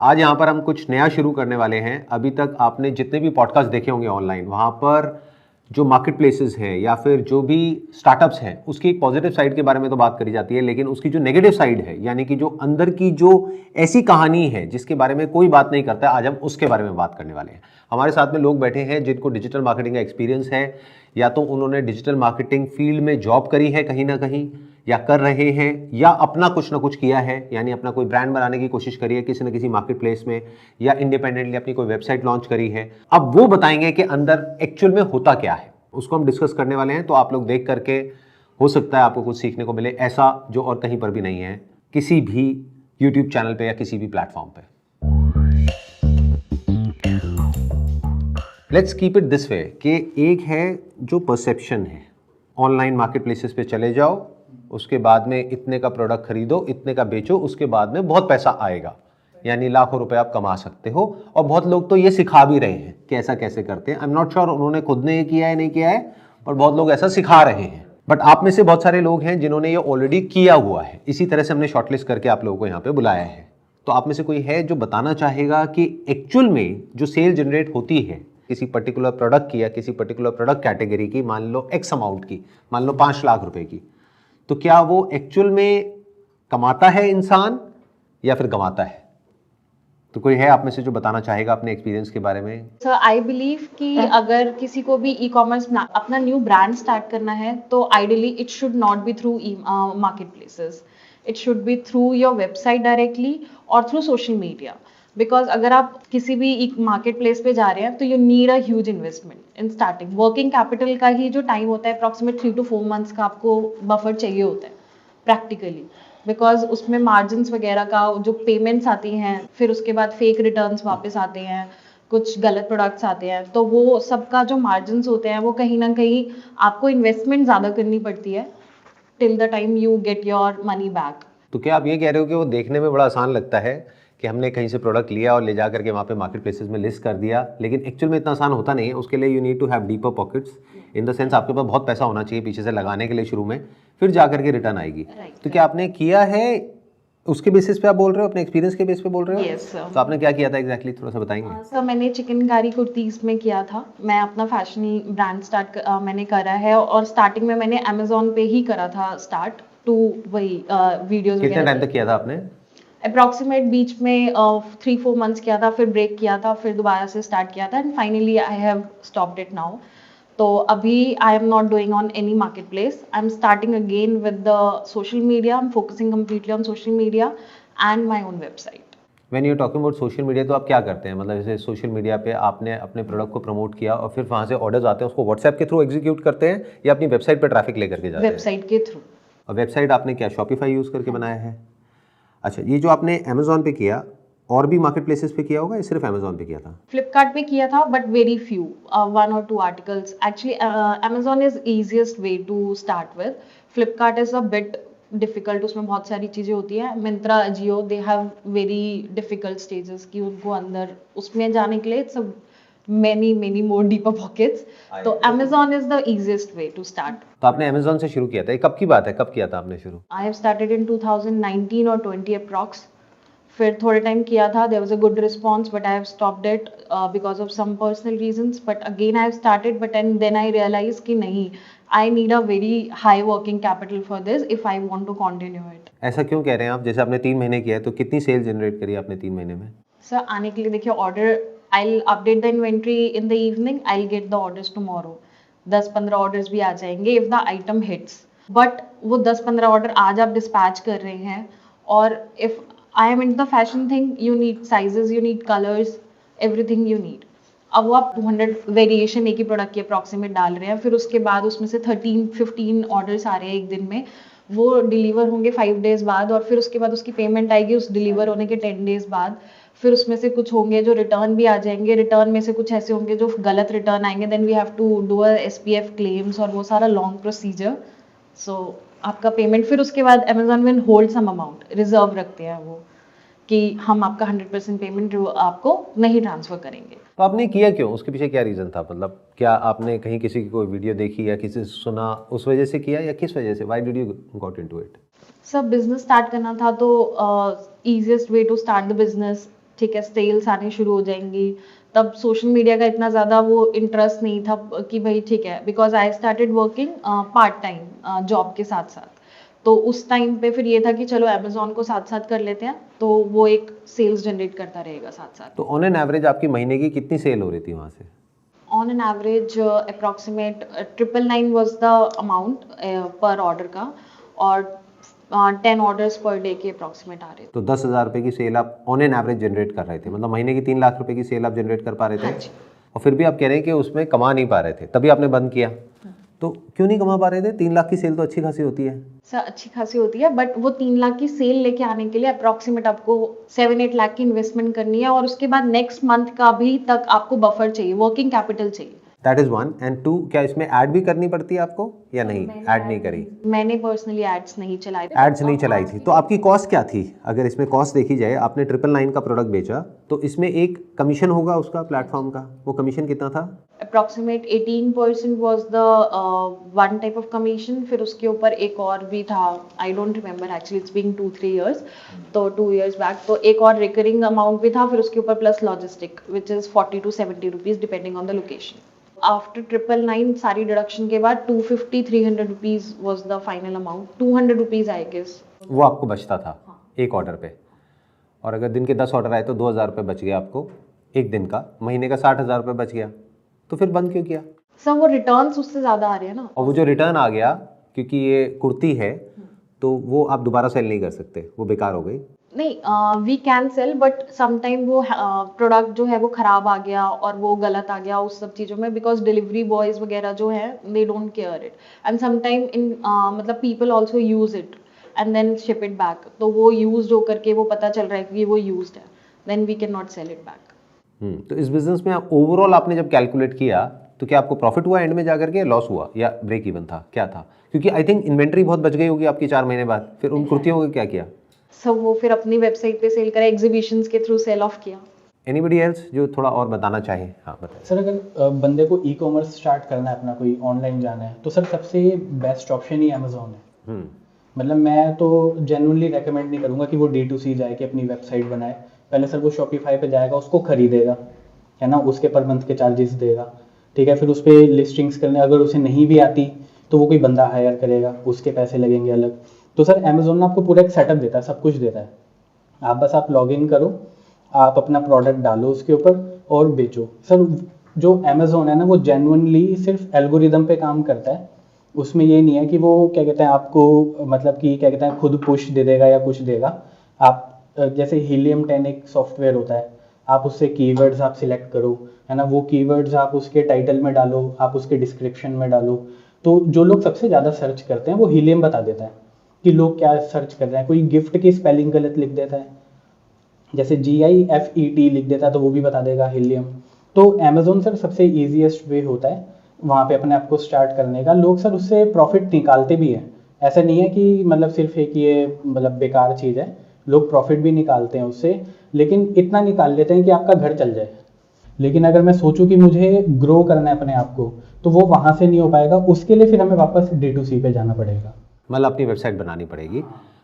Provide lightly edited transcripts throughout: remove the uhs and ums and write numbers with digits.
आज यहाँ पर हम कुछ नया शुरू करने वाले हैं। अभी तक आपने जितने भी पॉडकास्ट देखे होंगे ऑनलाइन, वहाँ पर जो मार्केट प्लेसेस हैं या फिर जो भी स्टार्टअप्स हैं, उसकी एक पॉजिटिव साइड के बारे में तो बात करी जाती है, लेकिन उसकी जो नेगेटिव साइड है, यानी कि जो अंदर की जो ऐसी कहानी है जिसके बारे में कोई बात नहीं करता, आज हम उसके बारे में बात करने वाले हैं। हमारे साथ में लोग बैठे हैं जिनको डिजिटल मार्केटिंग का एक्सपीरियंस है, या तो उन्होंने डिजिटल मार्केटिंग फील्ड में जॉब करी है कहीं ना कहीं, या कर रहे हैं, या अपना कुछ ना कुछ किया है, यानी अपना कोई ब्रांड बनाने की कोशिश करी है किसी न किसी मार्केट प्लेस में, या इंडिपेंडेंटली अपनी कोई वेबसाइट लॉन्च करी है। अब वो बताएंगे कि अंदर एक्चुअल में होता क्या है, उसको हम डिस्कस करने वाले हैं। तो आप लोग देख करके हो सकता है आपको कुछ सीखने को मिले, ऐसा जो और कहीं पर भी नहीं है, किसी भी यूट्यूब चैनल पे या किसी भी प्लेटफॉर्म पे। Let's keep it this way कि एक है जो परसेप्शन है, ऑनलाइन मार्केट प्लेसेस पे चले जाओ, उसके बाद में इतने का प्रोडक्ट खरीदो, इतने का बेचो, उसके बाद में बहुत पैसा आएगा, यानी लाखों रुपए आप कमा सकते हो। और बहुत लोग तो ये सिखा भी रहे हैं कि ऐसा कैसे करते हैं। आई एम नॉट श्योर उन्होंने खुद ने ये किया है नहीं किया है, पर बहुत लोग ऐसा सिखा रहे हैं। बट आप में से बहुत सारे लोग हैं जिन्होंने ये ऑलरेडी किया हुआ है, इसी तरह से हमने शॉर्टलिस्ट करके आप लोगों को यहाँ पे बुलाया है। तो आप में से कोई है जो बताना चाहेगा कि एक्चुअल में जो सेल जनरेट होती है किसी पर्टिकुलर प्रोडक्ट की या किसी पर्टिकुलर प्रोडक्ट कैटेगरी की, मान लो एक्स अमाउंट की, मान लो 5 लाख रुपए की, तो क्या वो एक्चुअल में कमाता है इंसान या फिर गंवाता है? तो कोई है आप में से जो बताना चाहेगा अपने एक्सपीरियंस के बारे में? सर आई बिलीव कि अगर किसी को भी ई कॉमर्स अपना न्यू ब्रांड स्टार्ट करना है तो ideally it should not be through market places, it should be through your website directly और थ्रू सोशल मीडिया। बिकॉज अगर आप किसी भी मार्केट प्लेस पे जा रहे हैं तो you need a huge investment in starting. Working capital का ही जो टाइम होता है अप्रॉक्सीमेट 3 to 4 मंथ्स का आपको बफर चाहिए होता है प्रैक्टिकली, बिकॉज उसमें मार्जिन्स वगैरह का जो पेमेंट्स आती हैं, फिर उसके बाद फेक रिटर्न्स वापस आते हैं, कुछ गलत प्रोडक्ट्स आते हैं, तो वो सबका जो मार्जिन्स होते हैं वो कहीं ना कहीं आपको इन्वेस्टमेंट ज़्यादा करनी पड़ती है till the time you get your money back. तो क्या आप ये कह रहे हो कि वो देखने में बड़ा आसान लगता है कि हमने कहीं से प्रोडक्ट लिया और ले जा करके वहाँ पे मार्केट प्लेसेस में लिस्ट कर दिया, लेकिन एक्चुअल में इतना आसान होता नहीं है? उसके लिए you need to have deeper pockets, in the sense आपके पास बहुत पैसा होना चाहिए पीछे से लगाने के लिए शुरू में, फिर जा करके रिटर्न आएगी। तो क्या आपने किया है उसके बेसिस पे आप बोल रहे हो, अपने एक्सपीरियंस के बेस पे बोल रहे हो? Yes, sir. तो आपने क्या किया था एग्जैक्टली, थोड़ा सा बताएंगे? सर मैंने चिकनकारी कुर्तीज में किया था। मैं अपना फैशन ब्रांड मैंने करा है और स्टार्टिंग में मैंने अमेजोन पे ही करा था स्टार्ट टू वही वीडियोस कितने टाइम वगैरह। तक किया था आपने? अप्रॉक्सीमेट बीच में 3-4 मंथ्स किया था, फिर ब्रेक किया था, फिर दोबारा से स्टार्ट किया था and finally I have stopped it now. तो अभी आई am not doing on any market place, I am starting again with the social media, I am focusing completely on social media and my own website. When you talking about social media, तो आप क्या करते हैं? मतलब जैसे social media पे आपने अपने प्रोडक्ट को प्रमोट किया और फिर वहाँ से ऑर्डर्स आते हैं, उसको व्हाट्सएप के थ्रू एग्जीक्यूट करते हैं या अपनी वेबसाइट पे ट्रैफिक लेकर के जाते हैं? वेबसाइट के थ्रू। और वेबसाइट आपने क्या शॉपिफाई यूज़ करके बनाया है? अच्छा, ये जो आपने अमेजोन पे किया, और भी मार्केट प्लेसेस पे किया होगा या सिर्फ अमेजोन पे किया था? फ्लिपकार्ट पे किया था but very few, 1 or 2 articles. Actually Amazon is easiest way to start with, Flipkart is a bit difficult, उसमें बहुत सारी चीज़ें होती हैं। Myntra, Ajio, they have very difficult stages कि उनको अंदर उसमें जाने के लिए it's many more deeper pockets। तो Amazon is the easiest way to start. तो आपने अमेजोन से शुरू किया था, ये कब की बात है, कब किया था आपने शुरू? आई हैव स्टार्टेड इन 2019 और 20 अप्रॉक्स। फिर थोड़े टाइम किया था, there was a good response but I have stopped it because of some personal reasons, but again I have started but and then I realise कि नहीं, I need a very high working capital for this if I want to continue it. ऐसा क्यों कह रहे हैं आप? जैसे आपने 3 महीने किया है, तो कितनी सेल जनरेट करी आपने 3 महीने में? सर आने के लिए देखिए, order I update the inventory in the evening, I get the orders tomorrow. 10-15 orders भी आ जाएंगे if the item hits, but वो 10-15 ऑर्डर आज आप डिस्पैच कर रहे हैं, और if I am in the fashion thing, you need sizes, you need colours, everything you need. अब वो आप 200 वेरिएशन एक ही प्रोडक्ट की अप्रॉक्सीमेट डाल रहे हैं, फिर उसके बाद उसमें से 13-15 ऑर्डर्स आ रहे हैं एक दिन में, वो डिलीवर होंगे 5 डेज बाद, और फिर उसके बाद उसकी पेमेंट आएगी उस डिलीवर होने के 10 डेज बाद। फिर उसमें से कुछ होंगे जो रिटर्न भी आ जाएंगे, रिटर्न में से कुछ ऐसे होंगे जो गलत रिटर्न आएंगे, then we have to do a SPF claims और वो सारा लॉन्ग प्रोसीजर। सो आपका पेमेंट फिर उसके बाद Amazon will hold some amount, reserve रखते हैं वो कि हम आपका 100% पेमेंट आपको नहीं ट्रांसफर करेंगे। तो आपने किया क्यों? उसके पीछे क्या रीज़न था? मतलब क्या आपने कहीं किसी की कोई वीडियो देखी या किसी से सुना, उस वजह से किया, या किस वजह से? Why did you got into it? सब बिजनेस स्टार्ट करना था तो easiest way to start the business ठीक है, सेल्स आनी शुरू हो जाएंगी। तब सोशल मीडिया का इतना ज़्यादा वो इंटरेस्ट नहीं था कि भाई ठीक है, because I started working part time job के साथ साथ। तो उस टाइम पे फिर ये था कि चलो अमेजोन को साथ साथ कर लेते हैं, तो वो एक सेल्स जनरेट करता रहेगा साथ साथ। तो ऑन एन एवरेज आपकी महीने की कितनी सेल हो रही थी वहाँ से? On an average approximate 999 was the amount पर ऑर्डर का, और 10 ऑर्डर्स पर डे के अप्रॉक्सीमेट आ रहे थे। तो 10,000 रुपये की सेल आप ऑन एन एवरेज जनरेट कर रहे थे, मतलब महीने की 3 लाख रुपए की सेल आप जनरेट कर पा रहे थे। हाँ जी। और फिर भी आप कह रहे हैं कि उसमें कमा नहीं पा रहे थे, तभी आपने बंद किया। तो क्यों नहीं कमा पा रहे थे? 3 लाख की सेल तो अच्छी खासी होती है। सर अच्छी खासी होती है, बट वो 3 लाख की सेल लेके आने के लिए अप्रॉक्सीमेट आपको 7-8 लाख की इन्वेस्टमेंट करनी है, और उसके बाद नेक्स्ट मंथ का भी तक आपको बफर चाहिए, वर्किंग कैपिटल चाहिए। दैट इज 1 एंड 2, क्या इसमें ऐड भी करनी पड़ती है आपको या नहीं? ऐड नहीं करी? मैंने पर्सनली एड्स नहीं चलाए थे। एड्स नहीं चलाई थी। तो आपकी कॉस्ट क्या थी? अगर इसमें कॉस्ट देखी जाए, आपने 999 का प्रोडक्ट बेचा, तो इसमें एक कमीशन होगा उसका प्लेटफॉर्म का, वो कमीशन कितना था? Approximate 18% was the one type of commission. फिर उसके ऊपर एक और भी था, I don't remember actually, it's being 2-3 years, तो 2 इयर्स बैक। तो एक और रिकरिंग अमाउंट भी था, फिर उसके ऊपर plus logistic which is 40 to 70 rupees depending on the location. After 999 सारी डिडक्शन के बाद 250-300 rupees was the final amount. 200 rupees I guess वो आपको बचता था एक ऑर्डर पे। और अगर दिन के 10 ऑर्डर आए तो 2,000 रुपये बच गया आपको एक दिन का, महीने का 60,000 रुपये बच गया। तो फिर बंद क्यों किया? सर वो रिटर्न्स उससे ज्यादा आ रहे हैं ना। और वो जो रिटर्न आ गया, क्योंकि ये कुर्ती है, तो वो आप दोबारा सेल नहीं कर सकते, वो बेकार हो गई। नहीं, we can sell, but sometime वो प्रोडक्ट जो है वो खराब आ गया और वो गलत आ गया उस सब चीज़ों में, बिकॉज डिलीवरी बॉयज वगैरह जो है they don't care it, and sometime in मतलब people also use it and then ship it back. तो वो यूज्ड होकर के वो पता चल रहा है कि वो यूज्ड है, then we can not sell it back. तो इस बिजनेस में ओवरऑल आपने जब कैलकुलेट किया तो क्या आपको प्रॉफिट हुआ एंड में जाकर के, लॉस हुआ या ब्रेक इवन था, क्या था? क्योंकि आई थिंक इन्वेंट्री बहुत बच गई होगी आपकी 4 महीने बाद। फिर उन कुर्तियों को क्या किया? सब वो फिर अपनी वेबसाइट पे सेल करा, एग्जीबिशंस के थ्रू सेल ऑफ किया। एनीबडी एल्स जो थोड़ा और बताना चाहे? हाँ बताइए सर। अगर बंदे को ई कॉमर्स स्टार्ट करना है, अपना कोई ऑनलाइन जाना है, तो सर सबसे बेस्ट ऑप्शन ही अमेजोन है। मतलब मैं तो जेन्युइनली रेकमेंड नहीं करूँगा कि वो D2C जाए कि अपनी वेबसाइट बनाए। पहले सर वो शॉपिफाई पे जाएगा, उसको खरीदेगा, है ना, उसके पर मंथ के चार्जेस देगा, ठीक है। फिर उस पर लिस्टिंग्स करने, अगर उसे नहीं भी आती तो वो कोई बंदा हायर करेगा, उसके पैसे लगेंगे अलग। तो सर अमेजोन आपको पूरा एक सेटअप देता है, सब कुछ देता है। आप लॉग इन करो, आप अपना प्रोडक्ट डालो उसके ऊपर और बेचो। सर जो अमेजोन है ना, वो जेन्युइनली सिर्फ एल्गोरिदम पे काम करता है। उसमें ये नहीं है कि वो क्या कहते हैं आपको, मतलब कि क्या कहते हैं खुद पुश दे देगा या कुछ देगा। आप जैसे हीलियम 10 एक सॉफ्टवेयर होता है, आप उससे कीवर्ड्स आप सिलेक्ट करो, है ना, वो कीवर्ड्स आप उसके टाइटल में डालो, आप उसके डिस्क्रिप्शन में डालो। तो जो लोग सबसे ज़्यादा सर्च करते हैं वो हीलियम बता देता है कि लोग क्या सर्च कर रहे हैं। कोई गिफ्ट की स्पेलिंग गलत लिख देता है, जैसे GIFET लिख देता है, तो वो भी बता देगा हीलियम। तो अमेजोन सर सबसे ईजीएस्ट वे होता है वहाँ पे अपने आप को स्टार्ट करने का। लोग सर उससे प्रॉफिट निकालते भी हैं, ऐसा नहीं है कि मतलब सिर्फ एक ये मतलब बेकार चीज़ है, लोग प्रॉफिट भी निकालते हैं उससे, लेकिन इतना निकाल लेते हैं कि आपका घर चल जाए। लेकिन अगर मैं सोचूं कि मुझे ग्रो करना है अपने आप को, तो वो वहाँ से नहीं हो पाएगा। उसके लिए फिर हमें वापस D2C पे जाना पड़ेगा, मतलब अपनी वेबसाइट बनानी पड़ेगी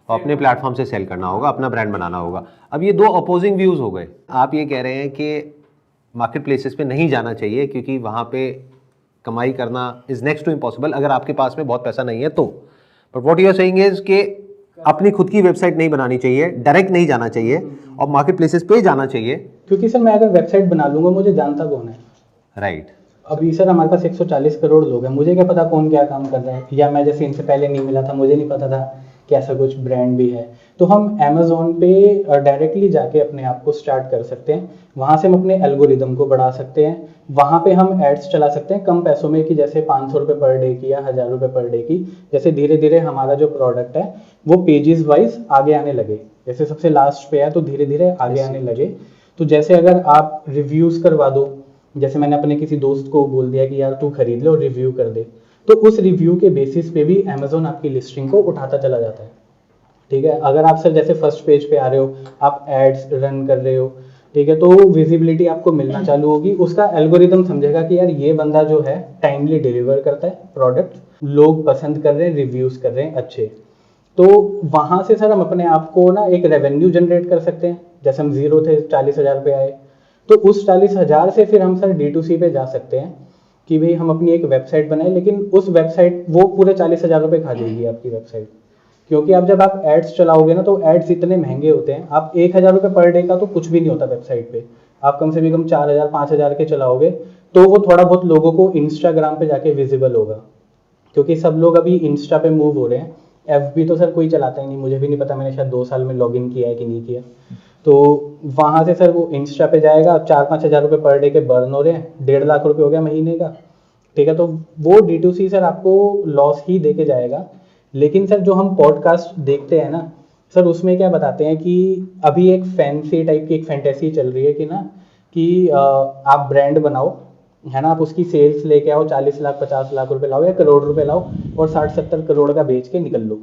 और अपने प्लेटफॉर्म से सेल करना होगा, अपना ब्रांड बनाना होगा। अब ये दो अपोजिंग व्यूज़ हो गए। आप ये कह रहे हैं कि मार्केट प्लेसेस पे नहीं जाना चाहिए क्योंकि वहाँ पे कमाई करना इज़ नेक्स्ट टू इम्पॉसिबल अगर आपके पास में बहुत पैसा नहीं है तो। But what you are saying is कि अपनी खुद की वेबसाइट नहीं बनानी चाहिए, डायरेक्ट नहीं जाना चाहिए और मार्केट प्लेसेस पे जाना चाहिए। क्योंकि सर मैं अगर वेबसाइट बना लूंगा, मुझे जानता कौन है? राइट। अभी सर हमारे पास 140 करोड़ लोग हैं, मुझे क्या पता कौन क्या काम कर रहा है, या मैं जैसे इनसे पहले नहीं मिला था, मुझे नहीं पता था कि ऐसा कुछ ब्रांड भी है। तो हम अमेजोन पे डायरेक्टली जाके अपने आप को स्टार्ट कर सकते हैं, वहाँ से हम अपने एल्गोरिदम को बढ़ा सकते हैं, वहाँ पे हम एड्स चला सकते हैं कम पैसों में, कि जैसे 500 रुपये पर डे की या 1000 रुपये पर डे की। जैसे धीरे धीरे हमारा जो प्रोडक्ट है वो पेजेस वाइज आगे आने लगे, जैसे सबसे लास्ट पे है तो धीरे धीरे आगे आने लगे। तो जैसे अगर आप रिव्यूज़ करवा दो, जैसे मैंने अपने किसी दोस्त को बोल दिया कि यार तू खरीद ले और रिव्यू कर दे, तो उस रिव्यू के बेसिस पे भी अमेजोन आपकी लिस्टिंग को उठाता चला जाता है, ठीक है। अगर आप सर जैसे फर्स्ट पेज पे आ रहे हो, आप एड्स रन कर रहे हो, ठीक है, तो विजिबिलिटी आपको मिलना चालू होगी। उसका एल्गोरिदम समझेगा कि यार ये बंदा जो है टाइमली डिलीवर करता है प्रोडक्ट, लोग पसंद कर रहे हैं, रिव्यूज कर रहे हैं अच्छे। तो वहाँ से सर हम अपने आप को ना एक रेवेन्यू जनरेट कर सकते हैं। जैसे हम जीरो थे, 40,000 पे आए, तो उस 40,000 से फिर हम सर D2C पे जा सकते हैं कि भाई हम अपनी एक वेबसाइट बनाए, लेकिन उस वेबसाइट वो पूरे 40,000 रुपये खा जाएगी आपकी वेबसाइट, क्योंकि अब जब आप एड्स चलाओगे ना तो एड्स इतने महंगे होते हैं। आप 1,000 रुपये पर डे का तो कुछ भी नहीं होता वेबसाइट पे, आप कम से कम 4,000 5,000 के चलाओगे तो वो थोड़ा बहुत लोगों को इंस्टाग्राम पे जाके विजिबल होगा, क्योंकि सब लोग अभी इंस्टा पे मूव हो रहे हैं। FB तो सर कोई चलाता ही नहीं, मुझे भी नहीं पता, मैंने शायद 2 साल में लॉगिन किया है कि नहीं किया। तो वहाँ से सर वो इंस्टा पे जाएगा, 4-5 हज़ार रुपये पर डे के बर्न हो रहे हैं, 1.5 लाख रुपये हो गया महीने का, ठीक है। तो वो D2C सर आपको लॉस ही दे के जाएगा। लेकिन सर जो हम पॉडकास्ट देखते हैं ना सर, उसमें क्या बताते हैं कि अभी एक फैंसी टाइप की एक फैंटेसी चल रही है कि ना कि आप ब्रांड बनाओ, है ना, आप उसकी सेल्स लेके आओ, 40 लाख 50 लाख रुपए लाओ या करोड़ रुपए लाओ और 60-70 करोड़ का बेच के निकल लो,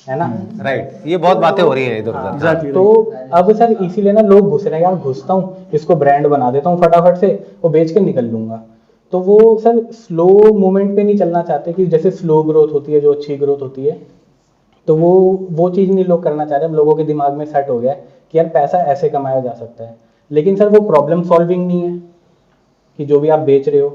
है ना। राइट, ये बहुत बातें हो रही हैं इधर उधर। तो अब सर इसीलिए ना लोग घुस रहे हैं, यार घुसता हूँ, इसको ब्रांड बना देता हूँ फटाफट से, वो बेच के निकल लूंगा। तो वो सर स्लो मूवमेंट पे नहीं चलना चाहते कि जैसे स्लो ग्रोथ होती है जो अच्छी ग्रोथ होती है, तो वो चीज़ नहीं लोग करना चाह रहे। अब लोगों के दिमाग में सेट हो गया है कि यार पैसा ऐसे कमाया जा सकता है, लेकिन सर वो प्रॉब्लम सॉल्विंग नहीं है कि जो भी आप बेच रहे हो,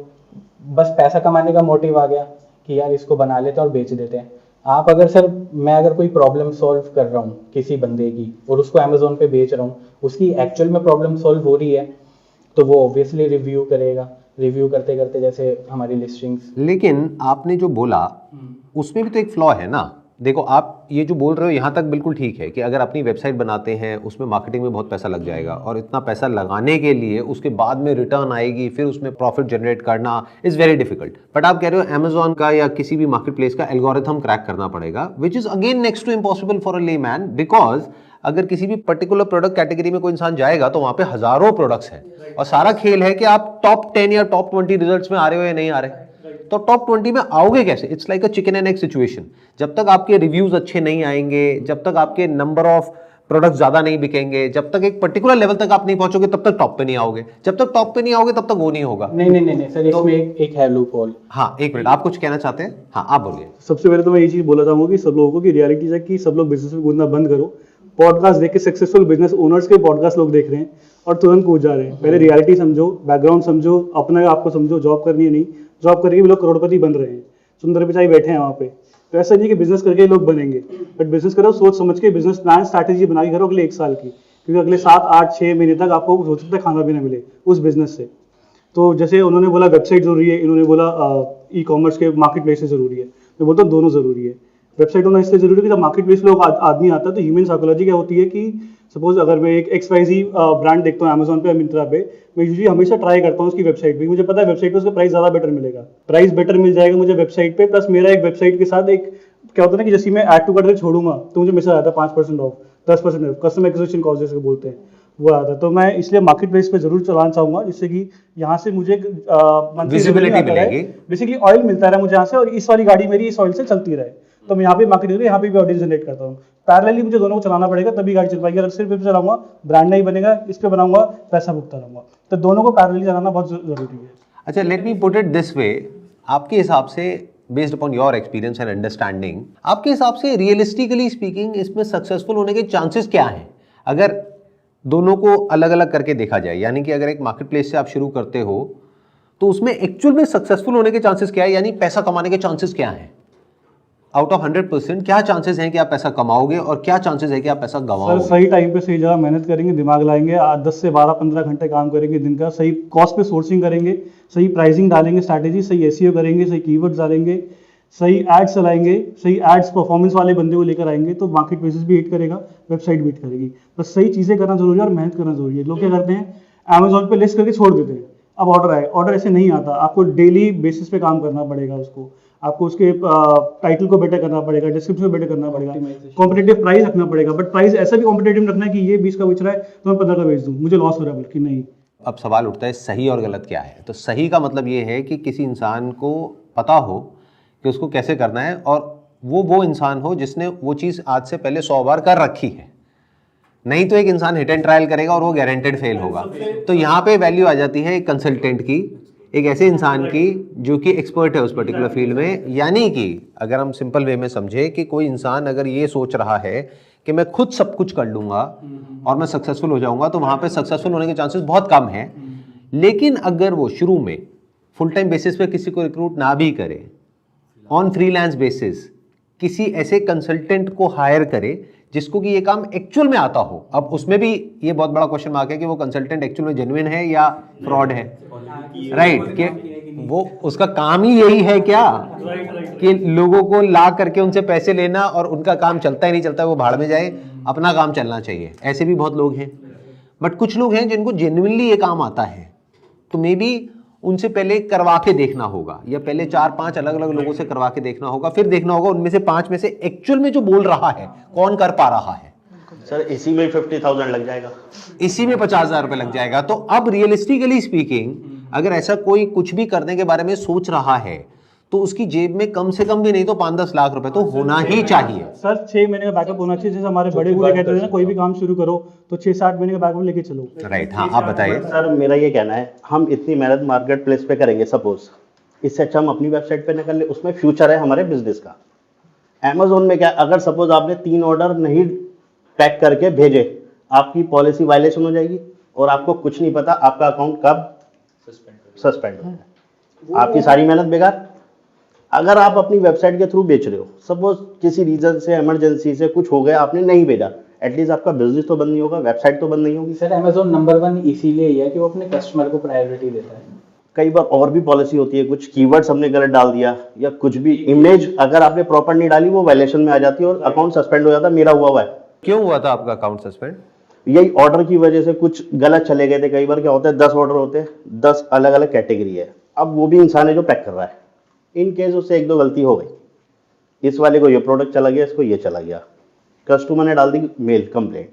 बस पैसा कमाने का मोटिव आ गया कि यार इसको बना लेते हैं और बेच देते हैं। आप अगर सर, मैं अगर कोई प्रॉब्लम सॉल्व कर रहा हूँ किसी बंदे की और उसको अमेजोन पे बेच रहा हूँ, उसकी एक्चुअल में प्रॉब्लम सॉल्व हो रही है, तो वो ऑब्वियसली रिव्यू करेगा, रिव्यू करते करते जैसे हमारी लिस्टिंग्स। लेकिन आपने जो बोला उसमें भी तो एक फ्लॉ है ना। देखो, आप ये जो बोल रहे हो यहाँ तक बिल्कुल ठीक है कि अगर अपनी वेबसाइट बनाते हैं उसमें मार्केटिंग में बहुत पैसा लग जाएगा, और इतना पैसा लगाने के लिए उसके बाद में रिटर्न आएगी, फिर उसमें प्रॉफिट जनरेट करना इज़ वेरी डिफिकल्ट। बट आप कह रहे हो अमेजॉन का या किसी भी मार्केट प्लेस का एल्गोरिथम क्रैक करना पड़ेगा, which is again next to impossible for a layman, because अगर किसी भी पर्टिकुलर प्रोडक्ट कैटेगरी में कोई इंसान जाएगा तो वहाँ पे हज़ारों प्रोडक्ट्स हैं, और सारा खेल है कि आप टॉप 10 या टॉप 20 रिजल्ट्स में आ रहे हो या नहीं आ रहे। तो टॉप 20 में आओगे कैसे? It's like a chicken and egg situation. जब तक आपके रिव्यूज अच्छे नहीं आएंगे, जब तक आपके नंबर ऑफ प्रोडक्ट ज्यादा नहीं बिकेंगे, जब तक एक पर्टिकुलर लेवल तक आप नहीं पहुंचोगे, तब तक टॉप पे नहीं आओगे। जब तक टॉप पे नहीं आओगे तब तक वो नहीं होगा। नहीं सर, इसमें एक है लूप होल। हाँ, एक मिनट, आप कुछ कहना चाहते हैं? हाँ, आप बोलिए। सबसे पहले तो मैं ये चीज बोला चाहूंगा कि सब लोगों को कि रियलिटी है कि सब लोग बिजनेस में कूदना बंद करो। पॉडकास्ट देख के सक्सेसफुल बिजनेस ओनर्स के पॉडकास्ट लोग देख रहे हैं और तुरंत कूद जा रहे हैं। पहले रियलिटी समझो, बैकग्राउंड समझो, अपना आपको समझो, जॉब करनी है नहीं, जॉब करके भी लोग करोड़पति बन रहे हैं, सुंदर पिचाई बैठे हैं वहाँ पे। तो ऐसा नहीं कि बिजनेस करके लोग बनेंगे, बट बिजनेस करो सोच समझ के, बिजनेस प्लान स्ट्रैटेजी बना के करो अगले 1 साल की, क्योंकि अगले 7, 8, 6 महीने तक आपको हो सकता है खाना भी ना मिले उस बिजनेस से। तो जैसे उन्होंने बोला वेबसाइट जरूरी है, इन्होंने बोला ई कॉमर्स के मार्केट प्लेस जरूरी है, मैं बोलता हूँ दोनों जरूरी है। वेबसाइट होना इसलिए जरूरी है कि जब मार्केट प्लेस लोग आदमी आता है तो ह्यूमन साइकोलॉजी क्या होती है कि सपोज अगर मैं एक XYZ ब्रांड देखता हूँ अमेजोन पे या मिंत्रा पे, मैं यूजुअली हमेशा ट्राई करता हूँ उसकी वेबसाइट पे। मुझे पता है वेबसाइट पे उसका प्राइस ज़्यादा बेटर मिलेगा, प्राइस बेटर मिल जाएगा मुझे वेबसाइट पे, प्लस मेरा एक वेबसाइट के साथ एक क्या होता है ना कि जैसे मैं ऐड टू कार्ट छोड़ूंगा तो मुझे मैसेज आता है 5% of, 10% of, customer acquisition cost जैसे बोलते हैं वो आता है। तो मैं इसलिए मार्केट प्लेस पे जरूर चलाना चाहूंगा, जिससे कि यहाँ से मुझे विजिबिलिटी मिलेगी, बेसिकली ऑयल मिलता रहा मुझे यहाँ से, और इस वाली गाड़ी मेरी इस ऑयल से चलती रहे। तो मैं यहाँ पे मार्केट यहाँ पे भी ऑडियंस जनरेट करता हूँ। पैरेलली मुझे दोनों को चलाना पड़ेगा तभी गाड़ी चल पाएगी। अगर सिर्फ इस पे चलाऊंगा ब्रांड नहीं बनेगा, इस पे बनाऊंगा पैसा भुगता रहूंगा। तो दोनों को पैरेलली चलाना बहुत जरूरी है। अच्छा, let me put it this way, आपके हिसाब से based upon your experience and understanding, आपके हिसाब से रियलिस्टिकली स्पीकिंग इसमें सक्सेसफुल होने के चांसेस क्या हैं अगर दोनों को अलग अलग करके देखा जाए? यानी कि अगर एक मार्केट प्लेस से आप शुरू करते हो तो उसमें एक्चुअल में सक्सेसफुल होने के चांसेस क्या है, यानी पैसा कमाने के चांसेस क्या हैं? आउट ऑफ 100% क्या चांसेस हैं कि आप पैसा कमाओगे और क्या चांसेस है कि आप पैसा गंवाओगे? सर सही टाइम पे सही जगह मेहनत करेंगे, दिमाग लाएंगे, 10 से 12-15 घंटे काम करेंगे दिन का, सही कॉस्ट पे सोर्सिंग करेंगे, सही प्राइसिंग डालेंगे, स्ट्रैटेजी सही SEO करेंगे, सही कीवर्ड्स डालेंगे, सही एड्स चलाएंगे, सही एड्स परफॉर्मेंस वाले बंदे को लेकर आएंगे, तो मार्केट प्लेसेस भी हिट करेगा, वेबसाइट भी हिट करेगी। बस सही चीज़ें करना जरूरी है और मेहनत करना जरूरी है। लोग क्या करते हैं, अमेजोन पे लिस्ट करके छोड़ देते हैं, अब ऑर्डर आए, ऑर्डर ऐसे नहीं आता, आपको डेली बेसिस पे काम करना पड़ेगा उसको, आपको उसके टाइटल को बेटर करना पड़ेगा, डिस्क्रिप्शन को बेटर करना पड़ेगा, कॉम्पिटेटिव प्राइस रखना पड़ेगा, बट प्राइस ऐसा भी कॉम्पिटेटिव रखना है कि ये 20 का बेच रहा है तो मैं 15 का बेच दूँ, मुझे लॉस हो रहा है, बल्कि नहीं। अब सवाल उठता है सही और गलत क्या है। तो सही का मतलब ये है कि किसी इंसान को पता हो कि उसको कैसे करना है, और वो इंसान हो जिसने वो चीज़ आज से पहले 100 बार कर रखी है। नहीं तो एक इंसान हिट एंड ट्रायल करेगा और वो गारंटेड फेल होगा। तो यहाँ पे वैल्यू आ जाती है एक कंसल्टेंट की, एक ऐसे इंसान की जो कि एक्सपर्ट है उस पर्टिकुलर फील्ड में। यानी कि अगर हम सिंपल वे में समझे कि कोई इंसान अगर ये सोच रहा है कि मैं खुद सब कुछ कर लूँगा और मैं सक्सेसफुल हो जाऊँगा, तो वहाँ पे सक्सेसफुल होने के चांसेस बहुत कम हैं। लेकिन अगर वो शुरू में फुल टाइम बेसिस पे किसी को रिक्रूट ना भी करे, ऑन फ्रीलांस बेसिस किसी ऐसे कंसल्टेंट को हायर करे जिसको कि ये काम एक्चुअल में आता हो। अब उसमें भी ये बहुत बड़ा क्वेश्चन मार्क है कि वो कंसल्टेंट एक्चुअल में जेन्युइन है या फ्रॉड है, राइट? कि वो उसका काम ही यही है क्या कि लोगों को ला करके उनसे पैसे लेना, और उनका काम चलता ही नहीं चलता, वो भाड़ में जाए, अपना काम चलना चाहिए। ऐसे भी बहुत लोग हैं। बट कुछ लोग हैं जिनको जेन्युइनली ये काम आता है, तो मे बी उनसे पहले करवा के देखना होगा, या पहले 4-5 अलग अलग लोगों से करवा के देखना होगा, फिर देखना होगा उनमें से 5 में से एक्चुअल में जो बोल रहा है कौन कर पा रहा है। सर इसी में 50,000 लग जाएगा, इसी में 50,000 रुपए लग जाएगा। तो अब रियलिस्टिकली स्पीकिंग, अगर ऐसा कोई कुछ भी करने के बारे में सोच रहा है तो उसकी जेब में कम से कम भी नहीं तो 5-10 लाख रुपए तो होना ही चाहिए। सर 6 महीने का बैकअप होना चाहिए। जैसे हमारे बड़े बूढ़े कहते थे ना, कोई भी काम शुरू करो तो 6-8 महीने का बैकअप लेके चलो। राइट, हाँ आप बताइए। सर मेरा ये कहना है, हम इतनी मेहनत मार्केट प्लेस पे करेंगे सपोज, इससे अच्छा हम अपनी वेबसाइट पे निकल ले, उसमें फ्यूचर है हमारे बिजनेस का। अमेजोन में क्या, अगर सपोज आपने 3 ऑर्डर नहीं पैक करके भेजे, आपकी पॉलिसी वायलेशन हो जाएगी और आपको कुछ नहीं पता आपका अकाउंट कब सस्पेंड हो जाए, आपकी सारी मेहनत बेकार। अगर आप अपनी वेबसाइट के थ्रू बेच रहे हो, सपोज किसी रीजन से, इमरजेंसी से कुछ हो गया, आपने नहीं भेजा, एटलीस्ट आपका बिजनेस तो बंद नहीं होगा, वेबसाइट तो बंद नहीं होगी। सर अमेजोन नंबर 1 इसीलिए ही है कि वो अपने कस्टमर को प्रायोरिटी देता है। कई बार और भी पॉलिसी होती है, कुछ कीवर्ड्स हमने गलत डाल दिया या कुछ भी इमेज अगर आपने प्रॉपर नहीं डाली, वो वायलेशन में आ जाती है और अकाउंट सस्पेंड हो जाता है। मेरा हुआ है। क्यों हुआ था आपका अकाउंट सस्पेंड? यही ऑर्डर की वजह से कुछ गलत चले गए थे। कई बार क्या होता है, 10 ऑर्डर होते हैं, 10 अलग अलग कैटेगरी है। अब वो भी इंसान है जो पैक कर रहा है, इन केस उससे 1-2 गलती हो गई, इस वाले को ये प्रोडक्ट चला गया, इसको ये चला गया, कस्टमर ने डाल दी मेल कंप्लेंट।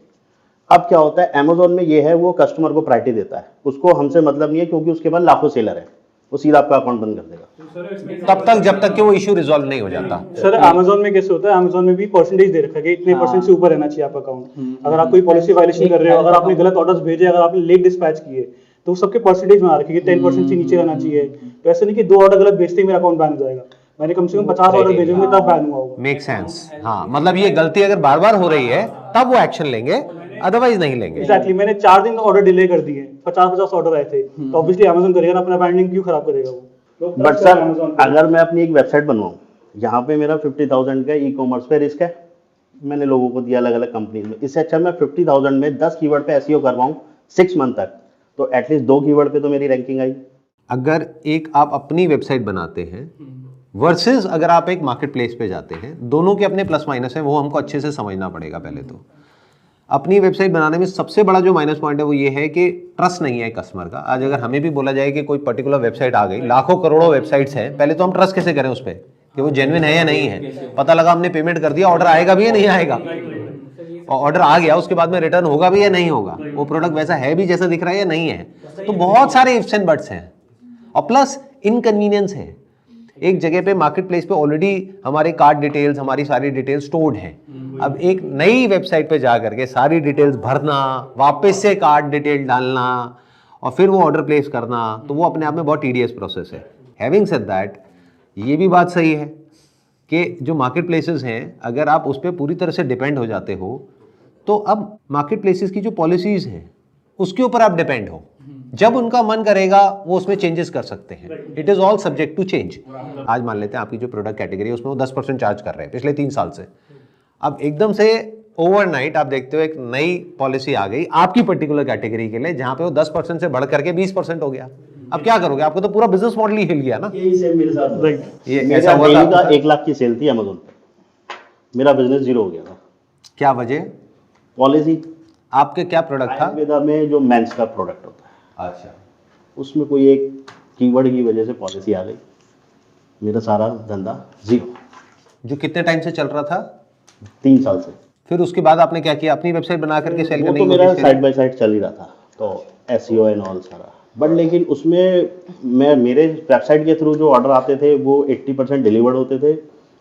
अब क्या होता है, अमेजोन में ये है, वो कस्टमर को प्रायोरिटी देता है, उसको हमसे मतलब नहीं है, क्योंकि उसके पास लाखों सेलर है, वो सीधा आपका अकाउंट बंद कर देगा तब तक जब तक कि वो इश्यू रिजॉल्व नहीं हो जाता। सर अमेजोन में कैसे होता है, अमेजोन में भी परसेंटेज दे रखा है कि इतने परसेंट से ऊपर रहना चाहिए आपका अकाउंट। अगर आप कोई पॉलिसी वायलेशन कर रहे हो, अगर आपने गलत ऑर्डर्स भेजे, अगर आपने लेट डिस्पैच किए, तो सबके परसेंटेज बना रखे कि 10% से नीचे रहना चाहिए। तो ऐसे नहीं कि 2 ऑर्डर गलत भेजते ही मेरा अकाउंट बैन हो जाएगा। मैंने कम से कम 50 ऑर्डर भेजे होंगे तब बैन हुआ होगा। Make sense. हाँ, मतलब ये गलती अगर बार बार हो रही है तब वो एक्शन लेंगे, अदरवाइज नहीं लेंगे। एग्जैक्टली, मैंने 4 दिन ऑर्डर डिले कर दिए, 50-50 ऑर्डर आए थे, तो ऑब्वियसली अमेजोन करेगा ना, अपना ब्रांडिंग क्यों खराब करेगा वो। बट सर अगर मैं अपनी एक वेबसाइट बनवाऊं, यहाँ पे मेरा 50,000 का ई कॉमर्स पे रिस्क है, मैंने लोगों को दिया अलग अलग कंपनी में, इससे अच्छा मैं 50,000 में 10 कीवर्ड पे एसईओ करवाऊं 6 मंथ तक, तो एटलीस्ट 2 कीवर्ड पे तो मेरी रैंकिंग आई। अगर एक आप अपनी वेबसाइट बनाते हैं वर्सेस अगर आप एक मार्केट प्लेस पे जाते हैं, दोनों के अपने प्लस माइनस हैं, वो हमको अच्छे से समझना पड़ेगा। पहले तो अपनी वेबसाइट बनाने में सबसे बड़ा जो माइनस पॉइंट है वो ये है कि ट्रस्ट नहीं है कस्टमर का। आज अगर हमें भी बोला जाए कि कोई पर्टिकुलर वेबसाइट आ गई, लाखों करोड़ों वेबसाइट्स हैं, पहले तो हम ट्रस्ट कैसे करें उस पर कि वो जेन्युइन है या नहीं है। पता लगा हमने पेमेंट कर दिया, ऑर्डर आएगा भी या नहीं आएगा, और ऑर्डर आ गया उसके बाद में रिटर्न होगा भी या नहीं होगा, वो प्रोडक्ट वैसा है भी जैसा दिख रहा है या नहीं है। तो बहुत सारे इफ्स एंड बट्स हैं, और प्लस इनकन्वीनियंस है। एक जगह पे मार्केट प्लेस पे ऑलरेडी हमारे कार्ड डिटेल्स, हमारी सारी डिटेल्स स्टोर्ड हैं। अब एक नई वेबसाइट पे जा करके सारी डिटेल्स भरना, वापस से कार्ड डिटेल डालना और फिर वो ऑर्डर प्लेस करना, तो वो अपने आप में बहुत टीडियस प्रोसेस है। हैविंग सेड दैट, ये भी बात सही है कि जो मार्केट प्लेसेस हैं, अगर आप उस पर पूरी तरह से डिपेंड हो जाते हो, तो अब मार्केट प्लेसेस की जो पॉलिसीज़ हैं उसके ऊपर आप डिपेंड हो। जब उनका मन करेगा वो उसमें चेंजेस कर सकते हैं। It is all subject to change. आज मान लेते हैं आपकी जो प्रोडक्ट कैटेगरी है उसमें वो 10% चार्ज कर रहे हैं पिछले 3 साल से। अब एकदम से ओवरनाइट आप देखते हो एक नई पॉलिसी आ गई आपकी पर्टिकुलर कैटेगरी के लिए, जहां पे वो 10% से बढ़ करके 20% हो गया। अब क्या करोगे? आपको तो पूरा बिजनेस मॉडल ही हिल गया ना। यही सेम मेरे साथ ये मेरा ऐसा हुआ डेली था? का 1 लाख की सेल थी अमेजोन पे, मेरा बिजनेस 0 हो गया था। क्या वजह? पॉलिसी आपके क्या प्रोडक्ट था? आयुर्वेदा में जो मेंस का प्रोडक्ट होता है, अच्छा, उसमें कोई एक कीवर्ड की वजह से पॉलिसी आ गई, मेरा सारा धंधा 0। जो कितने टाइम से चल रहा था? 3 साल से। फिर उसके बाद आपने क्या किया? अपनी वेबसाइट बना करके सेल वो करने तो की मेरा कोशिश करी? साइड बाय साइड चल ही रहा था, तो एसईओ एंड ऑल सारा। बट लेकिन उसमें मैं मेरे वेबसाइट के थ्रू जो ऑर्डर आते थे वो 80% डिलीवर्ड होते थे,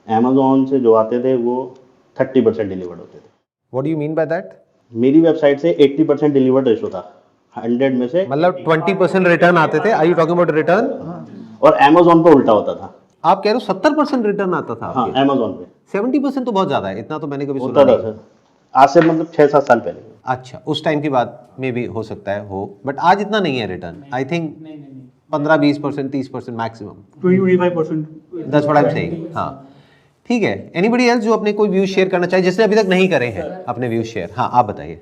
अमेजोन से जो आते थे वो 30% डिलीवर्ड होते थे। What do you mean by that? मेरी वेबसाइट से 80% डिलीवर्ड रेशो था, 100 में से, मतलब 20% रिटर्न आते थे। Are you talking about return? और अमेजोन पे उल्टा होता था। आप कह रहे हो 70% रिटर्न आता था हाँ, आपके? अमेजोन पे 70% तो बहुत ज्यादा है, इतना तो मैंने कभी सुना होता था नहीं। सर, आज से मतलब 6-7 साल पहले। अच्छा, उस टाइम की बात में भी हो सकता है हो, बट आज इतना नहीं है return. I think 15-20%, 30% maximum. 20-25%। That's what I am saying. हाँ, ठीक है। एनीबडी एल्स जो अपने कोई व्यूज शेयर करना चाहे, जिसने अभी तक नहीं करे हैं अपने व्यूज शेयर? हाँ, आप बताइए।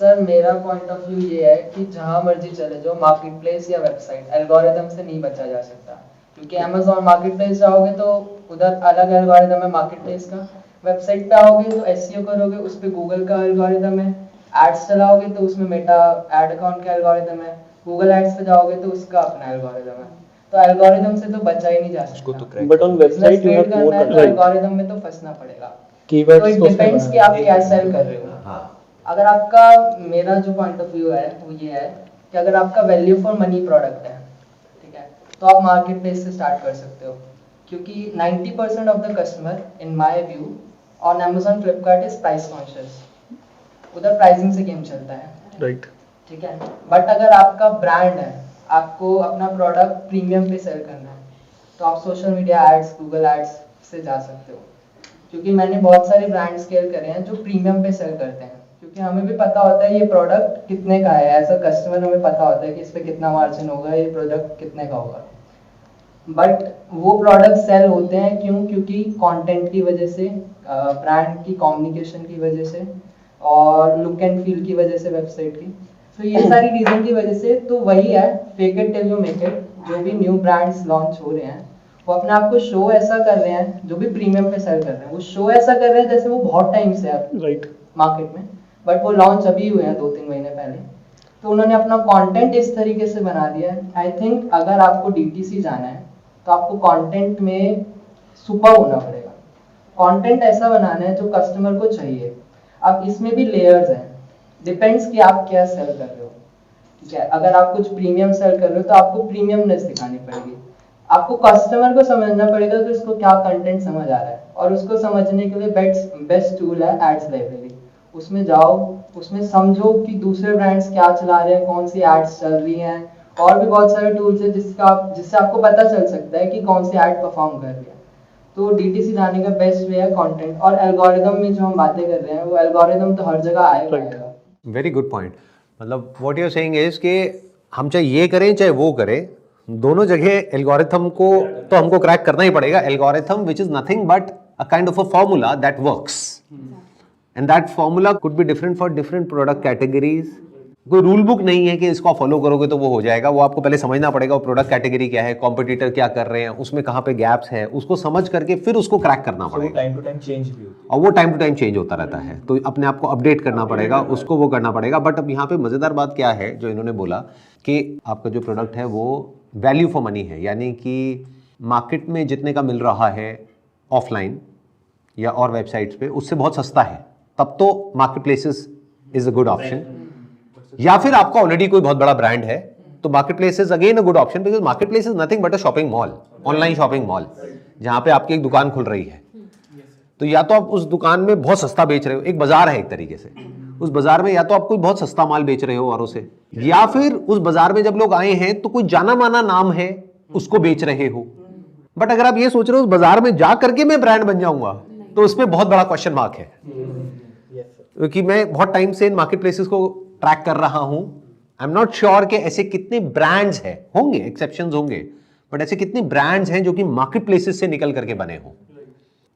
सर मेरा पॉइंट ऑफ व्यू ये है कि जहां मर्जी चले जाओ, मार्केट प्लेस या वेबसाइट, एल्गोरिदम से नहीं बचा जा सकता। क्योंकि अमेजोन मार्केट प्लेस जाओगे तो उधर अलग एल्गोरिदम है मार्केट प्लेस का, वेबसाइट पे आओगे तो एसईओ करोगे उस पे गूगल का एल्गोरिदम है, एड्स चलाओगे तो उसमें मेटा एड अकाउंट का एल्गोरिदम है, गूगल एड्स पे जाओगे तो उसका अपना एल्गोरिदम है। तो एल्गोरिदम से तो बचा ही नहीं जा सकता। But on website you have more तो एल्गोरिदम में तो फंसना पड़ेगा। तो कीवर्ड्स इट डिपेंड्स कि आप क्या सेल कर रहे हो। अगर आपका, मेरा जो पॉइंट ऑफ व्यू है वो ये है कि अगर आपका वैल्यू फॉर मनी प्रोडक्ट है, ठीक है, तो आप मार्केट प्लेस से स्टार्ट कर सकते हो। क्योंकि 90% of the customer in my view on Amazon Flipkart is price conscious, उधर प्राइसिंग से गेम चलता है, राइट। ठीक है। बट अगर आपका ब्रांड है, आपको अपना प्रोडक्ट प्रीमियम पे सेल करना है, तो आप social media ads, Google ads से जा सकते हो। क्योंकि मैंने बहुत सारे ब्रांड स्केल करे हैं जो प्रीमियम पे सेल करते हैं, क्योंकि हमें भी पता होता है ये प्रोडक्ट कितने का है, एज अ कस्टमर हमें पता होता है कि इस पे कितना मार्जिन होगा, ये प्रोडक्ट कितने का होगा। बट वो प्रोडक्ट सेल होते हैं क्यों? क्योंकि कंटेंट की वजह से, ब्रांड की कम्युनिकेशन की वजह से, और लुक एंड फील की वजह से वेबसाइट की। तो ये सारी रीजन की वजह से, तो वही है fake it till you make it. जो भी न्यू ब्रांड्स लॉन्च हो रहे हैं वो अपने आप को शो ऐसा कर रहे हैं, जो भी प्रीमियम पे सेल कर रहे हैं वो शो ऐसा कर रहे हैं जैसे वो बहुत टाइम से है राइट। मार्केट में, बट वो लॉन्च अभी हुए हैं 2-3 महीने पहले। तो उन्होंने अपना कंटेंट इस तरीके से बना दिया है। आई थिंक अगर आपको डीटीसी जाना है तो आपको कंटेंट में सुपर होना पड़ेगा। कंटेंट ऐसा बनाना है जो कस्टमर को चाहिए। अब इसमें भी लेयर्स हैं, डिपेंड्स कि आप क्या सेल कर रहे हो, ठीक है। अगर आप कुछ प्रीमियम सेल कर रहे हो तो आपको प्रीमियमनेस दिखानी पड़ेगी। आपको कस्टमर को समझना पड़ेगा कि उसको क्या कंटेंट समझ आ रहा है, और उसको समझने के लिए बेस्ट टूल है एड्स लाइब्रेरी। उसमें जाओ, उसमें समझो कि दूसरे ब्रांड्स क्या चला रहे हैं, कौन सी एड्स चल रही हैं, और भी बहुत सारे टूल्स हैं जिससे आपको पता चल सकता है कि कौन सी एड परफॉर्म कर रही है। तो डीटीसी जाने का बेस्ट वे है कंटेंट। और एल्गोरिदम में जो हम बातें कर रहे हैं वो एल्गोरिदम तो हर जगह आएगा। Very good point. मतलब what you are saying is कि हम चाहे ये करें चाहे वो करें, दोनों जगह एल्गोरिथम को तो हमको क्रैक करना ही पड़ेगा। Algorithm which is nothing but a kind of a formula that works, and that formula could be different for different product categories. कोई रूल बुक नहीं है कि इसको आप फॉलो करोगे तो वो हो जाएगा। वो आपको पहले समझना पड़ेगा वो प्रोडक्ट कैटेगरी क्या है, कॉम्पिटिटर क्या कर रहे हैं, उसमें कहाँ पे गैप्स है, उसको समझ करके फिर उसको क्रैक करना पड़ेगा। टाइम टू टाइम चेंज भी होती और वो टाइम टू टाइम चेंज होता रहता है, तो अपने आप को अपडेट करना पड़ेगा, उसको वो करना पड़ेगा। बट अब यहाँ पे मज़ेदार बात क्या है जो इन्होंने बोला कि आपका जो प्रोडक्ट है वो वैल्यू फॉर मनी है, यानी कि मार्केट में जितने का मिल रहा है ऑफलाइन या और वेबसाइट्स पे उससे बहुत सस्ता है, तब तो market places is a good option. या फिर आपका ऑलरेडी कोई बहुत बड़ा ब्रांड है तो market place is again a good option, because market place is nothing but a shopping mall, online shopping mall, जहां पे आपकी एक दुकान खुल रही है। तो या तो आप उस दुकान में बहुत सस्ता बेच रहे हो, एक बाजार है एक तरीके से, उस बाजार में या तो आप कोई बहुत सस्ता माल बेच रहे हो औरों से, या फिर उस बाजार में जब लोग आए हैं तो कोई जाना माना नाम है उसको बेच रहे हो। बट अगर आप ये सोच रहे हो उस बाजार में जा करके मैं ब्रांड बन जाऊंगा, तो उसमें बहुत बड़ा क्वेश्चन मार्क है। क्योंकि मैं बहुत टाइम से इन मार्केट प्लेसेस को ट्रैक कर रहा हूं, आई एम नॉट श्योर कि ऐसे कितने ब्रांड्स हैं, होंगे एक्सेप्शंस होंगे, बट ऐसे कितने ब्रांड्स हैं जो कि मार्केट प्लेसेस से निकल करके बने हों।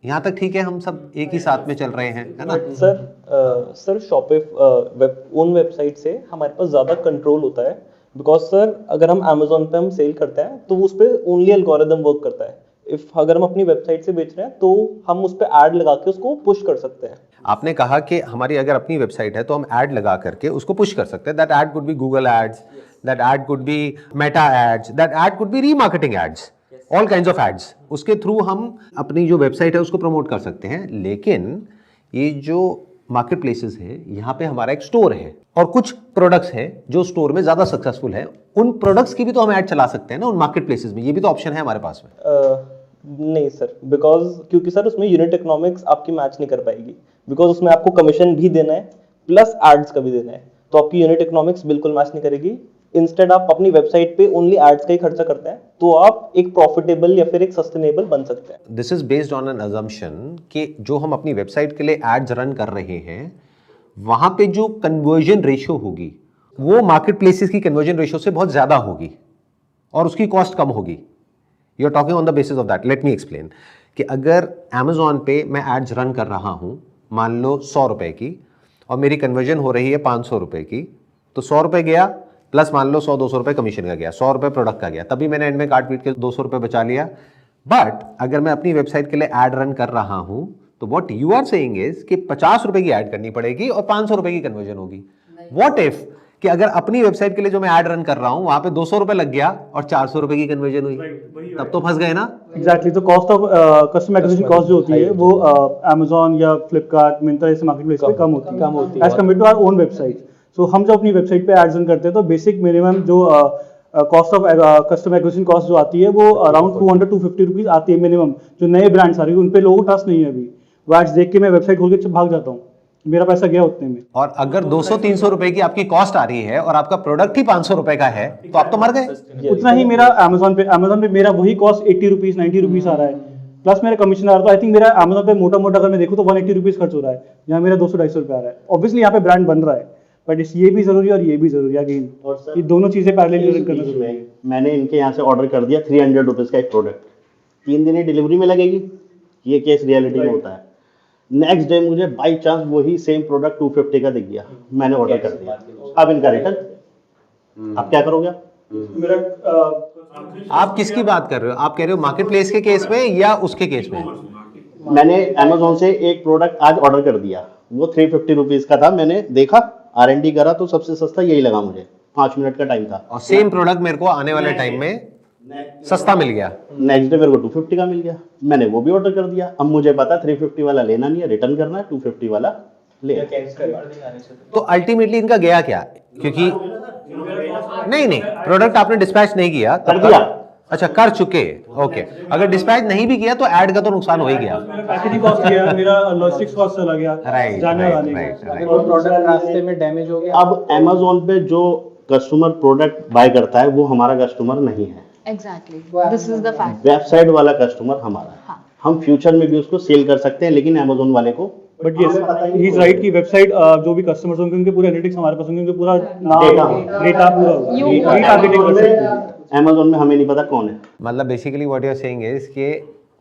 यहाँ तक ठीक है, हम सब एक ही साथ में चल रहे हैं, है ना? सर ओन वेबसाइट से हमारे पास ज़्यादा कंट्रोल होता है, बिकॉज सर अगर हम अमेजोन पे हम सेल करते हैं तो उस पर ओनली एल्गोरिदम वर्क करता है। अगर हम अपनी वेबसाइट से बेच रहे हैं तो हम उस पर ऐड लगा के उसको पुश कर सकते हैं। आपने कहा कि हमारी अगर अपनी वेबसाइट है तो हम ऐड लगा करके उसको पुश कर सकते हैं। That ad could be Google ads, that ad could be meta ads, that ad could be remarketing ads, all kinds of ads. उसके थ्रू हम अपनी जो वेबसाइट है उसको प्रमोट कर सकते हैं। लेकिन ये जो मार्केट प्लेसेस है, यहाँ पे हमारा एक स्टोर है और कुछ प्रोडक्ट्स हैं जो स्टोर में ज़्यादा सक्सेसफुल है, उन प्रोडक्ट्स की भी तो हम ऐड चला सकते हैं ना उन मार्केट प्लेसेस में। ये भी तो ऑप्शन है हमारे पास में। नहीं सर, बिकॉज क्योंकि सर उसमें यूनिट इकोनॉमिक्स आपकी मैच नहीं कर पाएगी, बिकॉज उसमें आपको कमीशन भी देना है प्लस एड्स का भी देना है। तो आपकी यूनिट इकोनॉमिक्स बिल्कुल मैच नहीं करेगी। इंस्टेड आप अपनी वेबसाइट पे ओनली एड्स का ही खर्चा करते हैं, तो आप एक प्रॉफिटेबल या फिर एक सस्टेनेबल बन सकते हैं। This is based on an assumption कि जो हम अपनी वेबसाइट के लिए एड्स रन कर रहे हैं वहां पे जो कन्वर्जन रेशियो होगी वो मार्केट प्लेसेस की कन्वर्जन रेशियो से बहुत ज्यादा होगी और उसकी कॉस्ट कम होगी। You are talking on the basis of that. Let me explain कि अगर Amazon पे मैं एड्स रन कर रहा हूं मान लो 100 रुपए की और मेरी कन्वर्जन हो रही है 500 रुपए की, तो 100 रुपए गया प्लस मान लो 100-200 रुपए कमीशन का गया, 100 रुपए प्रोडक्ट का गया, तभी मैंने एंड में काट पीट के 200 रुपए बचा लिया। बट अगर मैं अपनी वेबसाइट के लिए एड रन कर रहा हूं तो what you are saying is कि 50 रुपए की ऐड करनी पड़ेगी और 500 रुपए की कन्वर्जन होगी। व्हाट इफ कि अगर अपनी वेबसाइट के लिए जो मैं ऐड रन कर रहा हूं वहां पे 200 रुपए लग गया और 400 रुपए की कन्वर्जन हुई, तब तो फंस गए ना। एग्जैक्टली। तो cost of customer acquisition cost जो होती है वो Amazon या फ्लिपकार्ट मिंत्रा जैसे मार्केट प्लेस पे कम होती है as compare to our own website. So हम जो अपनी वेबसाइट पे एड्स रन करते हैं तो बेसिक मिनिमम जो cost of customer acquisition cost जो आती है वो अराउंड 200-250 रुपीज आती है मिनिमम। जो नए ब्रांड्स आ रही है उन पे लोगों को ट्रस्ट नहीं है अभी, वो एड्स देख के मैं वेबसाइट खोल के भाग जाता हूँ, मेरा पैसा गया उतने में। और अगर 200-300 रुपए की आपकी कॉस्ट आ रही है और आपका प्रोडक्ट ही 500 रुपए का है तो आप तो मर गए। उतना ही मेरा Amazon पे मेरा वही कॉस्ट 80 रुपीज 90 रुपीज आ रहा है, प्लस मेरा कमीशन आ रहा है। तो आई थिंक मेरा Amazon पे मोटा मोटा अगर मैं देखूँ तो 180 रुपीज खर्च हो रहा है, जहाँ मेरा 200-250 रुपये आ रहा है। ऑब्वियसली यहाँ पे ब्रांड बन रहा है, बट ये भी जरूरी है और ये भी जरूरी है। अगेन ये दोनों चीजें पैरेलल करना जरूरी है। मैंने इनके यहाँ से ऑर्डर कर दिया 300 रुपीज़ का एक प्रोडक्ट, 3 दिन ही डिलीवरी में लगेगी, ये केस रियलिटी में होता है। नेक्स्ट डे मुझे बाई चांस वही सेम प्रोडक्ट 250 का दिख गया, मैंने ऑर्डर कर दिया, अब इनका रिटर्न, आप क्या करोगे? आप किसकी बात कर रहे हो? आप कह रहे हो मार्केट प्लेस के केस में या उसके केस में? मैंने Amazon से एक प्रोडक्ट आज ऑर्डर कर दिया, वो 350 रुपीज़ का था, मैंने देखा R&D करा तो सबसे सस्ता यही लगा मुझे, 5 मिनट का टाइम था, और सेम प्रोडक्ट मेरे को आने वाले टाइम में सस्ता मिल गया। नेक्स्ट डे मेरे को 250 का मिल गया, मैंने वो भी ऑर्डर कर दिया। अब मुझे पता 350 वाला लेना नहीं है, रिटर्न करना है, 250 वाला ले। तो अल्टीमेटली इनका गया क्या? क्योंकि नहीं प्रोडक्ट आपने डिस्पैच नहीं किया कर दिया। अच्छा कर चुके, ओके। अगर डिस्पैच नहीं भी किया तो ऐड का तो नुकसान हो ही गया। पैकेजिंग कॉस्ट गया, मेरा लॉजिस्टिक्स कॉस्ट चला गया, राइट जाने वाले राइट और प्रोडक्ट रास्ते में डैमेज हो गया। अब Amazon पे जो कस्टमर प्रोडक्ट बाय करता है वो हमारा कस्टमर नहीं है, exactly, this is the fact. Website वाला कस्टमर हमारा है। हाँ। हम फ्यूचर में भी उसको सेल कर सकते हैं, लेकिन Amazon वाले को but yes he is right कि वेबसाइट जो भी कस्टमर्स होंगे उनके पूरे एनालिटिक्स हमारे पास होंगे, उनके पूरा नाम डेटा पूरा होगा, रीटारगेटिंग कर सकते हैं। Amazon में हमें नहीं पता कौन है। मतलब basically what you are saying is कि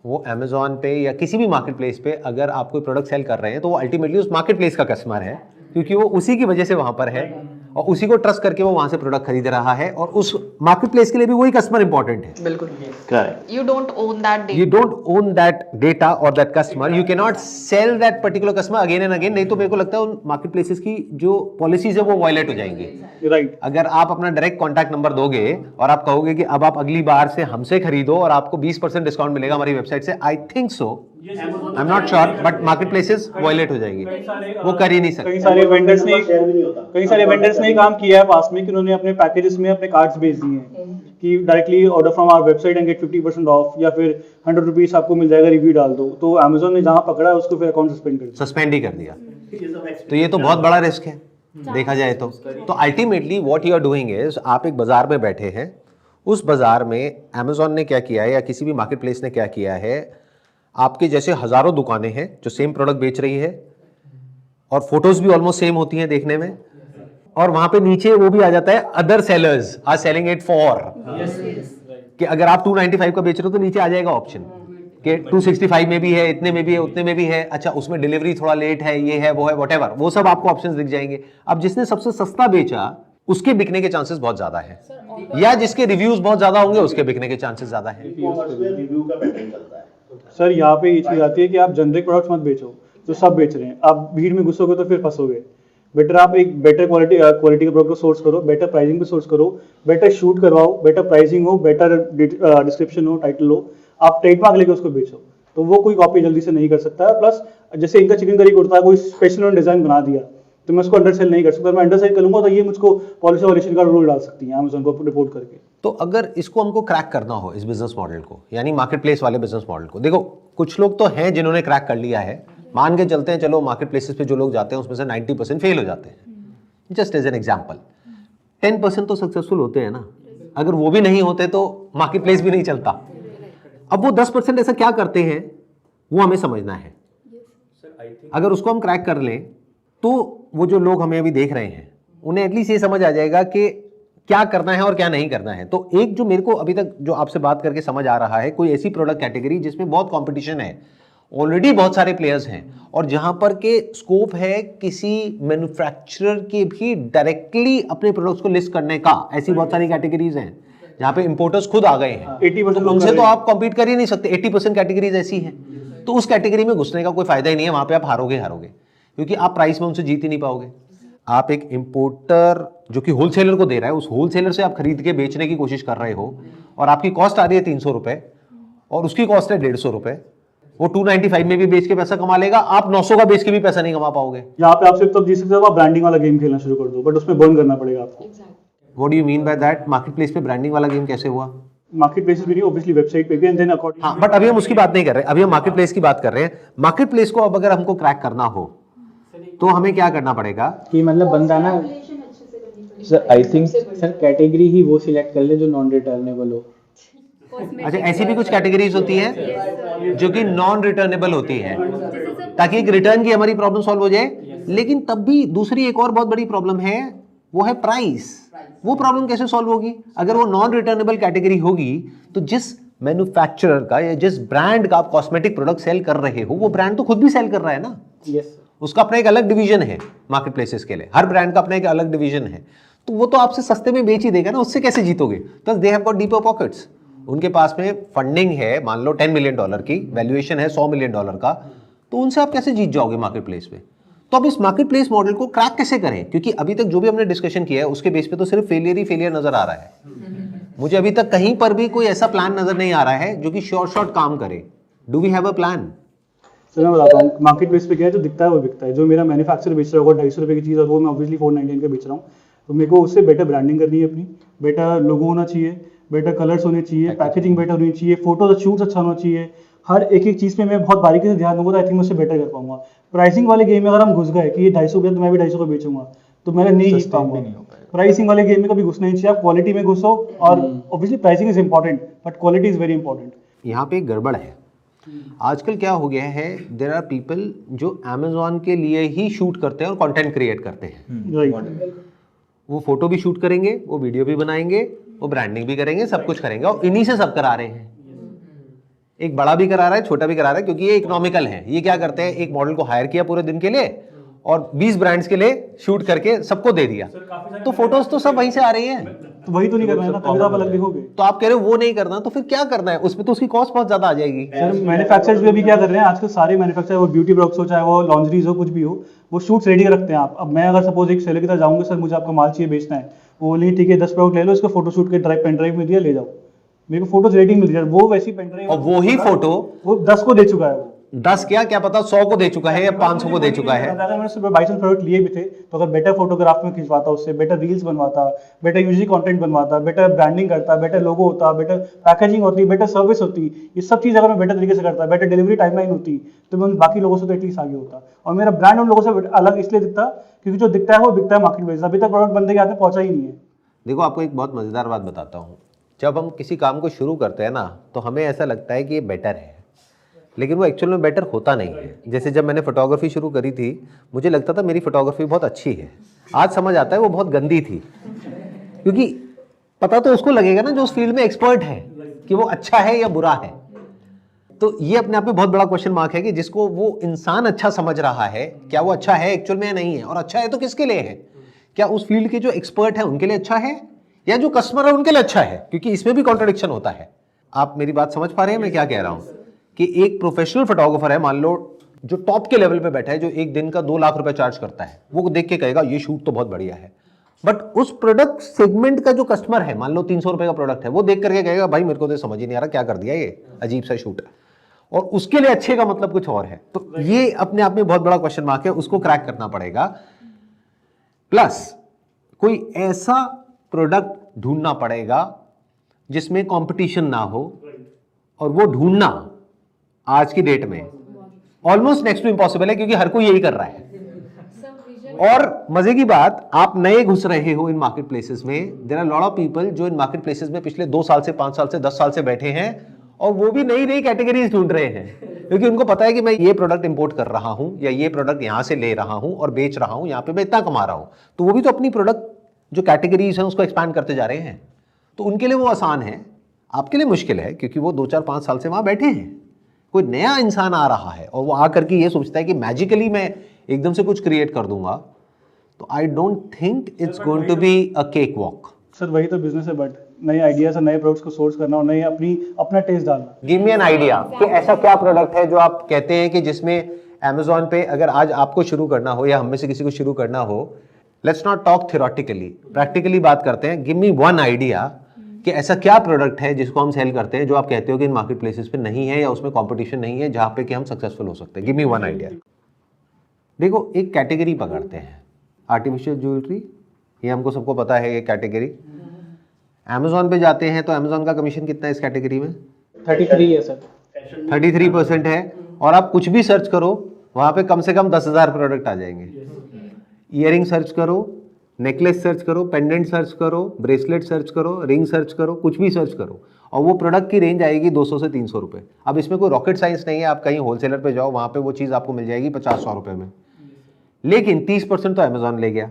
वो Amazon पे या किसी भी मार्केट प्लेस पे अगर आप कोई प्रोडक्ट सेल कर रहे हैं तो वो अल्टीमेटली उस मार्केट प्लेस का कस्टमर है, क्योंकि वो उसी की वजह से वहां पर है और उसी को ट्रस्ट करके वो वहां से प्रोडक्ट खरीद रहा है, और उस मार्केट प्लेस के लिए भी वही कस्टमर इंपॉर्टेंट है। बिल्कुल correct. You don't own that data. You don't own that data or that customer. You cannot sell that particular customer again and again. नहीं तो मेरे को लगता है उन मार्केट प्लेसेस की जो पॉलिसीज है वो वायलेट हो जाएंगी। राइट। अगर आप अपना डायरेक्ट कॉन्टैक्ट नंबर दोगे और आप कहोगे कि अब आप अगली बार से हमसे खरीदो और आपको 20% डिस्काउंट मिलेगा हमारी वेबसाइट से, I think so, I am not sure, but market places violate हो जाएंगी, वो कर ही नहीं सकते। कई सारे वेंडर्स ने काम किया है पास में कि उन्होंने अपने पैकेजेस में अपने कार्ड्स भेज दिए हैं कि directly order from our website and get 50% off, या फिर 100 रुपीज आपको मिल जाएगा, रिव्यू डाल दो। तो Amazon ने जहां पकड़ा है उसको फिर अकाउंट सस्पेंड ही कर दिया। तो ये तो बहुत बड़ा रिस्क है देखा जाए तो ultimately what you are doing is, आप एक बाजार में बैठे हैं, उस बाजार में Amazon ने क्या किया है या किसी भी मार्केट प्लेस ने क्या किया है, आपके जैसे हजारों दुकानें हैं जो सेम प्रोडक्ट बेच रही है और फोटोज भी ऑलमोस्ट सेम होती हैं देखने में, और वहां पे नीचे वो भी आ जाता है other sellers are selling it for, कि अगर आप 295 का बेच रहे हो तो नीचे आ जाएगा ऑप्शन कि 265 में भी है, इतने में भी है, उतने में भी है, अच्छा उसमें डिलीवरी थोड़ा लेट है, ये है वो है, व्हाटएवर, वो सब आपको ऑप्शंस दिख जाएंगे। अब जिसने सबसे सस्ता बेचा उसके बिकने के चांसेस बहुत ज्यादा है, या जिसके रिव्यूज बहुत ज्यादा होंगे उसके बिकने के चांसेस ज्यादा है। रिव्यू का पैटर्न चलता है। सर यहाँ पे ये चीज आती है कि आप जेनरिक प्रोडक्ट्स मत बेचो जो सब बेच रहे हैं, आप भीड़ में घुसोगे तो फिर फंसोगे। बेटर आप एक बेटर क्वालिटी का प्रोडक्ट सोर्स करो, बेटर प्राइसिंग पे सोर्स करो, बेटर शूट करवाओ, बेटर प्राइसिंग हो, बेटर डिस्क्रिप्शन हो, टाइटल हो, आप ट्रेडमार्क लेके उसको बेचो, तो वो कोई कॉपी जल्दी से नहीं कर सकता है। प्लस जैसे इनका चिकन करी कुर्ता कोई स्पेशल डिजाइन बना दिया तो मैं उसको अंडर सेल नहीं कर सकता, मैं अंडर सेल करूंगा तो ये मुझको पॉलिसी वायलेशन का रूल डाल सकती है Amazon को रिपोर्ट करके। तो अगर इसको हमको क्रैक करना हो इस बिजनेस मॉडल को, यानी मार्केट प्लेस वाले बिजनेस मॉडल को, देखो कुछ लोग तो हैं जिन्होंने क्रैक कर लिया है, मान के चलते हैं, चलो मार्केट प्लेसेस पे जो लोग जाते हैं उसमें से 90% फेल हो जाते हैं, जस्ट एज एन एग्जाम्पल। 10% तो सक्सेसफुल होते हैं ना, अगर वो भी नहीं होते तो मार्केट प्लेस भी नहीं चलता। अब वो 10% ऐसा क्या करते हैं वो हमें समझना है। अगर उसको हम क्रैक कर लें तो वो जो लोग हमें अभी देख रहे हैं उन्हें एटलीस्ट ये समझ आ जाएगा कि क्या करना है और क्या नहीं करना है। तो एक जो मेरे को अभी तक जो आपसे बात करके समझ आ रहा है, कोई ऐसी प्रोडक्ट कैटेगरी जिसमें बहुत कंपटीशन है, ऑलरेडी बहुत सारे प्लेयर्स हैं और जहां पर के स्कोप है किसी मैन्युफैक्चरर के भी डायरेक्टली अपने प्रोडक्ट्स को लिस्ट करने का। ऐसी बहुत सारी कैटेगरीज हैं जहां पे इंपोर्टर्स खुद आ गए हैं, 80% तो उनसे तो आप कॉम्पीट कर ही नहीं सकते। 80% कैटेगरीज ऐसी हैं, तो उस कैटेगरी में घुसने का कोई फायदा ही नहीं है। वहां पे आप हारोगे क्योंकि आप प्राइस में उनसे जीत ही नहीं पाओगे। आप एक इंपोर्टर जो कि होलसेलर को दे रहा है, उस होलसेलर से आप खरीद के बेचने की कोशिश कर रहे हो और आपकी कॉस्ट आ रही है 300 रुपए और उसकी कॉस्ट है 150 रुपए। वो 295 में भी बेच के पैसा कमा लेगा, आप 900 का बेच के भी पैसा नहीं कमा पाओगे। यहाँ पे आप सिर्फ तब जीत सकते हो आप ब्रांडिंग वाला गेम खेलना शुरू कर दो, बट उसमें बर्न करना पड़ेगा आपको। What do you mean by that? Market place पे ब्रांडिंग वाला गेम कैसे हुआ? मार्केट प्लेसेस भी नहीं, ऑब्वियसली वेबसाइट पे भी, एंड देन अकॉर्डिंग। हाँ, बट अभी हम उसकी बात नहीं कर रहे, अभी हम मार्केट प्लेस की बात कर रहे हैं। मार्केट प्लेस को अब अगर हमको क्रैक करना हो तो हमें क्या करना पड़ेगा? कि मतलब बंदा ना sir, I think sir category ही वो सिलेक्ट कर ले जो नॉन रिटर्नेबल हो। अच्छा, ऐसी भी कुछ कैटेगरीज होती हैं जो कि नॉन रिटर्नेबल होती हैं, ताकि एक रिटर्न की हमारी प्रॉब्लम सॉल्व हो जाए। लेकिन तब भी दूसरी एक और बहुत बड़ी प्रॉब्लम है, वो है प्राइस। वो प्रॉब्लम कैसे सॉल्व होगी? अगर वो नॉन रिटर्नेबल कैटेगरी होगी तो जिस मैन्युफैक्चरर का या जिस ब्रांड का आप कॉस्मेटिक प्रोडक्ट सेल कर रहे हो, वो ब्रांड तो खुद भी सेल कर रहा है ना। यस, उसका अपना एक अलग डिवीजन है मार्केट प्लेसेस के लिए, हर ब्रांड का अपना एक अलग डिवीजन है, तो वो तो आपसे सस्ते में बेच ही देगा ना, उससे कैसे जीतोगे? Plus they have got deeper pockets, उनके पास में फंडिंग है, मान लो $10 मिलियन की वैल्यूएशन है, $100 मिलियन का, तो उनसे आप कैसे जीत जाओगे मार्केट प्लेस पे? तो अब इस मार्केट प्लेस मॉडल को क्रैक कैसे करें? क्योंकि अभी तक जो भी हमने डिस्कशन किया है उसके बेस पे तो सिर्फ फेलियर ही फेलियर नजर आ रहा है। मुझे अभी तक कहीं पर भी कोई ऐसा प्लान नजर नहीं आ रहा है जो कि शॉर्ट काम करे। Do we have a plan? Sir मैं बताता हूँ, मार्केट प्लेस पे क्या है, जो दिखता है वो बिकता है। जो मेरा मैन्युफैक्चरर बेच रहा होगा 250 रुपये की चीज़ और वो मैं ऑब्वियसली 499 का बेच रहा हूँ, तो मेरे को उससे बेटर ब्रांडिंग करनी है अपनी, बेटर लोगो होना चाहिए, बेटर कलर्स होने चाहिए, पैकेजिंग बेटर होनी चाहिए, फोटोज शूट्स अच्छा होना चाहिए। हर एक चीज़ पे मैं बहुत बारीकी से ध्यान दूंगा तो आई थिंक मैं उससे बेटर कर पाऊंगा। प्राइसिंग वाले गेम में अगर हम घुस गए कि ये 250 रुपये तो मैं भी 250 को बेचूंगा, तो मैं नहीं जीत पाऊंगा। प्राइसिंग वाले गेम में कभी घुसना नहीं चाहिए, आप क्वालिटी में घुसो, और obviously pricing is important but quality is very important. यहाँ पे एक गड़बड़ है। आजकल क्या हो गया है, देयर आर पीपल जो अमेजोन के लिए ही शूट करते हैं और कंटेंट क्रिएट करते हैं। राइट, वो फोटो भी शूट करेंगे, वो वीडियो भी बनाएंगे, वो ब्रांडिंग भी करेंगे, सब कुछ करेंगे, और इन्हीं से सब करा रहे हैं। एक बड़ा भी करा रहा है, छोटा भी करा रहा है, क्योंकि ये इकोनॉमिकल है। ये क्या करते हैं, एक मॉडल को हायर किया पूरे दिन के लिए और 20 ब्रांड्स के लिए शूट करके सबको दे दिया, तो फोटोज तो सब वहीं से आ रही है। तो वही तो नहीं करना है ना, तभी तो आप अलग दिखोगे। तो आप कह रहे हो वो नहीं करना, तो फिर क्या करना है? उसमें तो उसकी कॉस्ट बहुत ज्यादा आ जाएगी। सर मैन्युफैक्चरर्स भी अभी क्या कर रहे हैं, आजकल सारे मैन्युफैक्चरर, वो ब्यूटी प्रोडक्ट्स हो चाहे वो लॉन्ड्रीज हो, कुछ भी हो, वो शूट्स रेडी रखते हैं। आप अब मैं अगर सपोज एक सेलर की तरह जाऊंगा, सर मुझे आपका माल चाहिए बेचना है, वो बोलेंगे ठीक है 10 प्रोडक्ट ले लो, इसको फोटो शूट के पेन ड्राइव में दिया, ले जाओ, मेरे को फोटोज रेडी मिल रही है। वो वैसी पेन ड्राइव और वो ही फोटो वो 10 को दे चुका है, वो 10 क्या पता 100 को दे चुका है या 500 को दे चुका है। अगर मैंने सुबह 22 प्रोडक्ट लिए भी थे, तो अगर बेटर फोटोग्राफ में खिंचवाता, उससे बेटर रील्स बनवाता, बेटर यूजी कंटेंट बनवाता, बेटर ब्रांडिंग करता, बेटर लोगो होता, बेटर पैकेजिंग होती, बेटर सर्विस होती, ये सब चीज़ अगर मैं बेटर तरीके से करता, बेटर डिलीवरी टाइमलाइन होती, तो मैं उन बाकी लोगों से तो एटलीस्ट आगे होता। और मेरा ब्रांड उन लोगों से अलग इसलिए दिखता क्योंकि जो दिखता है वो बिकता है मार्केट प्लेस। अभी तक प्रोडक्ट बंदे के हाथ में पहुंचा ही नहीं है। देखो, आपको एक बहुत मजेदार बात बताता हूँ। जब हम किसी काम को शुरू करते हैं ना, तो हमें ऐसा लगता है कि ये बेटर है, लेकिन वो एक्चुअल में बेटर होता नहीं है। जैसे जब मैंने फोटोग्राफी शुरू करी थी, मुझे लगता था मेरी फोटोग्राफी बहुत अच्छी है, आज समझ आता है वो बहुत गंदी थी। क्योंकि पता तो उसको लगेगा ना जो उस फील्ड में एक्सपर्ट है कि वो अच्छा है या बुरा है। तो ये अपने आप में बहुत बड़ा क्वेश्चन मार्क है कि जिसको वो इंसान अच्छा समझ रहा है, क्या वो अच्छा है एक्चुअल में या नहीं है, और अच्छा है तो किसके लिए है? क्या उस फील्ड के जो एक्सपर्ट है उनके लिए अच्छा है, या जो कस्टमर है उनके लिए अच्छा है? क्योंकि इसमें भी कॉन्ट्रडिक्शन होता है। आप मेरी बात समझ पा रहे हैं मैं क्या कह रहा हूं? कि एक प्रोफेशनल फोटोग्राफर है, मान लो जो टॉप के लेवल पे बैठा है, जो एक दिन का 2 लाख रुपए चार्ज करता है, वो देख के कहेगा ये शूट तो बहुत बढ़िया है। बट उस प्रोडक्ट सेगमेंट का जो कस्टमर है, मान लो 300 रुपए का प्रोडक्ट है, वो देख करके कहेगा भाई मेरे को तो समझ ही नहीं आ रहा क्या कर दिया, ये अजीब सा शूट है। और उसके लिए अच्छे का मतलब कुछ और है। तो ये अपने आप में बहुत बड़ा क्वेश्चन मार्क है, उसको क्रैक करना पड़ेगा। प्लस कोई ऐसा प्रोडक्ट ढूंढना पड़ेगा जिसमें कंपटीशन ना हो, और वो ढूंढना आज की डेट में ऑलमोस्ट नेक्स्ट टू इम्पॉसिबल है, क्योंकि हर कोई यही कर रहा है। और मजे की बात, आप नए घुस रहे हो इन मार्केट प्लेसेस में, there are lot of people जो इन मार्केट प्लेसेस में पिछले 2 साल से 5 साल से 10 साल से बैठे हैं और वो भी नई नई कैटेगरीज ढूंढ रहे हैं, क्योंकि उनको पता है कि मैं ये प्रोडक्ट इंपोर्ट कर रहा हूं या ये प्रोडक्ट यहां से ले रहा हूं और बेच रहा हूं, यहां पे मैं इतना कमा रहा हूं, तो वो भी तो अपनी प्रोडक्ट जो कैटेगरीज हैं उसको एक्सपैंड करते जा रहे हैं। तो उनके लिए वो आसान है, आपके लिए मुश्किल है, क्योंकि वो 2-4-5 साल से वहां बैठे हैं। कोई नया इंसान आ रहा है और वो आकर के ये सोचता है कि मैजिकली मैं एकदम से कुछ क्रिएट कर दूंगा, तो I don't think it's going to be a cake walk. Sir वही तो बिजनेस है, बट नए आइडियाज और नए प्रोडक्ट्स को सोर्स करना और नए अपना टेस्ट डालना। गिव मी एन आइडिया कि ऐसा क्या प्रोडक्ट है जो आप कहते हैं कि जिसमें Amazon पे अगर आज आपको शुरू करना हो या हम में से किसी को शुरू करना हो, let's not talk theoretically, practically बात करते हैं। गिव मी वन आइडिया कि ऐसा क्या प्रोडक्ट है जिसको हम सेल करते हैं जो आप कहते हो कि इन मार्केट प्लेसेस पे नहीं है या उसमें कंपटीशन नहीं है जहां पे कि हम सक्सेसफुल हो सकते हैं। Give me one idea. देखो, एक कैटेगरी पकड़ते हैं, आर्टिफिशियल ज्वेलरी, ये हमको सबको पता है ये कैटेगरी। Amazon पे जाते हैं तो Amazon का कमीशन कितना है इस कैटेगरी में? 33 है सर। 33% है, और आप कुछ भी सर्च करो वहां पे कम से कम 10,000 प्रोडक्ट आ जाएंगे। ईयरिंग सर्च करो, नेकलेस सर्च करो, पेंडेंट सर्च करो, ब्रेसलेट सर्च करो, रिंग सर्च करो, कुछ भी सर्च करो, और वो प्रोडक्ट की रेंज आएगी 200 से 300 रुपये। अब इसमें कोई रॉकेट साइंस नहीं है, आप कहीं होलसेलर पे जाओ वहाँ पे वो चीज़ आपको मिल जाएगी 50-100 रुपये में, लेकिन 30% तो अमेजॉन ले गया,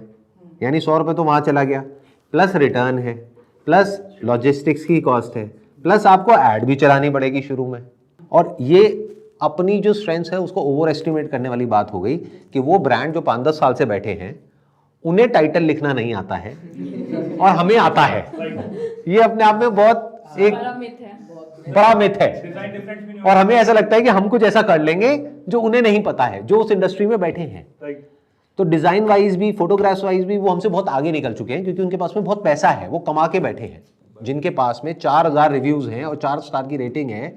यानी 100 रुपये तो वहाँ चला गया, प्लस रिटर्न है, प्लस लॉजिस्टिक्स की कॉस्ट है, प्लस आपको ऐड भी चलानी पड़ेगी शुरू में। और ये अपनी जो स्ट्रेंथ है उसको ओवर एस्टिमेट करने वाली बात हो गई कि वो ब्रांड जो 5-10 साल से बैठे हैं उन्हें टाइटल लिखना नहीं आता है और हमें आता है। ये अपने आप में बहुत एक बड़ा मिथ है, और हमें ऐसा लगता है कि हम कुछ ऐसा कर लेंगे जो उन्हें नहीं पता है, जो उस इंडस्ट्री में बैठे हैं। तो डिजाइन वाइज भी, फोटोग्राफ्स वाइज भी वो हमसे बहुत आगे निकल चुके हैं, क्योंकि उनके पास में बहुत पैसा है, वो कमा के बैठे हैं। जिनके पास में 4000 रिव्यूज हैं और 4 स्टार की रेटिंग है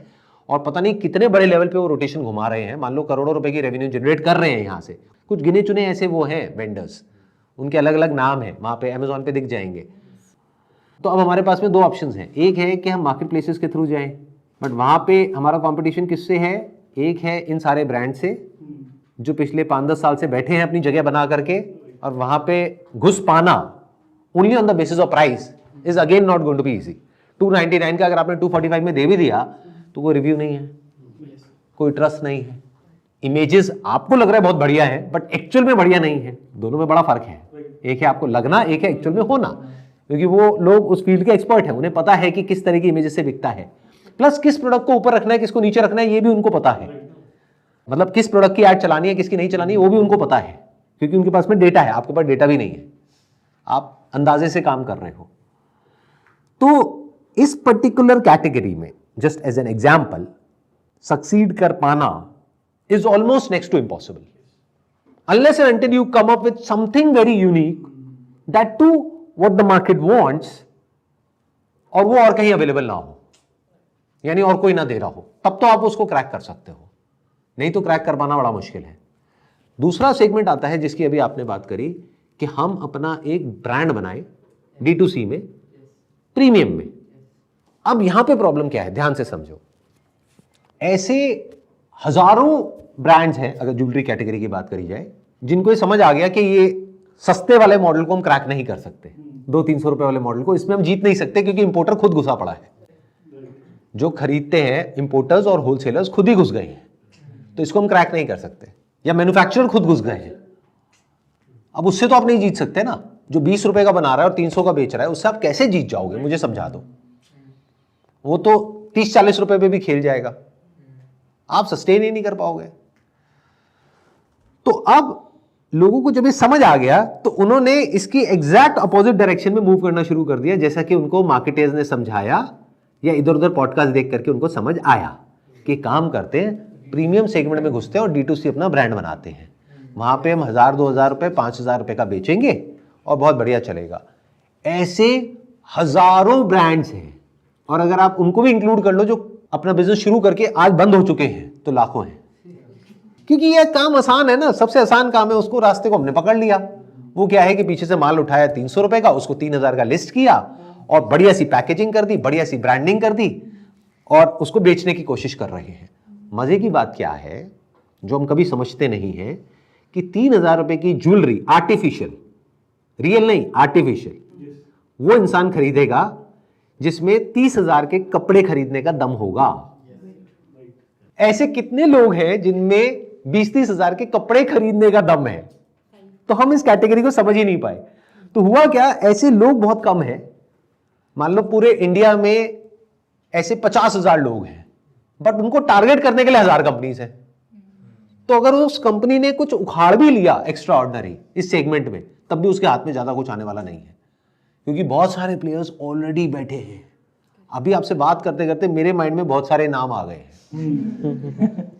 और पता नहीं कितने बड़े लेवल पे वो रोटेशन घुमा रहे हैं, मान लो करोड़ों रुपए की रेवेन्यू जनरेट कर रहे हैं यहाँ से। कुछ गिने चुने ऐसे वो हैं वेंडर्स, उनके अलग अलग नाम है, वहाँ पे अमेजोन पे दिख जाएंगे। तो अब हमारे पास में 2 ऑप्शंस हैं। एक है कि हम मार्केट प्लेसेस के थ्रू जाएं, बट वहाँ पे हमारा कंपटीशन किससे है? एक है इन सारे ब्रांड से जो पिछले 5-10 साल से बैठे हैं अपनी जगह बना करके, और वहाँ पे घुस पाना only on the basis of price is again not going to be easy. 299 का अगर आपने 245 में दे भी दिया तो वो रिव्यू नहीं है, कोई ट्रस्ट नहीं है, इमेजेस आपको लग रहा है बहुत बढ़िया है बट एक्चुअल में बढ़िया नहीं है। दोनों में बड़ा फर्क है, एक है आपको लगना, एक है एक्चुअल में होना, क्योंकि वो लोग उस फील्ड के एक्सपर्ट हैं, उन्हें पता है कि किस तरह की इमेजेस से बिकता है, प्लस किस प्रोडक्ट को ऊपर रखना है किसको नीचे रखना है ये भी उनको पता है, मतलब किस प्रोडक्ट की ऐड चलानी है किसकी नहीं चलानी है वो भी उनको पता है, क्योंकि उनके पास में डेटा है, आपके पास डेटा भी नहीं है, आप अंदाजे से काम कर रहे हो। तो इस पर्टिकुलर कैटेगरी में just as an example succeed कर पाना is almost next to impossible unless and until you come up with something very unique that to what the market wants और वो और कहीं अवेलेबल ना हो, यानी और कोई ना दे रहा हो, तब तो आप उसको क्रैक कर सकते हो, नहीं तो क्रैक कर पाना बड़ा मुश्किल है। दूसरा सेगमेंट आता है जिसकी अभी आपने बात करी कि हम अपना एक ब्रांड बनाए D2C में, प्रीमियम में। अब यहां पे प्रॉब्लम क्या है, ध्यान से समझो। ऐसे हजारों ब्रांड्स हैं अगर ज्वेलरी कैटेगरी की बात करी जाए, जिनको ये समझ आ गया कि ये सस्ते वाले मॉडल को हम क्रैक नहीं कर सकते, 200-300 रुपए वाले मॉडल को इसमें हम जीत नहीं सकते, क्योंकि इंपोर्टर खुद घुसा पड़ा है, जो खरीदते हैं इंपोर्टर्स और होलसेलर्स खुद ही घुस गए हैं, तो इसको हम क्रैक नहीं कर सकते, या मैन्युफैक्चरर खुद घुस गए हैं। अब उससे तो आप नहीं जीत सकते ना, जो 20 रुपए का बना रहा है और 300 का बेच रहा है, उससे आप कैसे जीत जाओगे, मुझे समझा दो। वो तो 30-40 रुपए पे भी खेल जाएगा, आप सस्टेन ही नहीं कर पाओगे। तो अब लोगों को जब ये समझ आ गया तो उन्होंने इसकी एग्जैक्ट अपोजिट डायरेक्शन में मूव करना शुरू कर दिया, जैसा कि उनको मार्केटर्स ने समझाया या इधर उधर पॉडकास्ट देख करके उनको समझ आया कि काम करते हैं, प्रीमियम सेगमेंट में घुसते हैं और D2C अपना ब्रांड बनाते हैं, वहां पे हम 1000-2000 रुपए 5000 रुपए का बेचेंगे और बहुत बढ़िया चलेगा। ऐसे हजारों ब्रांड्स हैं, और अगर आप उनको भी इंक्लूड कर लो जो अपना बिजनेस शुरू करके आज बंद हो चुके हैं, तो लाखों हैं, क्योंकि यह काम आसान है ना, सबसे आसान काम है, उसको रास्ते को हमने पकड़ लिया। वो क्या है कि पीछे से माल उठाया 300 रुपए का, उसको 3000 का लिस्ट किया और बढ़िया सी पैकेजिंग कर दी, बढ़िया सी ब्रांडिंग कर दी और उसको बेचने की कोशिश कर रहे हैं। मजे की बात क्या है, जो हम कभी समझते नहीं है, कि 3,000 रुपए की ज्वेलरी आर्टिफिशियल, रियल नहीं आर्टिफिशियल, वो इंसान खरीदेगा जिसमें 30,000 के कपड़े खरीदने का दम होगा। ऐसे कितने लोग हैं जिनमें 20-30 हजार के कपड़े खरीदने का दम है? तो हम इस कैटेगरी को समझ ही नहीं पाए। तो हुआ क्या, ऐसे लोग बहुत कम हैं। मान लो पूरे इंडिया में ऐसे 50,000 लोग हैं, बट उनको टारगेट करने के लिए 1000 कंपनीज हैं। तो अगर उस कंपनी ने कुछ उखाड़ भी लिया एक्स्ट्रा ऑर्डिनरी इस सेगमेंट में, तब भी उसके हाथ में ज्यादा कुछ आने वाला नहीं है, क्योंकि बहुत सारे प्लेयर्स ऑलरेडी बैठे हैं। अभी आपसे बात करते करते मेरे माइंड में बहुत सारे नाम आ गए हैं।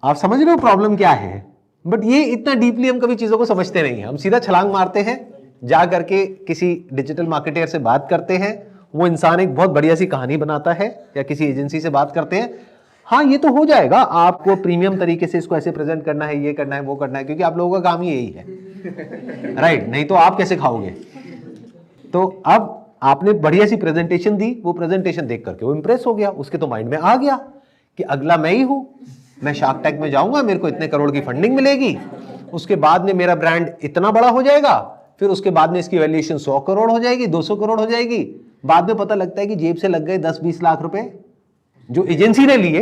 आप समझ रहे हो प्रॉब्लम क्या है? बट ये इतना डीपली हम कभी चीजों को समझते नहीं है। हम सीधा छलांग मारते हैं, जा करके किसी डिजिटल मार्केटर से बात करते हैं, वो इंसान एक बहुत बढ़िया सी कहानी बनाता है, या किसी एजेंसी से बात करते हैं, हाँ ये तो हो जाएगा, आपको प्रीमियम तरीके से इसको ऐसे प्रेजेंट करना है, ये करना है, वो करना है, क्योंकि आप लोगों का काम ही यही है, राइट? नहीं तो आप कैसे खाओगे? तो अब आपने बढ़िया सी प्रेजेंटेशन दी, वो प्रेजेंटेशन देख करके वो इंप्रेस हो गया, उसके तो माइंड में आ गया कि अगला मैं ही हूं, मैं शार्क टैंक में जाऊंगा, मेरे को इतने करोड़ की फंडिंग मिलेगी, उसके बाद में मेरा ब्रांड इतना बड़ा हो जाएगा, फिर उसके बाद में इसकी वैल्यूएशन 100 करोड़ हो जाएगी, 200 करोड़ हो जाएगी। बाद में पता लगता है कि जेब से लग गए 10-20 लाख रुपए जो एजेंसी ने लिए,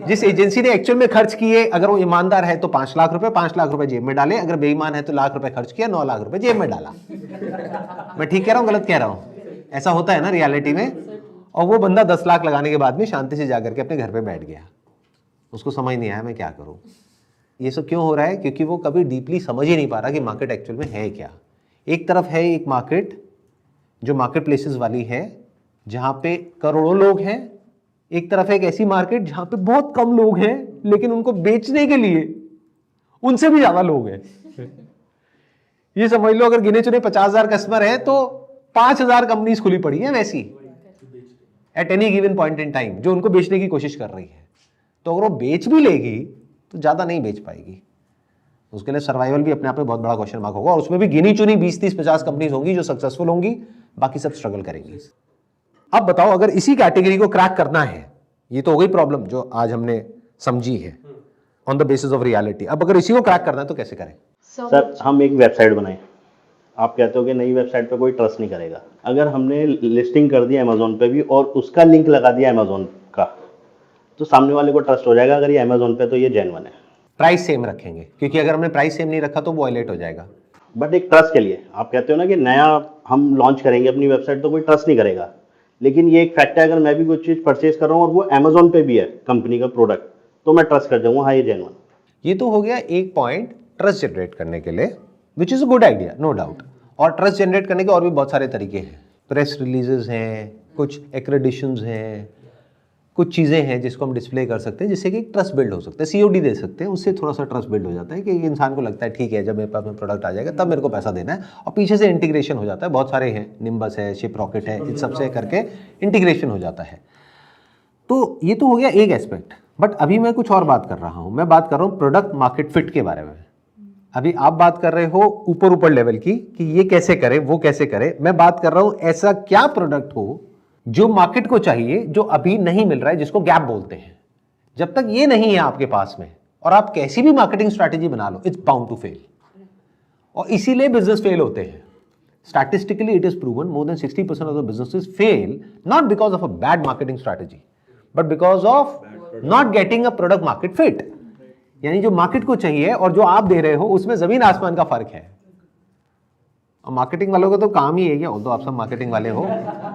जिस एजेंसी ने एक्चुअल में खर्च किए, अगर वो ईमानदार है तो 5 लाख रुपए, 5 लाख रुपए जेब में डाले, अगर बेईमान है तो लाख रुपए खर्च किया, 9 लाख रुपए जेब में डाला। मैं ठीक कह रहा हूं, गलत कह रहा हूं? ऐसा होता है ना रियलिटी में। और वो बंदा 10 लाख लगाने के बाद में शांति से जाकर के अपने घर पे बैठ गया, उसको समझ नहीं आया मैं क्या करूं। ये सब क्यों हो रहा है? क्योंकि वो कभी डीपली समझ ही नहीं पा रहा कि मार्केट एक्चुअल में है क्या। एक तरफ है एक मार्केट जो मार्केट प्लेसेस वाली है, जहां पे करोड़ों लोग हैं, एक तरफ है एक ऐसी मार्केट जहां पे बहुत कम लोग हैं, लेकिन उनको बेचने के लिए उनसे भी ज्यादा लोग हैं। ये समझ लो, अगर गिने चुने 50,000 कस्टमर है तो 5,000 कंपनीज खुली पड़ी है वैसी at any given point in time, जो उनको बेचने की कोशिश कर रही है। तो अगर वो बेच भी लेगी तो ज्यादा नहीं बेच पाएगी, उसके लिए सर्वाइवल भी अपने आप में बहुत बड़ा क्वेश्चन मार्क होगा। और उसमें भी गिनी चुनी 20-30-50 कंपनीज होंगी जो सक्सेसफुल होंगी, बाकी सब स्ट्रगल करेंगी। अब बताओ, अगर इसी कैटेगरी को क्रैक करना है, ये तो हो गई प्रॉब्लम जो आज हमने समझी है on the basis of reality. अब अगर इसी को क्रैक करना है तो कैसे करें? सर हम एक वेबसाइट बनाएं, आप कहते हो कि नई वेबसाइट पे कोई ट्रस्ट नहीं करेगा। अगर हमने लिस्टिंग कर दी अमेजोन पे भी और उसका लिंक लगा दिया अमेजोन का, तो सामने वाले को ट्रस्ट हो जाएगा, अगर ये अमेजोन पे तो ये जेन्युइन है। प्राइस सेम रखेंगे, क्योंकि अगर हमने प्राइस सेम नहीं रखा तो वो वायलेट हो जाएगा। बट एक ट्रस्ट के लिए आप कहते हो ना कि नया हम लॉन्च करेंगे अपनी वेबसाइट तो कोई ट्रस्ट नहीं करेगा, लेकिन ये एक फैक्ट है, अगर मैं भी कुछ चीज़ परचेज कर रहा हूँ और वो अमेजोन पे भी है कंपनी का प्रोडक्ट, तो मैं ट्रस्ट कर जाऊँगा, हाँ ये जेन्युइन। ये तो हो गया एक पॉइंट ट्रस्ट जनरेट करने के लिए, which is a good idea, no doubt. और ट्रस्ट जनरेट करने के और भी बहुत सारे तरीके हैं, प्रेस रिलीजेस हैं, कुछ एक्रेडिशंस हैं, कुछ चीज़ें हैं जिसको हम डिस्प्ले कर सकते हैं, जिससे कि ट्रस्ट बिल्ड हो सकता है। सीओडी दे सकते हैं, उससे थोड़ा सा ट्रस्ट बिल्ड हो जाता है कि इंसान को लगता है ठीक है, जब मेरे पास में प्रोडक्ट आ जाएगा तब मेरे को पैसा देना है। और पीछे से इंटीग्रेशन हो जाता है, बहुत सारे हैं, निम्बस है, शिप रॉकेट है, इन सबसे करके इंटीग्रेशन हो जाता है। तो ये तो हो गया एक एस्पेक्ट। बट अभी मैं कुछ और बात कर रहा हूँ, मैं बात कर रहा हूँ प्रोडक्ट मार्केट फिट के बारे में। अभी आप बात कर रहे हो ऊपर लेवल की कि ये कैसे करे, वो कैसे करे। मैं बात कर रहा हूं ऐसा क्या प्रोडक्ट हो जो मार्केट को चाहिए, जो अभी नहीं मिल रहा है, जिसको गैप बोलते हैं। जब तक ये नहीं है आपके पास में, और आप कैसी भी मार्केटिंग स्ट्रैटेजी बना लो, इट्स बाउंड टू फेल। और इसीलिए बिजनेस फेल होते हैं। Statistically it is proven more than 60% of the businesses fail not because of a bad marketing strategy, but because of not getting a product market fit. यानी जो market को चाहिए और जो आप दे रहे हो, उसमें जमीन आसमान का फर्क है। और मार्केटिंग वालों का तो काम ही यही है, तो आप सब मार्केटिंग वाले हो,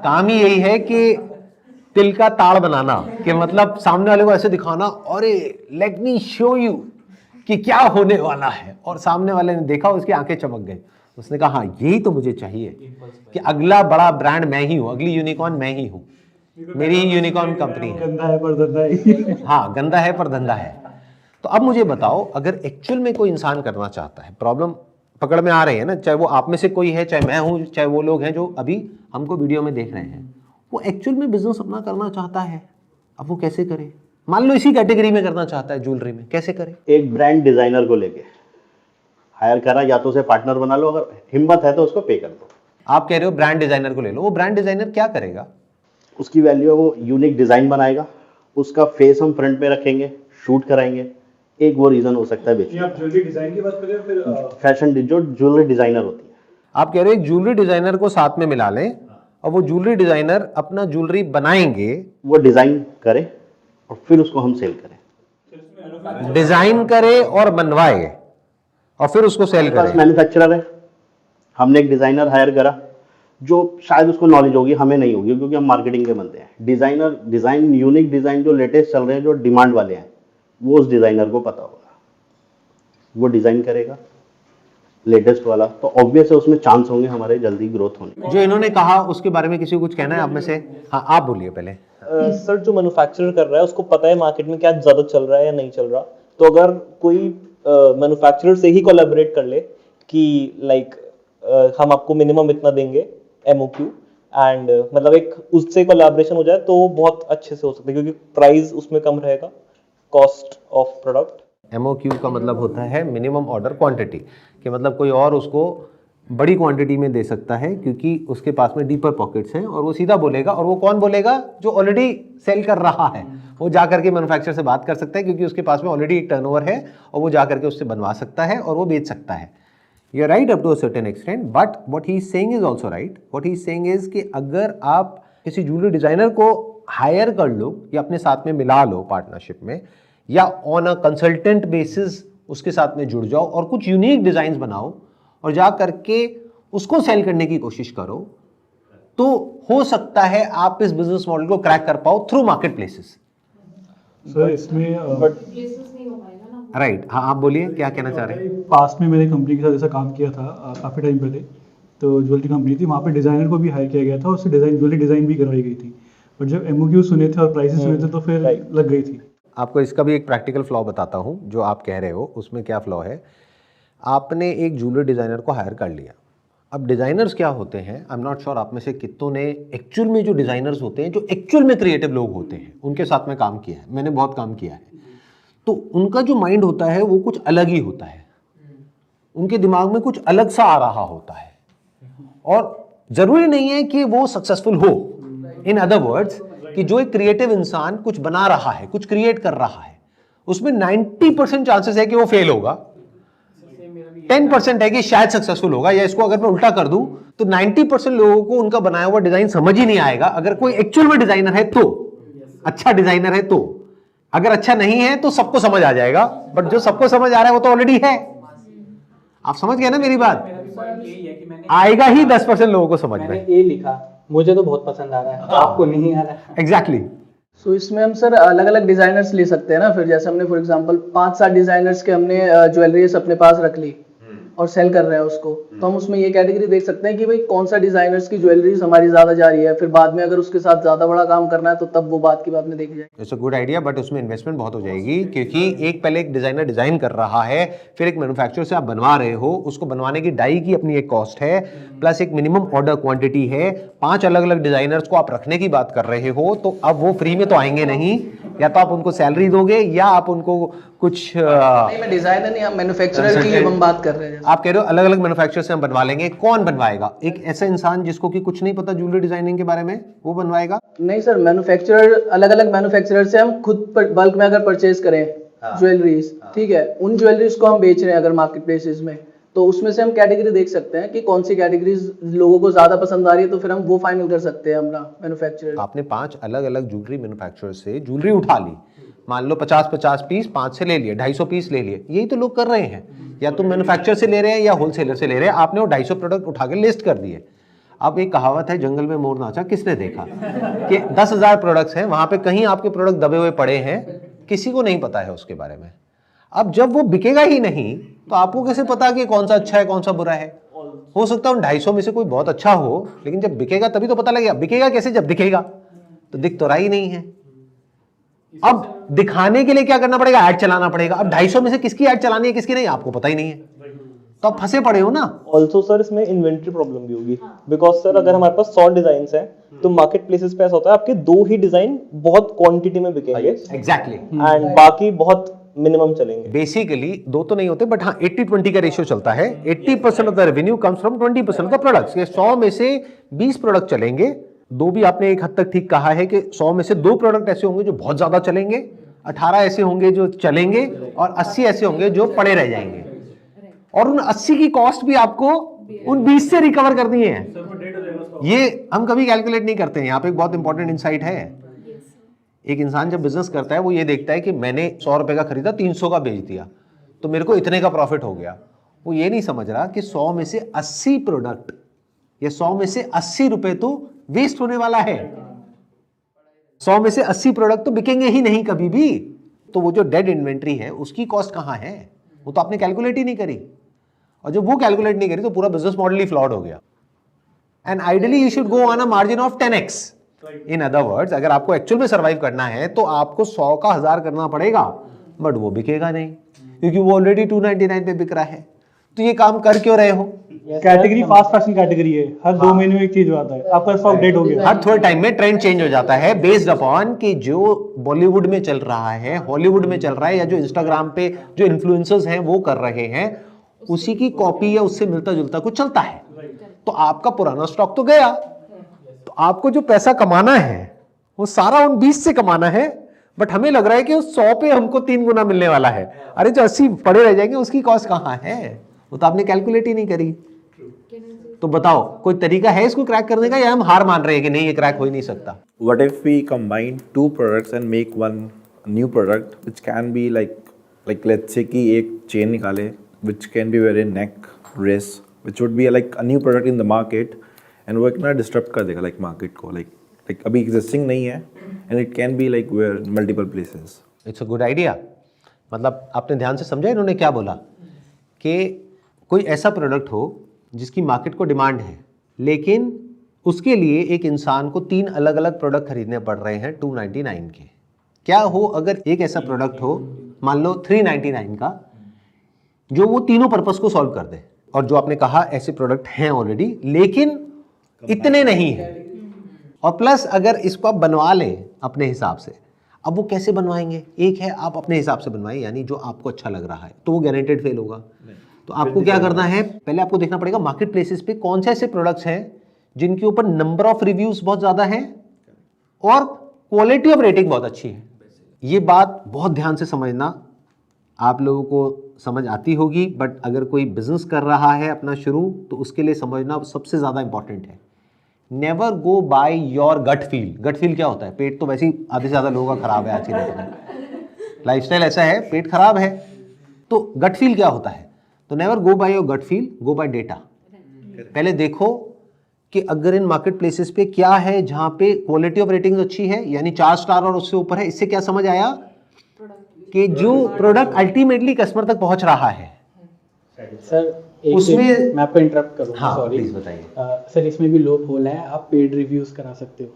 काम ही यही है कि तिल का ताड़ बनाना, कि मतलब सामने वाले को ऐसे दिखाना, अरे लेट मी शो यू कि क्या होने वाला है। और सामने वाले ने देखा, उसकी आंखें चमक गई, उसने कहा हाँ यही तो मुझे चाहिए, कि अगला बड़ा ब्रांड मैं ही हूं, अगली यूनिकॉर्न मैं ही हूं, मेरी यूनिकॉर्न कंपनी है। गंदा है पर धंधा है। हाँ, गंदा है पर धंधा है। तो अब मुझे बताओ, अगर एक्चुअल में कोई इंसान करना चाहता है, प्रॉब्लम पकड़ में आ रही है ना, चाहे वो आप में से कोई है, चाहे मैं हूं, चाहे वो लोग हैं जो अभी हमको वीडियो में देख रहे हैं, वो एक्चुअल में बिजनेस अपना करना चाहता है, अब वो कैसे करे? मान लो इसी कैटेगरी में करना चाहता है, ज्वेलरी में, कैसे करे? एक ब्रांड डिजाइनर को लेके हायर करा, या तो उसे पार्टनर बना लो, अगर हिम्मत है तो उसको पे कर दो। आप कह रहे हो ब्रांड डिजाइनर को ले लो, वो ब्रांड डिजाइनर क्या करेगा? उसकी वैल्यू है वो यूनिक डिजाइन बनाएगा, उसका फेस हम फ्रंट पे रखेंगे, शूट कराएंगे, एक वो रीजन हो सकता है बेचने। आप ज्वेलरी डिजाइन की बात करें फिर फैशन जो ज्वेलरी डिजाइनर होती है, आप कह रहे हैं ज्वेलरी डिजाइनर को साथ में मिला लें और वो ज्वेलरी डिजाइनर अपना ज्वेलरी बनाएंगे, वो डिजाइन करे और फिर उसको हम सेल करें। डिजाइन करे और बनवाए और फिर उसको सेल पास करे। मैन्युफैक्चरर है, हमने एक डिजाइनर हायर करा जो शायद उसको नॉलेज होगी, हमें नहीं होगी क्योंकि हम मार्केटिंग के बंदे हैं। डिजाइन यूनिक डिजाइन जो लेटेस्ट चल रहे हैं, जो डिमांड वाले हैं, वो उस डिजाइनर को पता होगा, वो डिजाइन करेगा लेटेस्ट वाला, तो ऑब्वियस है उसमें चांस होंगे हमारे जल्दी ग्रोथ होने। जो इन्होंने कहा उसके बारे में किसी को कुछ कहना है आप में से? हाँ, आप बोलिए पहले। सर जो मैन्युफैक्चरर कर रहा है उसको पता है मार्केट में क्या ज्यादा चल रहा है या नहीं चल रहा, तो अगर कोई मैन्युफैक्चरर से ही कोलैबोरेट कर ले कि लाइक हम आपको मिनिमम इतना देंगे MOQ एंड मतलब एक उससे कोलैबोरेशन हो जाए तो बहुत अच्छे से हो सकता है क्योंकि प्राइस उसमें कम रहेगा, कॉस्ट ऑफ प्रोडक्ट। MOQ का मतलब होता है मिनिमम ऑर्डर क्वांटिटी, कि मतलब कोई और उसको बड़ी क्वांटिटी में दे सकता है क्योंकि उसके पास में डीपर पॉकेट्स हैं और वो सीधा बोलेगा। और वो कौन बोलेगा? जो ऑलरेडी सेल कर रहा है, वो जा करके मैन्युफैक्चरर से बात कर सकता है क्योंकि उसके पास में ऑलरेडी एक टर्नओवर है और वो जा करके उससे बनवा सकता है और वो बेच सकता है। You are right up to a certain extent, but what he is saying is also right. What he is saying is कि अगर आप किसी ज्वेलरी डिजाइनर को हायर कर लो या अपने साथ में मिला लो पार्टनरशिप में, या ऑन अ कंसल्टेंट बेसिस उसके साथ में जुड़ जाओ और कुछ यूनिक डिजाइन बनाओ और जा करके उसको सेल करने की कोशिश करो, तो हो सकता है आप इस बिजनेस मॉडल को क्रैक कर पाओ थ्रू मार्केट प्लेसेस। सर इसमें राइट, हाँ आप बोलिए, क्या कहना चाह रहे हैं? पास्ट में मैंने कंपनी के साथ ऐसा काम किया था काफ़ी टाइम पहले, तो ज्वेलरी कंपनी थी, वहाँ पे डिज़ाइनर को भी हायर किया गया था, उससे ज्वेलरी डिज़ाइन भी करवाई गई थी, बट जब MOQ सुने थे और प्राइसेस सुने थे तो फिर लग गई थी। आपको इसका भी एक प्रैक्टिकल फ्लॉ बताता हूँ जो आप कह रहे हो, उसमें क्या फ्लॉ है। आपने एक ज्वेलरी डिज़ाइनर को हायर कर लिया। अब डिज़ाइनर्स क्या होते हैं, आई एम नॉट श्योर आप में से कितनों ने एक्चुअल में जो डिज़ाइनर्स होते हैं, जो एक्चुअल में क्रिएटिव लोग होते हैं, उनके साथ में काम किया है। मैंने बहुत काम किया है। तो उनका जो माइंड होता है वो कुछ अलग ही होता है, उनके दिमाग में कुछ अलग सा आ रहा होता है और ज़रूरी नहीं है कि वो सक्सेसफुल हो। इन अदर वर्ड्स, कि जो एक क्रिएटिव इंसान कुछ बना रहा है, कुछ क्रिएट कर रहा है, उसमें 90% चांसेस है कि वो फेल होगा, 10% है कि शायद सक्सेसफुल होगा। या इसको अगर मैं उल्टा कर दूं तो 90% लोगों को उनका बनाया हुआ डिजाइन समझ ही नहीं आएगा। अगर कोई एक्चुअल में डिजाइनर है तो, अच्छा डिजाइनर है तो, अगर अच्छा नहीं है तो सबको समझ आ जाएगा, बट जो सबको समझ आ रहा है वो तो ऑलरेडी है। आप समझ गए ना मेरी बात? आएगा ही 10% लोगों को समझ में। मैंने ए लिखा, मुझे तो बहुत पसंद आ रहा है, आपको नहीं आ रहा है। एग्जैक्टली। सो इसमें हम सर अलग अलग डिजाइनर्स ले सकते हैं ना। फिर जैसे हमने फॉर एग्जांपल 5-7 डिजाइनर्स के हमने ज्वेलरीज अपने पास रख ली और सेल कर रहे हैं उसको, तो हम उसमें ये कैटेगरी देख सकते हैं कि भाई कौन सा डिजाइनर्स की ज्वेलरीज हमारी ज्यादा जा रही है। फिर बाद में अगर उसके साथ ज्यादा बड़ा काम करना है तो तब वो बात की बात में देखी जाएगी। It's a good idea, but उसमें इन्वेस्टमेंट बहुत हो जाएगी क्योंकि एक पहले एक डिजाइनर डिजाइन कर रहा है, फिर एक मैन्युफैक्चरर से आप बनवा रहे हो, उसको बनवाने की डाई की अपनी एक कॉस्ट है, प्लस एक मिनिमम ऑर्डर क्वांटिटी है। 5 अलग अलग डिजाइनर्स को आप रखने की बात कर रहे हो, तो अब वो फ्री में तो आएंगे नहीं, या तो आप उनको सैलरी दोगे या आप उनको कुछ नहीं, मैं डिजाइनर नहीं, हम मैन्युफैक्चरर की हम बात कर रहे हैं। आप कह रहे हो अलग अलग मैन्युफैक्चरर से हम बनवा लेंगे। कौन बनवाएगा? एक ऐसा इंसान जिसको कि कुछ नहीं पता ज्वेलरी डिजाइनिंग के बारे में, वो बनवाएगा? नहीं सर, मैन्युफैक्चरर अलग अलग मैन्युफैक्चरर से हम खुद बल्क में अगर परचेज करें ज्वेलरीज, ठीक है, उन ज्वेलरीज को हम बेच रहे हैं अगर मार्केट प्लेसेस में, तो उसमें से हम कैटेगरी देख सकते हैं कि कौन सी कैटेगरीज लोगों को ज्यादा पसंद आ रही है, तो फिर हम वो फाइनल कर सकते हैं अपना मैन्युफैक्चरर। आपने 5 अलग अलग ज्वेलरी मैन्युफैक्चरर से ज्वेलरी उठा ली, मान लो 50-50 पीस 5 से ले लिए, 250 पीस ले लिए। यही तो लोग कर रहे हैं, या तो मैन्युफैक्चरर से ले रहे हैं या होलसेलर से ले रहे हैं। आपने वो 250 प्रोडक्ट उठा के लिस्ट कर दिए। अब एक कहावत है, जंगल में मोर नाचा किसने देखा, कि 10,000 प्रोडक्ट्स हैं, वहां पे कहीं आपके प्रोडक्ट दबे हुए पड़े हैं, किसी को नहीं पता है उसके बारे में। अब जब वो बिकेगा ही नहीं तो आपको कैसे पता कि कौन सा अच्छा है कौन सा बुरा है? हो सकता है उन 250 में से कोई बहुत अच्छा हो, लेकिन जब बिकेगा तभी तो पता लगेगा। बिकेगा कैसे? जब दिखेगा, तो दिख तो रहा ही नहीं है। अब दिखाने के लिए क्या करना पड़ेगा? ऐड चलाना पड़ेगा। अब 250 में से किसकी ऐड चलानी है किसकी नहीं, आपको पता ही नहीं है, तो आप फंसे पड़े हो ना। ऑल्सो सर इसमें इन्वेंट्री प्रॉब्लम भी होगी, बिकॉज सर अगर हमारे पास 100 डिजाइन है तो मार्केट प्लेसेस पे ऐसा होता है आपके 2 ही डिजाइन बहुत क्वांटिटी में बिकेंगे एग्जैक्टली, एंड बाकी बहुत मिनिमम चलेंगे। बेसिकली 2 तो नहीं होते, बट हाँ 80-20 का रेशियो चलता है। 80% of the revenue comes from 20% of the products. ये 100 में से 20 प्रोडक्ट चलेंगे। 2 भी आपने एक हद तक ठीक कहा है कि 100 में से 2 प्रोडक्ट ऐसे होंगे जो बहुत ज्यादा चलेंगे, 18 ऐसे होंगे जो चलेंगे और 80 ऐसे होंगे जो पड़े रह जाएंगे, और उन 80 की कॉस्ट भी आपको उन 20 से रिकवर करनी है। ये हम कभी कैलकुलेट नहीं करते हैं। यहाँ पे एक बहुत इंपॉर्टेंट इंसाइट है। एक इंसान जब बिजनेस करता है वो ये देखता है कि मैंने 100 रुपए का खरीदा, 300 का बेच दिया, तो मेरे को इतने का प्रॉफिट हो गया। वो ये नहीं समझ रहा कि 100 में से 80 प्रोडक्ट या 100 में से 80 रुपए तो वेस्ट होने वाला है। 100 में से 80 प्रोडक्ट तो बिकेंगे ही नहीं कभी भी। तो वो जो डेड इन्वेंट्री है उसकी कॉस्ट कहां है, वो तो आपने कैलकुलेट ही नहीं करी, और जब वो कैलकुलेट नहीं करी तो पूरा बिजनेस मॉडल ही फ्लॉड हो गया। And ideally you should go on a margin of 10x। In other words, अगर आपको एक्चुअल में सर्वाइव करना है तो आपको 100 का 1000 करना पड़ेगा, बट वो बिकेगा नहीं क्योंकि वो ऑलरेडी 299 पे बिक रहा है। तो ये काम कर क्यों रहे हो? कैटेगरी फास्ट फैशन कैटेगरी है, हर 2 महीने में एक चीज आता है, आपका स्टॉक डेट हो गया। हर थोड़े टाइम में ट्रेंड चेंज हो जाता है बेस्ड अपॉन कि जो बॉलीवुड में चल रहा है, हॉलीवुड में चल रहा है, या जो इंस्टाग्राम पे जो इन्फ्लुएंसर्स हैं वो कर रहे हैं, उसी की कॉपी या उससे मिलता जुलता कुछ चलता है। तो आपका पुराना स्टॉक तो गया, तो आपको जो पैसा कमाना है वो सारा उन 20 से कमाना है, बट हमें लग रहा है कि उस 100 पे हमको 3 गुना मिलने वाला है। अरे जो 80 पड़े रह जाएंगे उसकी कॉस्ट कहाँ है, वो तो आपने कैलकुलेट ही नहीं करी। तो बताओ कोई तरीका है इसको क्रैक करने का, या हम हार मान रहे हैं कि नहीं ये क्रैक हो ही नहीं सकता? What if we combine 2 products and make one new product which can be like let's say कि एक chain निकाले which can be wearing neck, wrist, which would be like a new product in the market and वो इतना disrupt कर देगा like market को, like अभी existing नहीं है and it can be like wear multiple places. It's a good idea. मतलब आपने ध्यान से समझा इन्होंने क्या बोला, कि कोई ऐसा प्रोडक्ट हो जिसकी मार्केट को डिमांड है, लेकिन उसके लिए एक इंसान को 3 अलग अलग प्रोडक्ट खरीदने पड़ रहे हैं 299 के। क्या हो अगर एक ऐसा प्रोडक्ट हो, मान लो 399 का, जो वो तीनों पर्पस को सॉल्व कर दे। और जो आपने कहा ऐसे प्रोडक्ट हैं ऑलरेडी, लेकिन इतने नहीं है, और प्लस अगर इसको आप बनवा लें अपने हिसाब से। अब वो कैसे बनवाएंगे? एक है आप अपने हिसाब से बनवाएं, यानी जो आपको अच्छा लग रहा है, तो वो गारंटेड फेल होगा। तो आपको क्या करना है, पहले आपको देखना पड़ेगा मार्केट प्लेसेस पे कौन से ऐसे प्रोडक्ट्स हैं जिनके ऊपर नंबर ऑफ रिव्यूज बहुत ज्यादा है और क्वालिटी ऑफ रेटिंग बहुत अच्छी है। ये बात बहुत ध्यान से समझना, आप लोगों को समझ आती होगी, बट अगर कोई बिजनेस कर रहा है अपना शुरू, तो उसके लिए समझना सबसे ज्यादा इंपॉर्टेंट है। Never go by your gut feel. Gut feel क्या होता है? पेट तो वैसे ही आधे से ज्यादा लोगों का खराब है आज की डेट में, लाइफस्टाइल ऐसा है, पेट खराब है। तो गट फील क्या होता है? तो never go by your gut feel, go by data. पहले देखो कि अगर इन मार्केट प्लेसेस पे क्या है जहां पे क्वालिटी ऑफ रेटिंग अच्छी है, यानी 4 स्टार और उससे ऊपर है। इससे क्या समझ आया कि जो प्रोडक्ट अल्टीमेटली कस्टमर तक पहुंच रहा है सर एक उसमें- मैं आपको इंटरप्ट करूंगा, हाँ, सॉरी प्लीज बताइए। सर इसमें भी लूप होल है, आप पेड रिव्यूज करा सकते हो।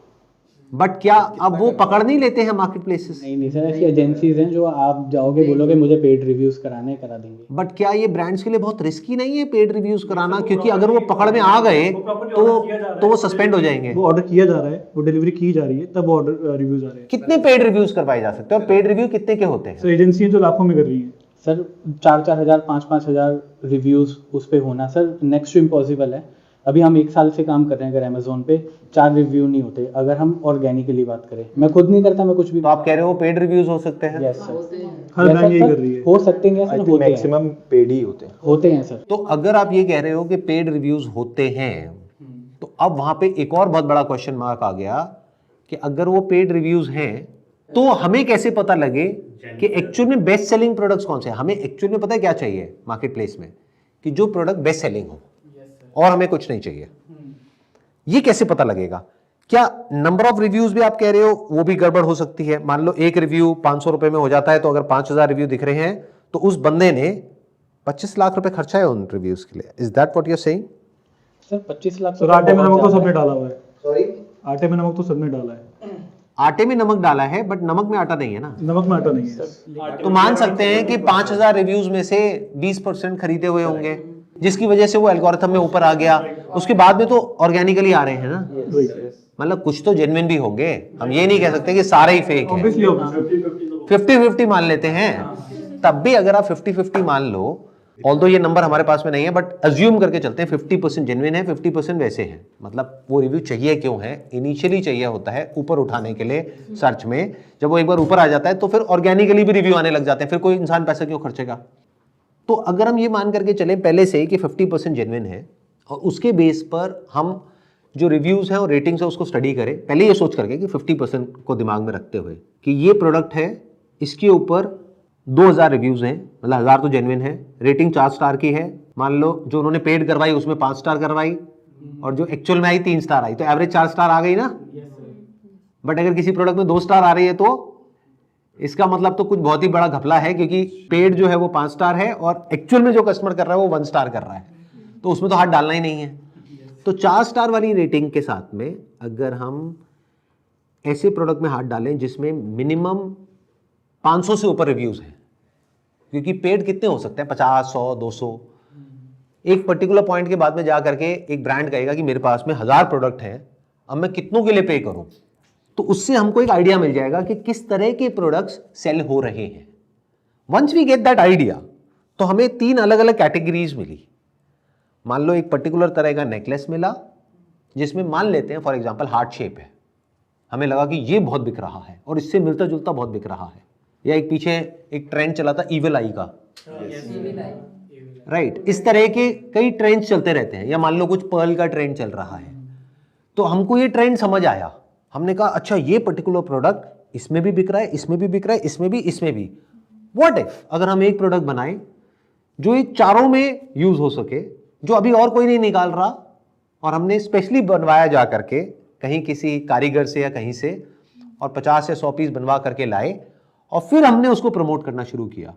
बट क्या अब वो पकड़ नहीं लेते हैं मार्केट प्लेसेस? नहीं सर, ऐसी एजेंसीज हैं जो आप जाओगे बोलोगे मुझे पेड रिव्यूज कराने, करा देंगे। बट क्या ये ब्रांड्स के लिए बहुत रिस्की नहीं है पेड रिव्यूज कराना? क्योंकि अगर वो पकड़ में आ गए तो वो सस्पेंड हो जाएंगे। वो ऑर्डर किया जा रहा है, वो डिलीवरी की जा रही है, तब ऑर्डर रिव्यूज आ रहे हैं। कितने पेड रिव्यूज करवाए जा सकते हैं और पेड रिव्यू कितने के होते हैं? सो एजेंसी जो लाखों में कर रही है सर 4-4 हज़ार 5-5 हज़ार रिव्यूज उस पे होना सर नेक्स्ट टू इम्पॉसिबल है। अभी हम 1 साल से काम कर रहे हैं, अगर अमेजोन पे 4 रिव्यू नहीं होते। अगर हम ऑर्गेनिकली बात करें, मैं खुद नहीं करता, मैं कुछ भी। तो आप कह रहे हो पेड रिव्यूज हो सकते हैं? यस सर, हर Yes, ब्रांड यही सर, कर रही है। हो सकते हैं सर, होते हैं, मैक्सिमम पेड ही होते हैं। होते हैं सर। तो अगर आप ये कह रहे हो कि पेड रिव्यूज होते हैं, तो अब वहां पे एक और बहुत बड़ा क्वेश्चन मार्क आ गया कि अगर वो पेड रिव्यूज हैं तो हमें कैसे पता लगे कि एक्चुअल में बेस्ट सेलिंग प्रोडक्ट्स कौन से हैं? हमें एक्चुअल में पता है क्या चाहिए मार्केट प्लेस में, कि जो प्रोडक्ट बेस्ट सेलिंग हो, और हमें कुछ नहीं चाहिए। ये कैसे पता लगेगा? क्या नंबर ऑफ रिव्यूज भी आप कह रहे हो वो भी गड़बड़ हो सकती है? मान लो एक रिव्यू 500 रुपए में हो जाता है, तो अगर 5000 रिव्यू दिख रहे हैं तो उस बंदे ने 25 लाख रुपए खर्चा है उन रिव्यूज के लिए। Is that what you are saying? Sir 25 lakh sir आटे में नमक तो सबने डाला हुआ है। सॉरी, आटे में नमक तो सबने डाला है। आटे में नमक डाला है, बट नमक में आटा नहीं है ना। नमक में आटा नहीं है। तो मान सकते हैं कि 5000 रिव्यूज में से 20% खरीदे हुए होंगे, जिसकी वजह से वो एल्गोरिथम में ऊपर आ गया। उसके बाद में तो ऑर्गेनिकली आ रहे हैं ना, मतलब कुछ तो जेन्युइन भी होंगे। हम ये नहीं कह सकते कि सारे ही फेक हैं। ऑब्वियसली 50-50 मान लेते हैं, तब भी अगर आप 50-50 मान लो ऑल्दो ये नंबर हमारे पास में नहीं है, बट अज्यूम करके चलते हैं 50% जेन्युइन है, 50% वैसे हैं। मतलब वो रिव्यू चाहिए क्यों है? इनिशियली चाहिए होता है ऊपर उठाने के लिए सर्च में। जब वो एक बार ऊपर आ जाता है तो फिर ऑर्गेनिकली भी रिव्यू आने लग जाते हैं, फिर कोई इंसान पैसा क्यों खर्चेगा? तो अगर हम ये मान करके चलें पहले से ही कि 50% जेन्युइन है और उसके बेस पर हम जो रिव्यूज़ हैं और रेटिंग्स है उसको स्टडी करें, पहले ये सोच करके कि 50% को दिमाग में रखते हुए कि ये प्रोडक्ट है, इसके ऊपर 2000 रिव्यूज़ हैं, मतलब 1000 तो जेन्युइन है, रेटिंग 4 स्टार की है, मान लो जो उन्होंने पेड करवाई उसमें 5 स्टार करवाई और जो एक्चुअल में आई 3 स्टार आई, तो एवरेज 4 स्टार आ गई ना। बट अगर किसी प्रोडक्ट में 2 स्टार आ रही है तो इसका मतलब तो कुछ बहुत ही बड़ा घपला है, क्योंकि पेड जो है वो 5 स्टार है और एक्चुअल में जो कस्टमर कर रहा है वो 1 स्टार कर रहा है, तो उसमें तो हाथ डालना ही नहीं है। तो 4 स्टार वाली रेटिंग के साथ में अगर हम ऐसे प्रोडक्ट में हाथ डालें जिसमें मिनिमम 500 से ऊपर रिव्यूज हैं, क्योंकि पेड कितने हो सकते हैं, 50, 100, 200, एक पर्टिकुलर पॉइंट के बाद में जा करके एक ब्रांड कहेगा कि मेरे पास में 1000 प्रोडक्ट हैं, अब मैं कितनों के लिए पे करूं, तो उससे हमको एक आइडिया मिल जाएगा कि किस तरह के प्रोडक्ट्स सेल हो रहे हैं। Once we get that idea, तो हमें 3 अलग अलग कैटेगरीज मिली। मान लो एक पर्टिकुलर तरह का नेकलेस मिला जिसमें मान लेते हैं फॉर एग्जांपल हार्ट शेप है, हमें लगा कि ये बहुत बिक रहा है और इससे मिलता जुलता बहुत बिक रहा है। या एक पीछे एक ट्रेंड चला था ईविल आई का, राइट, इस तरह के कई ट्रेंड्स चलते रहते हैं। या मान लो कुछ पर्ल का ट्रेंड चल रहा है, तो हमको ये ट्रेंड समझ आया, हमने कहा अच्छा ये पर्टिकुलर प्रोडक्ट इसमें भी बिक रहा है, इसमें भी बिक रहा है, इसमें भी, इसमें भी। व्हाट इफ अगर हम एक प्रोडक्ट बनाएं जो ये चारों में यूज हो सके, जो अभी और कोई नहीं निकाल रहा, और हमने स्पेशली बनवाया जा करके कहीं किसी कारीगर से या कहीं से, और 50 या 100 पीस बनवा करके लाए और फिर हमने उसको प्रमोट करना शुरू किया।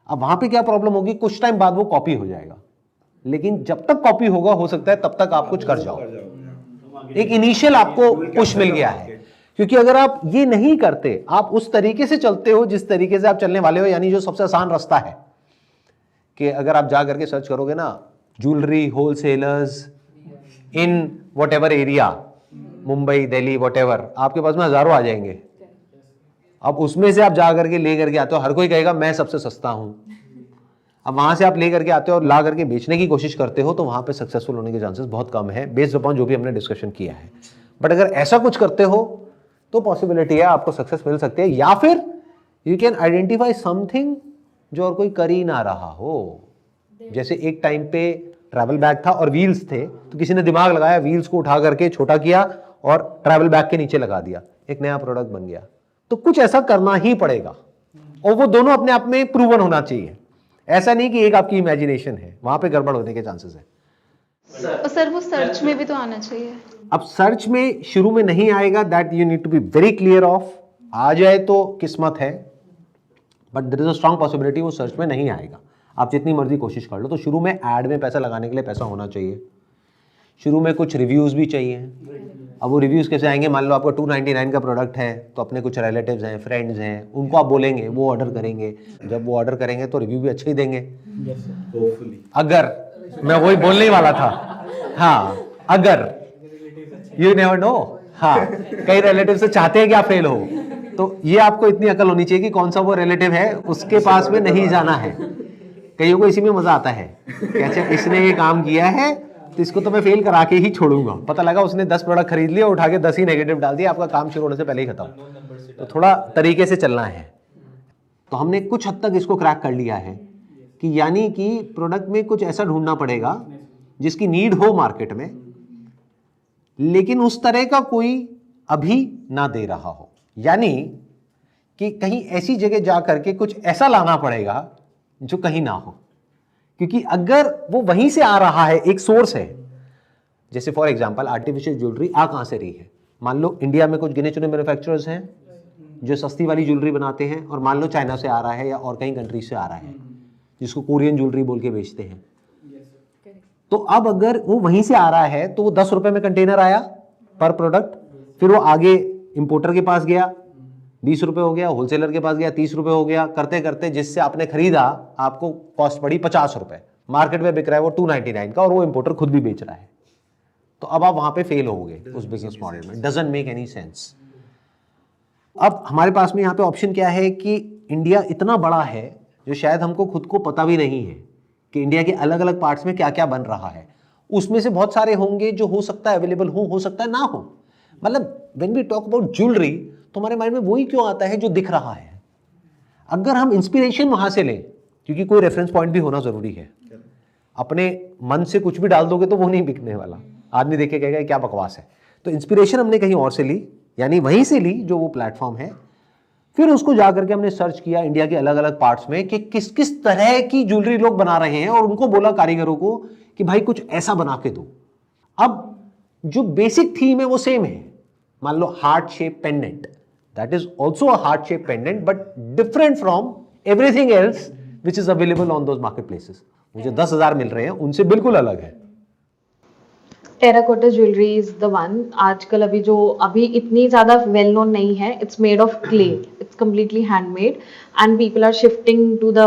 अब वहां पे क्या प्रॉब्लम होगी, कुछ टाइम बाद वो कॉपी हो जाएगा, लेकिन जब तक कॉपी होगा हो सकता है तब तक आप कुछ कर जाओ। एक इनिशियल आपको पुश मिल गया है, क्योंकि अगर आप ये नहीं करते, आप उस तरीके से चलते हो जिस तरीके से आप चलने वाले हो, यानी जो सबसे आसान रास्ता है कि अगर आप जा करके सर्च करोगे ना jewellery wholesalers in whatever area, Mumbai, Delhi, whatever, आपके पास में हजारों आ जाएंगे। अब उसमें से आप जा करके ले करके आते हो, हर कोई कहेगा मैं सबसे सस्ता हूं। अब वहां से आप ले करके आते हो और ला करके बेचने की कोशिश करते हो, तो वहां पे सक्सेसफुल होने के चांसेस बहुत कम है, बेस्ड अपॉन जो भी हमने डिस्कशन किया है। बट अगर ऐसा कुछ करते हो तो पॉसिबिलिटी है आपको सक्सेस मिल सकती है, या फिर यू कैन आइडेंटिफाई समथिंग जो और कोई कर ही ना रहा हो। जैसे एक टाइम पे ट्रैवल बैग था और व्हील्स थे, तो किसी ने दिमाग लगाया, व्हील्स को उठा करके छोटा किया और ट्रैवल बैग के नीचे लगा दिया, एक नया प्रोडक्ट बन गया। तो कुछ ऐसा करना ही पड़ेगा, और वो दोनों अपने आप में प्रूवन होना चाहिए। ऐसा नहीं कि एक आपकी इमेजिनेशन है, वहां पे गड़बड़ होने के चांसेस है। सर वो सर्च में भी तो आना चाहिए। अब सर्च में शुरू में नहीं आएगा, that you need to be very clear of. आ जाए तो किस्मत है, but there is a strong possibility वो सर्च में नहीं आएगा। आप जितनी मर्जी कोशिश कर लो। तो शुरू में ऐड में पैसा लगाने के लिए पैसा होना चाहिए, शुरू में कुछ रिव्यूज भी चाहिए। अब वो रिव्यूज कैसे आएंगे, मान लो आपका 299 का प्रोडक्ट है, तो अपने कुछ रिलेटिव्स हैं, फ्रेंड्स हैं, उनको आप बोलेंगे, वो ऑर्डर करेंगे। जब वो ऑर्डर करेंगे तो रिव्यू भी अच्छे ही देंगे, अगर, मैं वही बोलने ही वाला था, हाँ, अगर, यू नेवर नो, हाँ, कई रिलेटिव से चाहते हैं कि आप फेल हो, तो ये आपको इतनी अकल होनी चाहिए कि कौन सा वो रिलेटिव है उसके पास में नहीं जाना है। कईयों को इसी में मजा आता है कि अच्छा इसने ये काम किया है तो इसको तो मैं फेल करा के ही छोड़ूंगा। पता लगा उसने 10 प्रोडक्ट खरीद लिया, उठा के 10 ही नेगेटिव डाल दिया, आपका काम शुरू होने से पहले ही खत्म। तो थोड़ा तरीके से चलना है। तो हमने कुछ हद तक इसको क्रैक कर लिया है कि यानी कि प्रोडक्ट में कुछ ऐसा ढूंढना पड़ेगा जिसकी नीड हो मार्केट में, लेकिन उस तरह का कोई अभी ना दे रहा हो। यानी कि कहीं ऐसी जगह जा करके कुछ ऐसा लाना पड़ेगा जो कहीं ना हो, क्योंकि अगर वो वहीं से आ रहा है, एक सोर्स है। जैसे फॉर एग्जांपल आर्टिफिशियल ज्वेलरी आ कहां से रही है, मान लो इंडिया में कुछ गिने चुने मैन्युफैक्चरर्स हैं जो सस्ती वाली ज्वेलरी बनाते हैं, और मान लो चाइना से आ रहा है या और कई कंट्रीज से आ रहा है, जिसको कोरियन ज्वेलरी बोल के बेचते हैं। तो अब अगर वो वहीं से आ रहा है तो वो 10 रुपए में कंटेनर आया पर प्रोडक्ट, फिर वो आगे इंपोर्टर के पास गया, 20 रुपए हो गया, होलसेलर के पास गया, 30 रुपए हो गया, करते करते जिससे आपने खरीदा आपको कॉस्ट पड़ी 50 रुपए, मार्केट में बिक रहा है वो 299 का, और वो इंपोर्टर खुद भी बेच रहा है। तो अब आप वहां पे फेल होगे उस बिजनेस मॉडल में, डजंट मेक एनी सेंस। अब हमारे पास में यहाँ पे ऑप्शन क्या है कि इंडिया इतना बड़ा है जो शायद हमको खुद को पता भी नहीं है कि इंडिया के अलग अलग पार्ट्स में क्या क्या बन रहा है। उसमें से बहुत सारे होंगे जो हो सकता है अवेलेबल हो सकता है ना हो। मतलब when we talk about jewellery तो हमारे माइंड में वही क्यों आता है जो दिख रहा है। अगर हम इंस्पिरेशन वहां से लें, क्योंकि कोई रेफरेंस पॉइंट भी होना जरूरी है, अपने मन से कुछ भी डाल दोगे तो वो नहीं बिकने वाला, आदमी देख के कहेगा क्या बकवास है। तो इंस्पिरेशन हमने कहीं और से ली, यानी वहीं से ली जो वो प्लेटफॉर्म है। फिर उसको जाकर के हमने सर्च किया इंडिया के अलग अलग पार्ट्स में कि किस किस तरह की ज्वेलरी लोग बना रहे हैं, और उनको बोला कारीगरों को कि भाई कुछ ऐसा बना के दो। अब जो बेसिक थीम है वो सेम है। मान लो heart shape pendant, that is also a heart shape pendant but different from everything else which is available on those market places. मुझे 10,000 मिल रहे हैं, उनसे बिल्कुल अलग है। Terracotta jewellery is the one. आजकल अभी इतनी ज्यादा वेल नोन नहीं है। It's made of clay, it's completely handmade and people are shifting to the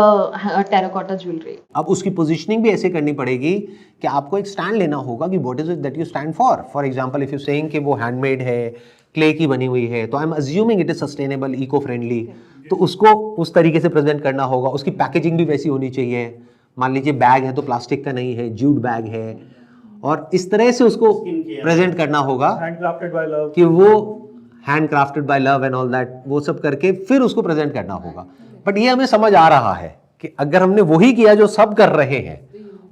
terracotta jewellery. अब उसकी पोजीशनिंग भी ऐसे करनी पड़ेगी कि आपको एक स्टैंड लेना होगा कि what is it that you stand for. For example if you saying कि वो हैंडमेड है, क्ले की बनी हुई है, तो I am assuming it is sustainable, eco friendly, तो उसको उस तरीके से प्रेजेंट करना होगा। उसकी पैकेजिंग भी वैसी होनी चाहिए। मान लीजिए बैग है तो प्लास्टिक का नहीं है, ज्यूट बैग है, और इस तरह से उसको प्रेजेंट करना होगा हैंडक्राफ्टेड बाय लव, कि वो handcrafted by love and all that, वो सब करके फिर उसको प्रेजेंट करना होगा। बट ये हमें समझ आ रहा है कि अगर हमने वही किया जो सब कर रहे हैं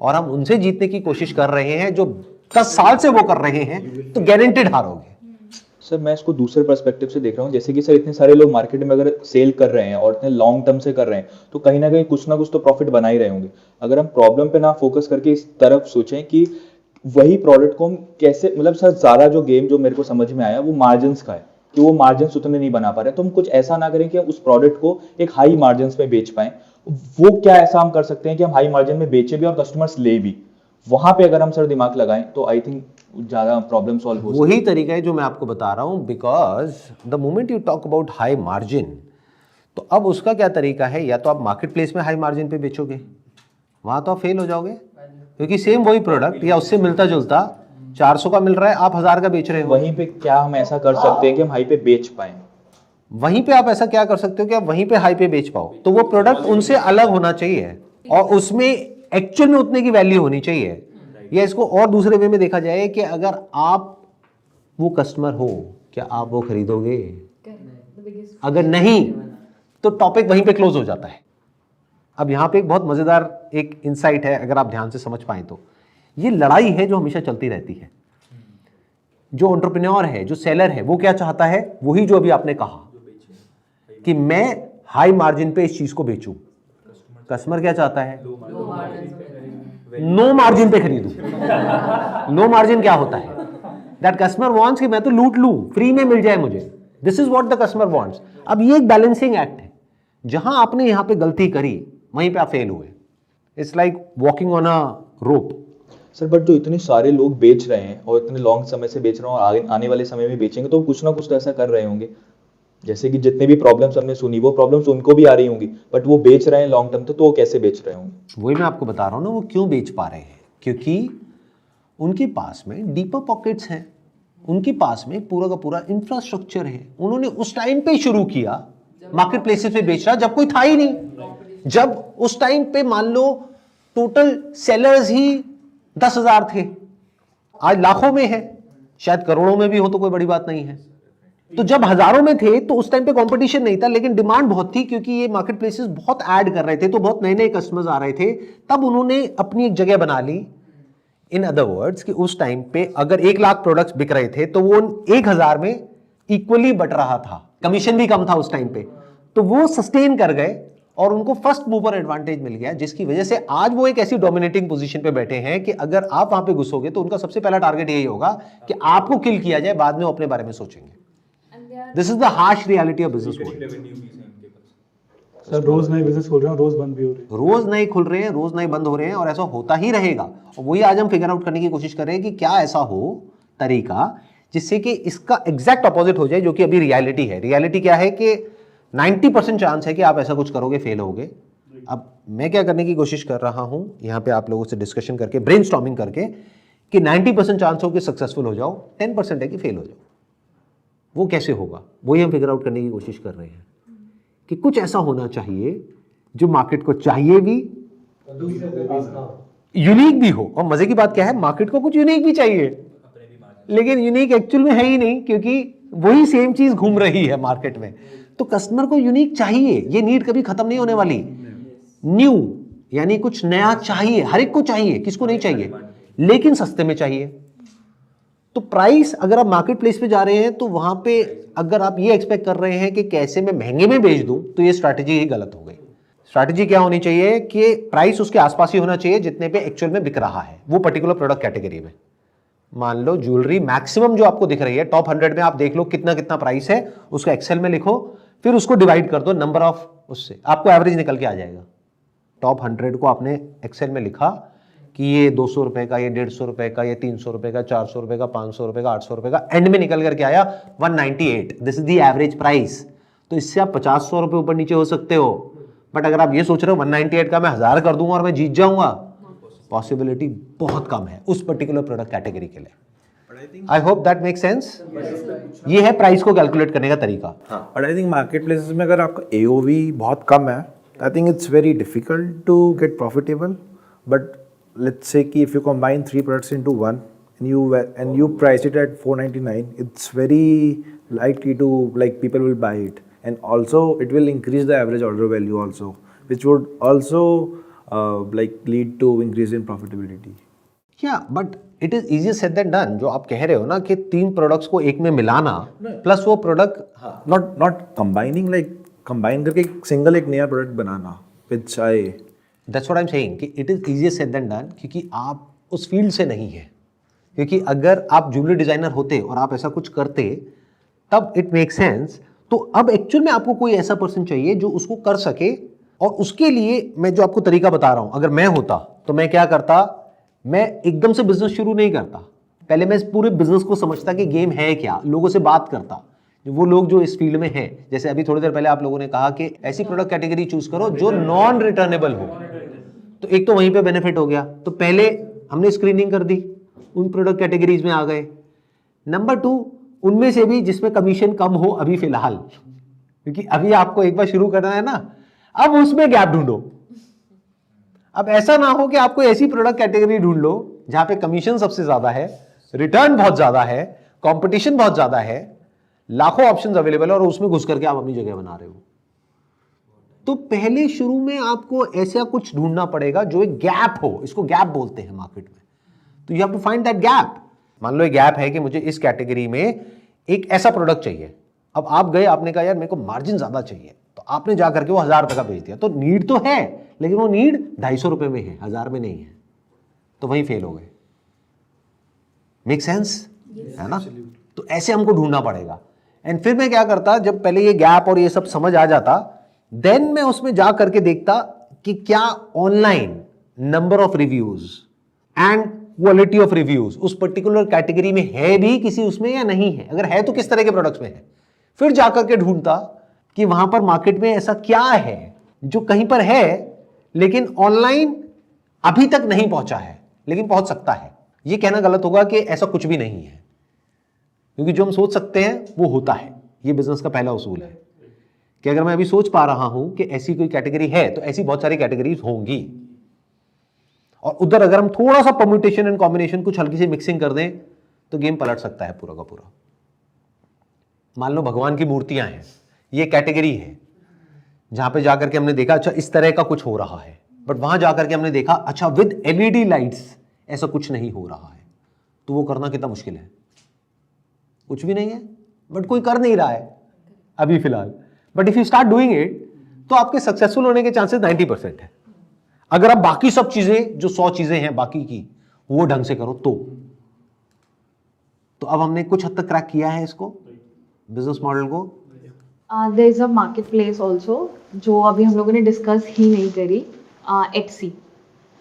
और हम उनसे जीतने की कोशिश कर रहे हैं जो 10 साल से वो कर रहे हैं, तो गारंटेड हारोगे। सर मैं इसको दूसरे पर्सपेक्टिव से देख रहा हूँ, जैसे कि सर इतने सारे लोग मार्केट में अगर सेल कर रहे हैं और इतने लॉन्ग टर्म से कर रहे हैं तो कहीं ना कुछ तो प्रॉफिट बना ही रहे होंगे। अगर हम प्रॉब्लम पे ना फोकस करके इस तरफ सोचें कि वही प्रोडक्ट को हम कैसे, मतलब सर सारा जो गेम जो मेरे को समझ में आया वो मार्जिन का है कि वो मार्जिन उतने नहीं बना पा रहे, तो हम कुछ ऐसा ना करें कि हम उस प्रोडक्ट को एक हाई मार्जिन में बेच पाए। वो क्या ऐसा हम कर सकते हैं कि हम हाई मार्जिन में बेचे भी और कस्टमर्स ले भी, वहां पे अगर हम सर दिमाग लगाएं तो आई थिंक ज्यादा प्रॉब्लम सॉल्व हो। वही तरीका है जो मैं आपको बता रहा हूं, because the moment you talk about high margin, तो अब उसका क्या तरीका है, या तो आप मार्केट प्लेस में हाई मार्जिन पे बेचोगे, वहां तो आप फेल हो जाओगे, क्योंकि सेम वही प्रोडक्ट या उससे मिलता जुलता 400 का मिल रहा है, आप 1000 का बेच रहे हो। वहीं पे क्या हम ऐसा कर सकते हैं कि हम हाई पे बेच पाए? वहीं पे आप ऐसा क्या कर सकते हो कि आप वहीं पे हाई पे बेच पाओ, तो वो प्रोडक्ट उनसे अलग होना चाहिए और उसमें एक्चुअल में उतने की वैल्यू होनी चाहिए। या इसको और दूसरे वे में देखा जाए कि अगर आप वो कस्टमर हो, क्या आप वो खरीदोगे? अगर नहीं तो टॉपिक वहीं पे क्लोज हो जाता है। अब यहाँ पे एक बहुत मजेदार एक इंसाइट है, अगर आप ध्यान से समझ पाए तो ये लड़ाई है जो हमेशा चलती रहती है। जो एंटरप्रेन्योर है, जो सेलर है, वो क्या चाहता है, वही जो अभी आपने कहा कि मैं हाई मार्जिन पे इस चीज को बेचूं। कस्टमर क्या चाहता है, नो मार्जिन पे खरीदूं। नो मार्जिन क्या होता है, दैट कस्टमर वांट्स कि मैं तो लूट लूं, फ्री में मिल जाए मुझे। This is what the customer wants. अब ये एक बैलेंसिंग एक्ट है, जहां आपने यहां पे गलती करी वहीं पे आप फेल हुए। It's like walking on a rope. Sir but जो इतने सारे लोग बेच रहे हैं और इतने लॉन्ग समय से बेच रहे हैं और आगे आने वाले समय में बेचेंगे, तो कुछ ना कुछ तो ऐसा कर रहे होंगे। जैसे कि जितने भी प्रॉब्लम्स हमने सुनी वो प्रॉब्लम्स उनको भी आ रही होंगी, बट वो बेच रहे हैं लॉन्ग टर्म तो वो कैसे बेच रहे होंगे? वही मैं आपको बता रहा हूं ना, वो क्यों बेच पा रहे हैं, क्योंकि उनके पास में डीपर पॉकेट्स हैं, उनके पास में पूरा का पूरा इंफ्रास्ट्रक्चर है। उन्होंने उस टाइम पे शुरू किया मार्केट प्लेसेस पे बेचना जब कोई था ही नहीं। जब उस टाइम पे मान लो टोटल सेलर्स ही 10,000 थे, आज लाखों में है, शायद करोड़ों में भी हो तो कोई बड़ी बात नहीं है। तो जब हजारों में थे तो उस टाइम पे कंपटीशन नहीं था, लेकिन डिमांड बहुत थी, क्योंकि ये मार्केट प्लेसेस बहुत ऐड कर रहे थे, तो बहुत नए नए कस्टमर्स आ रहे थे। तब उन्होंने अपनी एक जगह बना ली। इन अदर वर्ड्स कि उस टाइम पे अगर 1 लाख प्रोडक्ट्स बिक रहे थे तो वो 1,000 में इक्वली बट रहा था, कमीशन भी कम था उस टाइम पे, तो वो सस्टेन कर गए और उनको फर्स्ट मूवर एडवांटेज मिल गया, जिसकी वजह से आज वो एक ऐसी डोमिनेटिंग पोजीशन पे बैठे हैं कि अगर आप वहां पे घुसोगे तो उनका सबसे पहला टारगेट यही होगा कि आपको किल किया जाए, बाद में वो अपने बारे में सोचेंगे। This is the harsh reality of business world. Sir रोज नए बिजनेस खोल रहे हैं, रोज बंद भी हो रहे हैं। रोज नए खुल रहे हैं, रोज नए बंद हो रहे हैं, और ऐसा होता ही रहेगा। और वही आज हम फिगर आउट करने की कोशिश कर रहे हैं कि क्या ऐसा हो तरीका जिससे कि इसका एग्जैक्ट अपोजिट हो जाए, जो कि अभी रियलिटी है। रियलिटी क्या है कि 90% चांस है कि आप ऐसा कुछ करोगे, फेल होगे। अब मैं क्या करने की कोशिश कर रहा हूं यहां पे आप लोगों से डिस्कशन करके, ब्रेनस्टॉर्मिंग करके, कि 90% चांस हो कि सक्सेसफुल हो जाओ, 10% है कि फेल हो जाओ। वो कैसे होगा, वही हम फिगर आउट करने की कोशिश कर रहे हैं कि कुछ ऐसा होना चाहिए जो मार्केट को चाहिए भी यूनिक भी हो। और मजे की बात क्या है, मार्केट को कुछ यूनिक भी चाहिए, लेकिन यूनिक एक्चुअल में है ही नहीं, क्योंकि वही सेम चीज घूम रही है मार्केट में। तो कस्टमर को यूनिक चाहिए, ये नीड कभी खत्म नहीं होने वाली। न्यू यानी कुछ नया चाहिए, हर एक को चाहिए, किसको नहीं चाहिए, लेकिन सस्ते में चाहिए। तो प्राइस, अगर आप मार्केट प्लेस पे जा रहे हैं तो वहां पे अगर आप ये एक्सपेक्ट कर रहे हैं कि कैसे मैं महंगे में बेच दूं, तो ये स्ट्रैटेजी ही गलत हो गई। स्ट्रैटेजी क्या होनी चाहिए कि प्राइस उसके आसपास ही होना चाहिए जितने पे एक्चुअल में बिक रहा है वो पर्टिकुलर प्रोडक्ट कैटेगरी में। मान लो ज्वेलरी मैक्सिमम जो आपको दिख रही है टॉप 100 में, आप देख लो कितना कितना प्राइस है, उसका एक्सेल में लिखो, फिर उसको डिवाइड कर दो नंबर ऑफ, उससे आपको एवरेज निकल के आ जाएगा। टॉप 100 को आपने एक्सेल में लिखा कि ये 200 रुपए का, ये 150 रुपए का, ये 300 रुपए का, 400 रुपए का, 500 रुपए का, 800 रुपए का, एंड में निकल करके आया 198। This is the average price. तो इससे आप 50-100 रुपए ऊपर नीचे हो सकते हो, बट अगर आप ये सोच रहे हो 198 का मैं 1000 कर दूंगा और मैं जीत जाऊंगा, पॉसिबिलिटी बहुत कम है उस पर्टिकुलर प्रोडक्ट कैटेगरी के लिए। I hope that make sense. ये है प्राइस को कैलकुलेट करने का तरीका। But I think market places में अगर आपका AOV बहुत कम है, I think it's very difficult to get profitable. But let's say कि if you combine 3 products into one and you price it at 499, it's very likely to, like, people will buy it, and also it will increase the average order value also, which would also like lead to increase in profitability. Yeah, but it is easier said than done. जो आप कह रहे हो ना कि 3 products को एक में मिलाना प्लस वो product not combining, like combine करके सिंगल एक नया product banana, which I That's what I'm saying कि it is easier said than done, क्योंकि आप उस फील्ड से नहीं है। क्योंकि अगर आप ज्वेलरी डिजाइनर होते और आप ऐसा कुछ करते तब इट मेक सेंस। तो अब एक्चुअल में आपको कोई ऐसा पर्सन चाहिए जो उसको कर सके, और उसके लिए मैं जो आपको तरीका बता रहा हूं, अगर मैं होता तो मैं क्या करता, मैं एकदम से बिजनेस शुरू नहीं करता। पहले मैं इस पूरे बिजनेस को समझता कि गेम है क्या, लोगों से बात करता, वो लोग जो इस फील्ड में हैं। जैसे अभी थोड़ी देर पहले आप लोगों ने कहा कि ऐसी प्रोडक्ट कैटेगरी चूज करो जो नॉन रिटर्नेबल हो, तो एक तो वहीं पे बेनिफिट हो गया। तो पहले हमने स्क्रीनिंग कर दी, उन प्रोडक्ट कैटेगरीज में आ गए। नंबर 2, उनमें से भी जिसमें कमीशन कम हो अभी फिलहाल, क्योंकि अभी आपको एक बार शुरू करना है ना, अब उसमें गैप ढूंढो। अब ऐसा ना हो कि आपको ऐसी प्रोडक्ट कैटेगरी ढूंढ लो जहां पे कमीशन सबसे ज्यादा है, रिटर्न बहुत ज्यादा है, कंपटीशन बहुत ज्यादा है, लाखों ऑप्शंस अवेलेबल है, और उसमें घुस करके आप अपनी जगह बना रहे हो। तो पहले शुरू में आपको ऐसा कुछ ढूंढना पड़ेगा जो एक गैप हो, इसको गैप बोलते हैं मार्केट में। तो you have to find that gap. मान लो एक गैप है कि मुझे इस कैटेगरी में एक ऐसा प्रोडक्ट चाहिए। अब आप गए, आपने कहा यार मेरे को मार्जिन ज्यादा चाहिए, तो आपने जा करके वो 1000 रुपए का बेच दिया। तो नीड तो है, लेकिन वो नीड 250 रुपए में है, 1000 में नहीं है, तो वहीं फेल हो गए। मेक सेंस है ना? तो ऐसे हमको ढूंढना पड़ेगा। एंड फिर मैं क्या करता, जब पहले ये गैप और ये सब समझ आ जाता, देन मैं उसमें जा करके देखता कि क्या online number of reviews and quality of reviews उस पर्टिकुलर कैटेगरी में है भी किसी उसमें या नहीं है। अगर है तो किस तरह के प्रोडक्ट्स में है। फिर जाकर के ढूंढता कि वहां पर मार्केट में ऐसा क्या है जो कहीं पर है लेकिन ऑनलाइन अभी तक नहीं पहुंचा है, लेकिन पहुंच सकता है। यह कहना गलत होगा कि ऐसा कुछ भी नहीं है, क्योंकि जो हम सोच सकते हैं वो होता है। ये बिजनेस का पहला उसूल है कि अगर मैं अभी सोच पा रहा हूं कि ऐसी कोई कैटेगरी है, तो ऐसी बहुत सारी कैटेगरीज होंगी, और उधर अगर हम थोड़ा सा परम्यूटेशन एंड कॉम्बिनेशन, कुछ हल्की सी मिक्सिंग कर दें, तो गेम पलट सकता है पूरा का पूरा। मान लो भगवान की मूर्तियां हैं, ये कैटेगरी है जहां पे जाकर के हमने देखा अच्छा इस तरह का कुछ हो रहा है, बट वहां जाकर के हमने देखा अच्छा विद LED लाइट्स ऐसा कुछ नहीं हो रहा है। तो वो करना कितना मुश्किल है? कुछ भी नहीं है, बट कोई कर नहीं रहा है अभी फिलहाल। But if you start doing it, तो आपके सक्सेसफुल होने के चांसेस 90% है। अगर आप बाकी सब चीजें जो 100 चीजें हैं बाकी की वो ढंग से करो तो अब हमने कुछ हद तक क्रैक किया है इसको, बिजनेस मॉडल को। There is a market place also जो अभी हम लोगों ने डिस्कस ही नहीं करी, Etsy।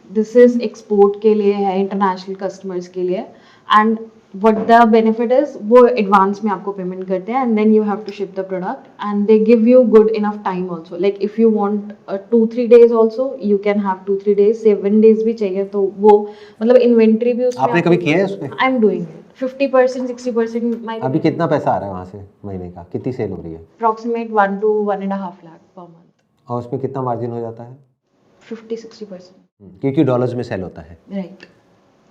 दिस इज एक्सपोर्ट के लिए है, इंटरनेशनल कस्टमर्स के लिए। And what the benefit is, वो एडवांस में आपको पेमेंट करते हैं, and then you have to ship the product, and they give you good enough time also, like if you want 2-3 days also you can have 2-3 days, 7 days भी चाहिए तो वो मतलब इन्वेंट्री भी उसमें। आपने कभी किया है उसमें? I am doing it 50% 60%। अभी कितना पैसा आ रहा है वहां से महीने का? कितनी सेल हो रही है? Approximate 1 to 1.5 lakh per month. और उसमें कितना मार्जिन हो जाता है? 50-60%। क्योंकि डॉलर्स में सेल होता है। Right.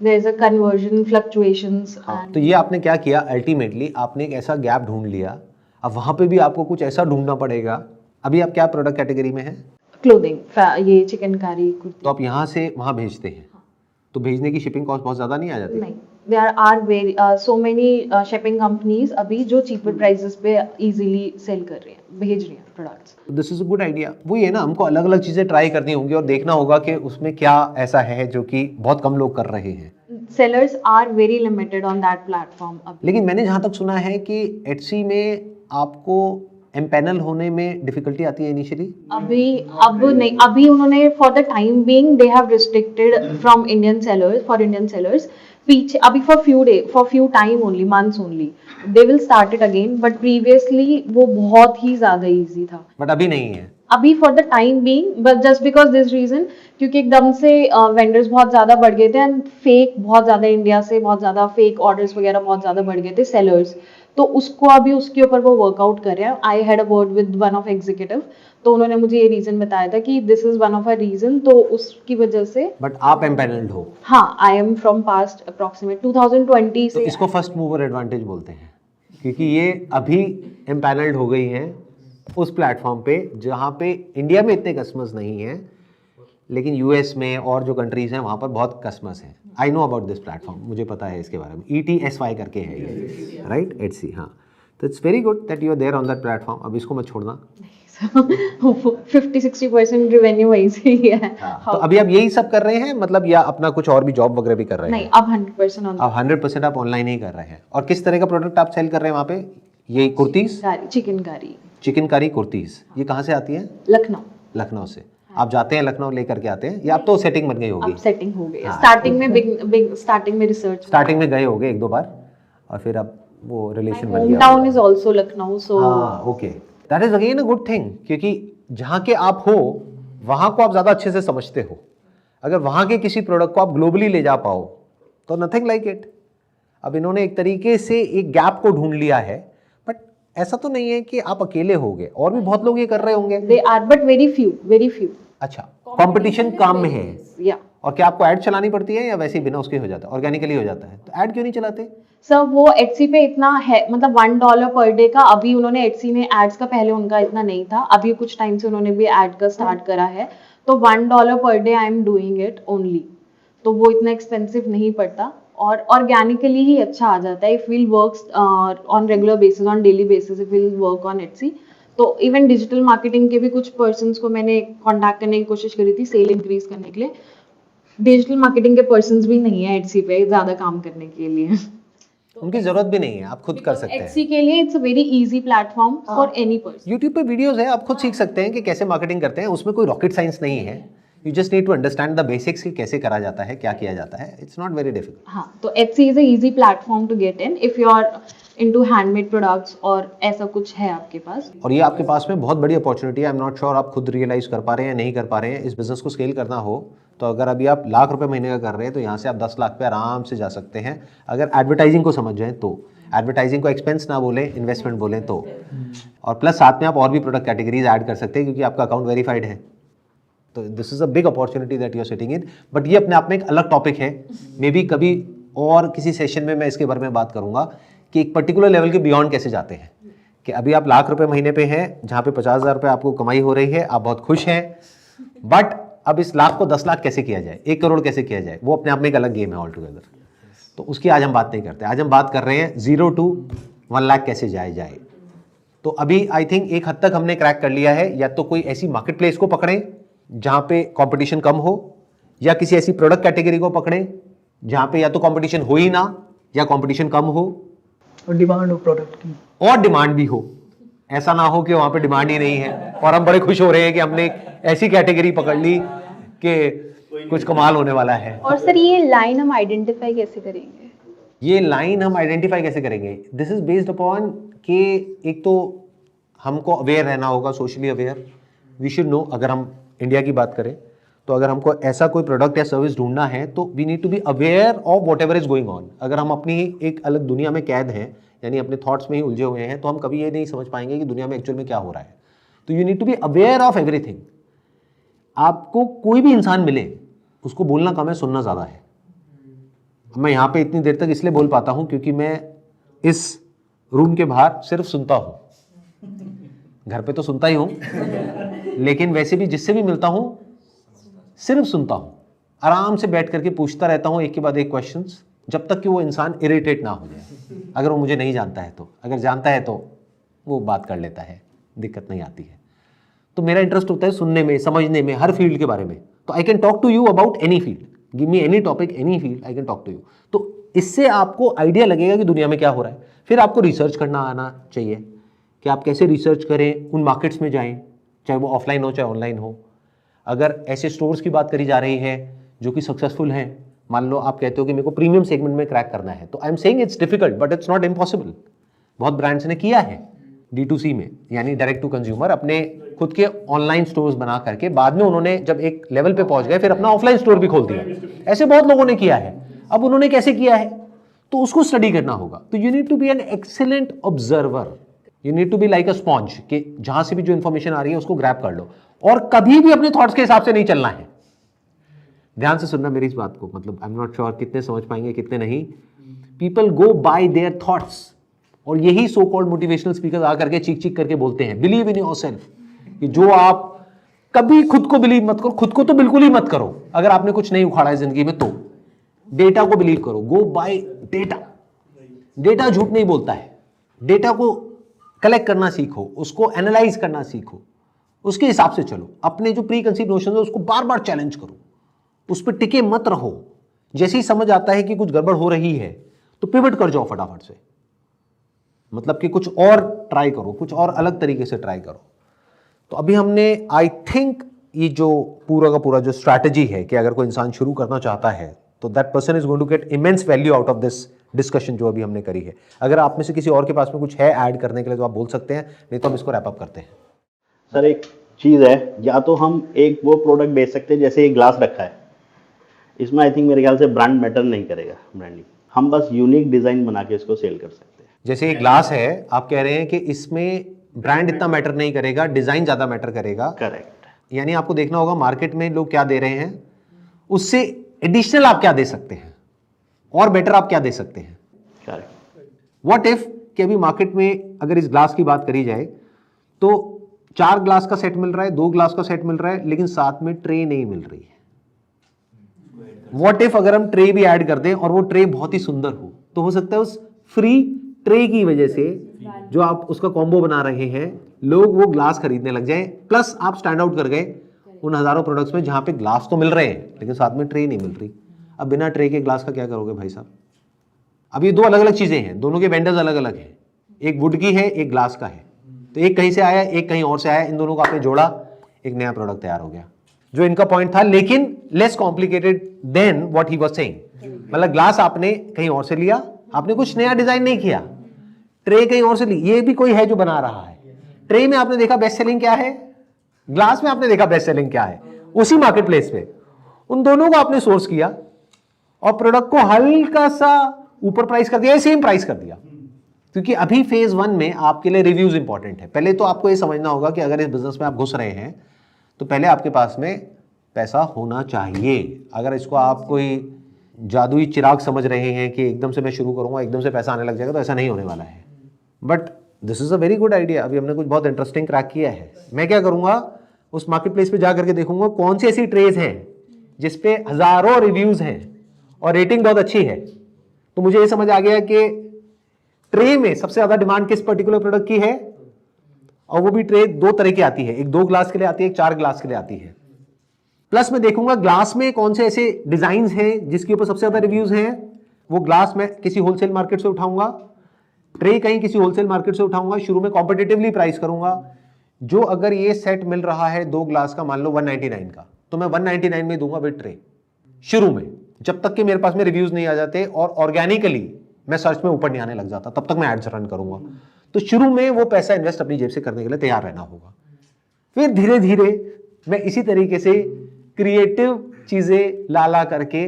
There is a conversion fluctuations and तो ये आपने क्या किया, अल्टीमेटली आपने एक ऐसा गैप ढूंढ लिया, अब वहाँ पे भी आपको कुछ ऐसा ढूंढना पड़ेगा। अभी आप क्या प्रोडक्ट कैटेगरी में हैं? clothing, ये चिकनकारी कुर्ती। तो आप यहाँ से वहाँ भेजते हैं, तो भेजने की शिपिंग कॉस्ट बहुत ज़्यादा नहीं आ जाती? नहीं, there are very so many shipping companies अभी जो cheaper prices पे easily sell कर रहे हैं, भेज रहे हैं products। This is a good idea. वही है ना, हमको अलग अलग चीज़ें ट्राई करनी होंगी और देखना होगा कि उसमें क्या ऐसा है जो कि बहुत कम लोग कर रहे हैं। Sellers are very limited on that platform अभी। लेकिन मैंने जहाँ तक सुना है कि एटसी में आपको एम्पैनल होने में डिफिकल्टी आती है इनिशियली। अब नहीं, अभी उन्होंने for the time being they have restricted from Indian sellers पीछे अभी for few time only, months only, they will start it again, but previously वो बहुत ही ज्यादा इजी था, बट अभी नहीं है। अभी for the time being, but just because this reason, क्योंकि एकदम से वेंडर्स बहुत ज्यादा बढ़ गए थे एंड फेक बहुत ज्यादा इंडिया से बहुत ज्यादा फेक ऑर्डर्स वगैरह बहुत ज्यादा बढ़ गए थे सेलर्स, तो उसको अभी उसके ऊपर वो वर्कआउट कर रहे हैं। I had a word with one of executive, तो उन्होंने मुझे ये रीजन बताया था कि this is one of a reason, तो उसकी वजह से। बट आप एम्पैनल्ड हो? हाँ, I am from past approximate 2020 तो से। इसको फर्स्ट मूवर एडवांटेज बोलते हैं, क्योंकि ये अभी एम्पैनल्ड हो गई हैं उस प्लेटफॉर्म पे जहाँ पे इंडिया में इतने कस्टमर्स नहीं हैं, लेकिन यूएस में और जो कंट्रीज हैं वहाँ पर बहुत कस्टमर्स हैं। I know about this platform, मुझे पता है इसके बारे में। ETSY करके है ये, राइट? एटसी, हाँ। तो it's very good that you are there on that platform. अब इसको मत छोड़ना। 50-60% रेवेन्यू वहीं से ही है। तो अभी आप यही सब कर रहे हैं मतलब, या अपना कुछ और भी जॉब वगैरह भी कर रहे हैं? नहीं, अब 100% अब 100% आप ऑनलाइन ही कर रहे हैं। और किस तरह का प्रोडक्ट आप सेल कर रहे हैं वहाँ पे? ये कुर्तीज, चिकनकारी कुर्तीज, ये कहाँ से आती है? लखनऊ से। आप जाते हैं लखनऊ लेकर के आते हैं, या अब तो सेटिंग बन गई होगी? अब सेटिंग हो गई है। स्टार्टिंग में रिसर्च, स्टार्टिंग में गए होगे एक दो बार और फिर अब वो रिलेशन बन गया। Home town is also Lucknow, so okay, that is again a good thing, क्योंकि जहाँ के आप हो वहाँ को आप ज़्यादा अच्छे से समझते हो। अगर वहाँ के किसी प्रोडक्ट को आप ग्लोबली ले जा पाओ तो नथिंग लाइक इट। अब इन्होंने एक तरीके से एक गैप को ढूंढ लिया है, बट ऐसा तो नहीं है कि आप अकेले होगे, और भी बहुत लोग ये कर रहे होंगे। They are, but very few. अच्छा, कंपटीशन काम में है। या और क्या आपको ऐड चलानी पड़ती है या वैसे ही बिना उसके हो जाता है, ऑर्गेनिकली हो जाता है? तो ऐड क्यों नहीं चलाते? सर वो एटसी पे इतना है, मतलब $1 पर डे का, अभी उन्होंने एटसी में एड्स का पहले उनका इतना नहीं था, अभी कुछ टाइम से उन्होंने भी एड का स्टार्ट करा है, तो $1 per day I am doing it only, तो वो इतना एक्सपेंसिव नहीं पड़ता और ऑर्गेनिकली ही अच्छा आ जाता है। If we'll works on regular basis, on daily basis, if we'll work on Etsy, तो इवन डिजिटल मार्केटिंग के भी कुछ पर्सन्स को मैंने कांटेक्ट करने की कोशिश करी थी सेल इंक्रीज करने के लिए। डिजिटल मार्केटिंग के पर्सन्स भी नहीं है एटसी पे ज्यादा काम करने के लिए, उनकी जरूरत भी नहीं है, आप खुद कर सकते हैं। एटसी के लिए it's a very easy platform for any person. YouTube पे वीडियोस है, आप खुद सीख सकते हैं कि कैसे मार्केटिंग करते हैं, उसमें कोई रॉकेट साइंस नहीं है। You just need to understand the basics कि कैसे करा जाता है, क्या किया जाता है। It's not very difficult. हाँ, तो Etsy is a easy platform to get in if you are into handmade products और ऐसा कुछ है आपके पास। और ये आपके पास में बहुत बड़ी अपॉर्चुनिटी है। आई एम नॉट श्योर आप खुद रियलाइज कर पा रहे हैं या नहीं कर पा रहे हैं। इस बिजनेस को स्केल करना हो तो अगर अभी आप लाख रुपए महीने का कर रहे हैं तो यहाँ से आप 10 लाख पे आराम से जा सकते हैं, अगर एडवर्टाइजिंग को समझ जाएं तो। एडवर्टाइजिंग को एक्सपेंस ना बोलें, इन्वेस्टमेंट बोलें तो। और प्लस साथ में आप और भी प्रोडक्ट कैटेगरीज ऐड कर सकते हैं क्योंकि आपका अकाउंट वेरीफाइड है। तो this is a big opportunity that you are sitting in. But ये अपने आप में एक अलग टॉपिक है, मे बी कभी और किसी सेशन में मैं इसके बारे में बात करूंगा कि एक पर्टिकुलर लेवल के बियॉन्ड कैसे जाते हैं। कि अभी आप लाख रुपए महीने पे हैं, जहाँ पे 50,000 रुपये आपको कमाई हो रही है, आप बहुत खुश हैं, बट अब इस लाख को 10 लाख कैसे किया जाए, 1 करोड़ कैसे किया जाए, वो अपने आप में एक अलग गेम है ऑल टुगेदर। तो उसकी आज हम बात नहीं करते, आज हम बात कर रहे हैं 0 to 1 लाख कैसे जाए। तो अभी आई थिंक एक हद तक हमने क्रैक कर लिया है। या तो कोई ऐसी मार्केट प्लेस को पकड़ें जहाँ पे कंपटीशन कम हो, या किसी ऐसी प्रोडक्ट कैटेगरी को पकड़ें जहाँ पे या तो कंपटीशन हो ही ना या कंपटीशन कम हो, और डिमांड हो प्रोडक्ट की, और डिमांड भी हो। ऐसा ना हो कि वहाँ पे डिमांड ही नहीं है और हम बड़े खुश हो रहे हैं कि हमने ऐसी कैटेगरी पकड़ ली कि कुछ कमाल होने वाला है। और सर ये लाइन हम आइडेंटिफाई कैसे करेंगे? ये लाइन हम आइडेंटिफाई कैसे करेंगे? दिस इज बेस्ड अपॉन कि एक तो हमको अवेयर रहना होगा, socially aware we should know. अगर हम इंडिया की बात करें तो अगर हमको ऐसा कोई प्रोडक्ट या सर्विस ढूंढना है तो we need to be aware of what ever is going on. अगर हम अपनी एक अलग दुनिया में कैद हैं, यानी अपने थॉट्स में ही उलझे हुए हैं, तो हम कभी ये नहीं समझ पाएंगे कि दुनिया में एक्चुअल में क्या हो रहा है। तो you need to be aware of everything. आपको कोई भी इंसान मिले, उसको बोलना कम है, सुनना ज़्यादा है। मैं यहाँ पे इतनी देर तक इसलिए बोल पाता हूँ क्योंकि मैं इस रूम के बाहर सिर्फ सुनता हूँ। घर पे तो सुनता ही हूँ, लेकिन वैसे भी जिससे भी मिलता हूँ सिर्फ सुनता हूँ। आराम से बैठ करके पूछता रहता हूँ एक के बाद एक क्वेश्चंस, जब तक कि वो इंसान इरिटेट ना हो जाए। अगर वो मुझे नहीं जानता है तो, अगर जानता है तो वो बात कर लेता है, दिक्कत नहीं आती है। तो मेरा इंटरेस्ट होता है सुनने में, समझने में, हर फील्ड के बारे में। तो I can talk to you about any field, give me any topic, any field, I can talk to you. तो इससे आपको आइडिया लगेगा कि दुनिया में क्या हो रहा है। फिर आपको रिसर्च करना आना चाहिए कि आप कैसे रिसर्च करें, उन मार्केट्स में जाएं, चाहे वो ऑफलाइन हो चाहे ऑनलाइन हो। अगर ऐसे स्टोर्स की बात करी जा रही है जो कि सक्सेसफुल हैं, मान लो आप कहते हो कि मेरे को प्रीमियम सेगमेंट में क्रैक करना है, तो I am saying it's difficult but it's not impossible. बहुत ब्रांड्स ने किया है D2C में, यानी डायरेक्ट टू कंज्यूमर, अपने खुद के ऑनलाइन स्टोर्स बना करके बाद में उन्होंने जब एक लेवल पे पहुंच गए फिर अपना ऑफलाइन स्टोर भी खोल दिया। ऐसे बहुत लोगों ने किया है। अब उन्होंने कैसे किया है तो उसको स्टडी करना होगा। तो you need to be an excellent observer, you need to be like a sponge, कि जहां से भी जो इंफॉर्मेशन आ रही है उसको ग्रैब कर लो और कभी भी अपने थॉट्स के हिसाब से नहीं चलना है। ध्यान से सुनना मेरी इस बात को, मतलब आई एम नॉट श्योर कितने समझ पाएंगे कितने नहीं। People go bye their thoughts, और यही सो कॉल्ड मोटिवेशनल स्पीकर्स आकर के चीख चीख करके बोलते हैं बिलीव इन योरसेल्फ, कि जो आप कभी खुद को बिलीव मत करो, खुद को तो बिल्कुल ही मत करो अगर आपने कुछ नहीं उखाड़ा है जिंदगी में, तो डेटा को बिलीव करो, गो बाय डेटा। डेटा झूठ नहीं बोलता है। डेटा को कलेक्ट करना सीखो, उसको एनालाइज करना सीखो, उसके हिसाब से चलो। अपने जो प्री कंसीव नोशन है उसको बार बार चैलेंज करो, उस पर टिके मत रहो। जैसे ही समझ आता है कि कुछ गड़बड़ हो रही है तो पिवट कर जाओ फटाफट से, मतलब कि कुछ और ट्राई करो, कुछ और अलग तरीके से ट्राई करो। तो अभी हमने आई थिंक ये जो पूरा का पूरा जो स्ट्रैटेजी है कि अगर कोई इंसान शुरू करना चाहता है तो that person is going to get immense value out of this discussion जो अभी हमने करी है। अगर आप में से किसी और के पास में कुछ है ऐड करने के लिए तो आप बोल सकते हैं, नहीं तो हम इसको रैप अप करते हैं। सर एक चीज़ है, या तो हम एक वो प्रोडक्ट बेच सकते हैं जैसे ये ग्लास रखा है, इसमें आई थिंक मेरे ख्याल से ब्रांड मैटर नहीं करेगा, ब्रांडिंग। हम बस यूनिक डिज़ाइन बना के इसको सेल कर सकते हैं। जैसे ये ग्लास है, आप कह रहे हैं कि इसमें ब्रांड इतना मैटर नहीं करेगा, डिज़ाइन ज़्यादा मैटर करेगा। करेक्ट। यानी आपको देखना होगा मार्केट में लोग क्या दे रहे हैं, उससे एडिशनल आप क्या दे सकते हैं और बेटर आप क्या दे सकते हैं। करेक्ट। व्हाट इफ कि अभी मार्केट में अगर इस ग्लास की बात करी जाए तो 4 ग्लास का सेट मिल रहा है, 2 ग्लास का सेट मिल रहा है, लेकिन साथ में ट्रे नहीं मिल रही है। व्हाट इफ अगर हम ट्रे भी ऐड कर दें और वो ट्रे बहुत ही सुंदर हो, तो हो सकता है उस फ्री ट्रे की वजह से जो आप उसका कॉम्बो बना रहे हैं लोग वो ग्लास खरीदने लग जाएं, प्लस आप स्टैंड आउट कर गए उन हजारों प्रोडक्ट्स में जहां पे ग्लास तो मिल रहे हैं लेकिन साथ में ट्रे नहीं मिल रही। अब बिना ट्रे के ग्लास का क्या करोगे भाई साहब। अब ये दो अलग अलग चीजें हैं, दोनों के वेंडर्स अलग अलग हैं, एक वुड की है एक ग्लास का है, तो एक कहीं से आया एक कहीं और से आया, इन दोनों को आपने जोड़ा, एक नया प्रोडक्ट तैयार हो गया जो इनका पॉइंट था, लेकिन less complicated then what he was saying. मतलब ग्लास आपने कहीं और से लिया, आपने कुछ नया डिजाइन नहीं किया, ट्रे कहीं और से ली, ये भी कोई है जो बना रहा है। ट्रे में आपने देखा बेस्ट सेलिंग क्या है, ग्लास में आपने देखा बेस्ट सेलिंग क्या है, उसी मार्केट प्लेस पे उन दोनों को आपने सोर्स किया और प्रोडक्ट को हल्का सा ऊपर प्राइस कर दिया, सेम प्राइस कर दिया। क्योंकि अभी फेज 1 में आपके लिए रिव्यूज इंपॉर्टेंट है। पहले तो आपको ये समझना होगा कि अगर इस बिजनेस में आप घुस रहे हैं तो पहले आपके पास में पैसा होना चाहिए। अगर इसको आप कोई जादुई चिराग समझ रहे हैं कि एकदम से मैं शुरू करूंगा एकदम से पैसा आने लग जाएगा, तो ऐसा नहीं होने वाला है। But this is a very good idea. अभी हमने कुछ बहुत इंटरेस्टिंग क्रैक किया है। मैं क्या करूंगा, उस मार्केट प्लेस पे जा करके देखूंगा कौन सी ऐसी ट्रेज हैं जिसपे हजारों रिव्यूज हैं और रेटिंग बहुत अच्छी है। तो मुझे ये समझ आ गया कि ट्रे में सबसे ज्यादा डिमांड किस पर्टिकुलर प्रोडक्ट की है, और वो भी ट्रे 2 तरह की आती है, एक 2 ग्लास के लिए आती है, एक 4 ग्लास के लिए आती है। प्लस मैं देखूंगा ग्लास में कौन से ऐसे डिजाइन हैं जिसके ऊपर सबसे ज्यादा रिव्यूज हैं, वो ग्लास में किसी होलसेल मार्केट से उठाऊंगा, ट्रे कहीं किसी होलसेल मार्केट से उठाऊंगा, शुरू में कॉम्पिटिटिवली प्राइस करूंगा। जो अगर ये सेट मिल रहा है 2 ग्लास का, मान लो 199 का, तो मैं 199 में दूंगा विद ट्रे शुरू में, जब तक कि मेरे पास में रिव्यूज नहीं आ जाते और ऑर्गेनिकली मैं सर्च में ऊपर नहीं आने लग जाता, तब तक मैं एड्स रन करूंगा। तो शुरू में वो पैसा इन्वेस्ट अपनी जेब से करने के लिए तैयार रहना होगा। फिर धीरे धीरे मैं इसी तरीके से क्रिएटिव चीजें ला करके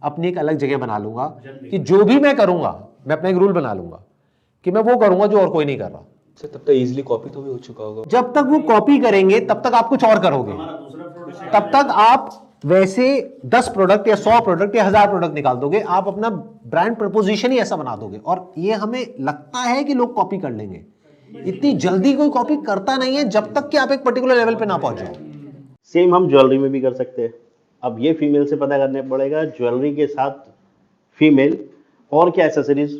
अपनी एक अलग जगह बना लूंगा कि जो भी मैं करूंगा मैं अपना एक रूल बना लूंगा कि मैं वो करूंगा जो और कोई नहीं कर रहा। तब तक इजीली कॉपी तो भी हो चुका होगा। जब तक वो कॉपी करेंगे तब तक आप कुछ और करोगे, तब तक आप वैसे 10 प्रोडक्ट या 100 प्रोडक्ट या 1000 प्रोडक्ट निकाल दोगे, आप अपना ब्रांड प्रपोजिशन ही ऐसा बना दोगे, और ये हमें लगता है कि लोग कॉपी कर लेंगे। इतनी जल्दी कोई कॉपी करता नहीं है जब तक कि आप एक पर्टिकुलर लेवल पे ना पहुंच जाओ। सेम हम ज्वेलरी में भी कर सकते हैं। अब ये फीमेल से पता करने पड़ेगा ज्वेलरी के साथ फीमेल और क्या एक्सेसरीज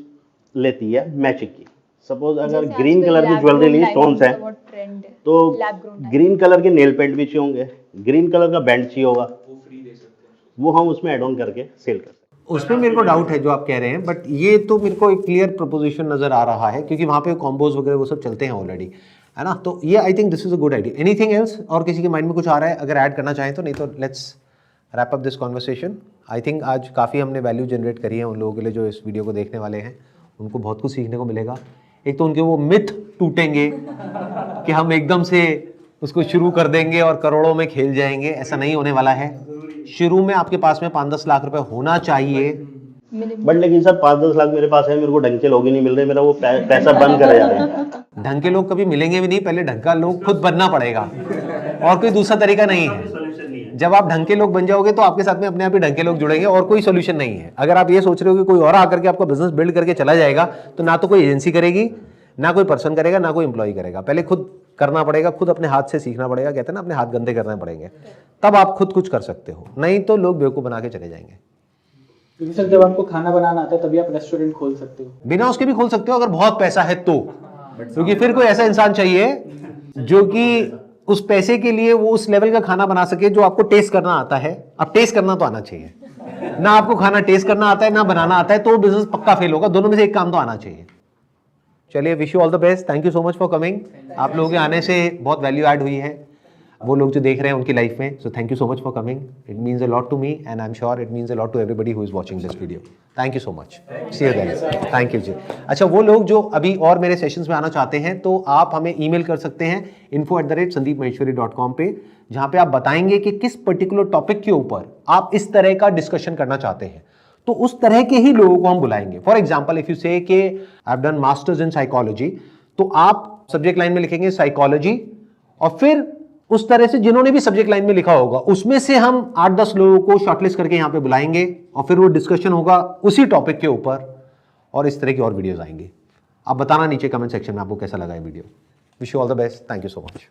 लेती है मैचिंग की। सपोज अगर ग्रीन कलर की ज्वेलरी ली, स्टोन्स हैं, तो ग्रीन कलर के नेल पेंट भी चाहिए होंगे, ग्रीन कलर का बैंड चाहिए होगा, वो हम उसमें एड ऑन करके सेल कर सकते हैं। उसमें मेरे को डाउट है जो आप कह रहे हैं, बट ये तो मेरे को एक क्लियर प्रपोजिशन नजर आ रहा है, क्योंकि वहाँ पे कॉम्बोज वगैरह वो सब चलते हैं ऑलरेडी, है ना। तो ये I think this is a good idea. Anything else, और किसी के माइंड में कुछ आ रहा है अगर ऐड करना चाहें तो, नहीं तो let's wrap up this conversation. I think आज काफ़ी हमने वैल्यू जनरेट करी है उन लोगों के लिए जो इस वीडियो को देखने वाले हैं, उनको बहुत कुछ सीखने को मिलेगा। एक तो उनके वो मिथ टूटेंगे कि हम एकदम से उसको शुरू कर देंगे और करोड़ों में खेल जाएंगे, ऐसा नहीं होने वाला है। शुरू में आपके पास में 5-10 लाख रुपए होना चाहिए, बट लेकिन सर 5-10 लाख मेरे पास है, मेरे को ढंग के लोग ही नहीं मिल रहे, मेरा वो पैसा बंद करे जा रहे हैं। ढंग के लोग कभी मिलेंगे भी नहीं, पहले ढंग का लोग खुद बनना पड़ेगा, और कोई दूसरा तरीका नहीं है। जब आप ढंग के लोग बन जाओगे तो आपके साथ में अपने आप ही ढंग के लोग जुड़ेंगे, और कोई सोल्यूशन नहीं है। अगर आप ये सोच रहे हो कि कोई और आकर के आपका बिजनेस बिल्ड करके चला जाएगा, तो ना तो कोई एजेंसी करेगी, ना कोई पर्सन करेगा, ना कोई एम्प्लॉय करेगा। पहले खुद करना पड़ेगा, खुद अपने हाथ से सीखना पड़ेगा। कहते हैं ना, अपने हाथ गंदे करने पड़ेंगे, तब आप खुद कुछ कर सकते हो, नहीं तो लोग बेवकूफ बना के चले जाएंगे। क्योंकि सर जब आपको खाना बनाना आता है तभी आप रेस्टोरेंट खोल सकते हो, बिना उसके भी खोल सकते हो अगर बहुत पैसा है तो, क्योंकि फिर कोई ऐसा इंसान चाहिए जो कि उस पैसे के लिए वो उस लेवल का खाना बना सके जो आपको टेस्ट करना आता है। अब टेस्ट करना तो आना चाहिए, ना आपको खाना टेस्ट करना आता है ना बनाना आता है, तो बिजनेस पक्का फेल होगा। दोनों में से एक काम तो आना चाहिए। चलिए, wish you all the best, thank you so much for coming. आप लोगों के आने से बहुत वैल्यू ऐड हुई है वो लोग जो देख रहे हैं उनकी लाइफ में, so thank you so much for coming. It means a lot to me and I am sure it means a lot to everybody who is watching this video. Thank you so much, see you guys, thank you जी। अच्छा, वो लोग जो अभी और मेरे sessions में आना चाहते हैं तो आप हमें ईमेल कर सकते हैं info@sandeepmaheshwari.com पे, जहां पे आप बताएंगे कि किस पर्टिकुलर टॉपिक के ऊपर आप इस तरह का डिस्कशन करना चाहते हैं, तो उस तरह के ही लोगों को हम बुलाएंगे। फॉर एग्जाम्पल, इफ यू से कि I have done masters in psychology, तो आप सब्जेक्ट लाइन में लिखेंगे साइकोलॉजी, और फिर उस तरह से जिन्होंने भी सब्जेक्ट लाइन में लिखा होगा उसमें से हम 8-10 लोगों को शॉर्टलिस्ट करके यहां पे बुलाएंगे, और फिर वो डिस्कशन होगा उसी टॉपिक के ऊपर, और इस तरह की और वीडियोस आएंगी। आप बताना नीचे कमेंट सेक्शन में आपको कैसा लगा ये video. Wish you all the best, thank you so much.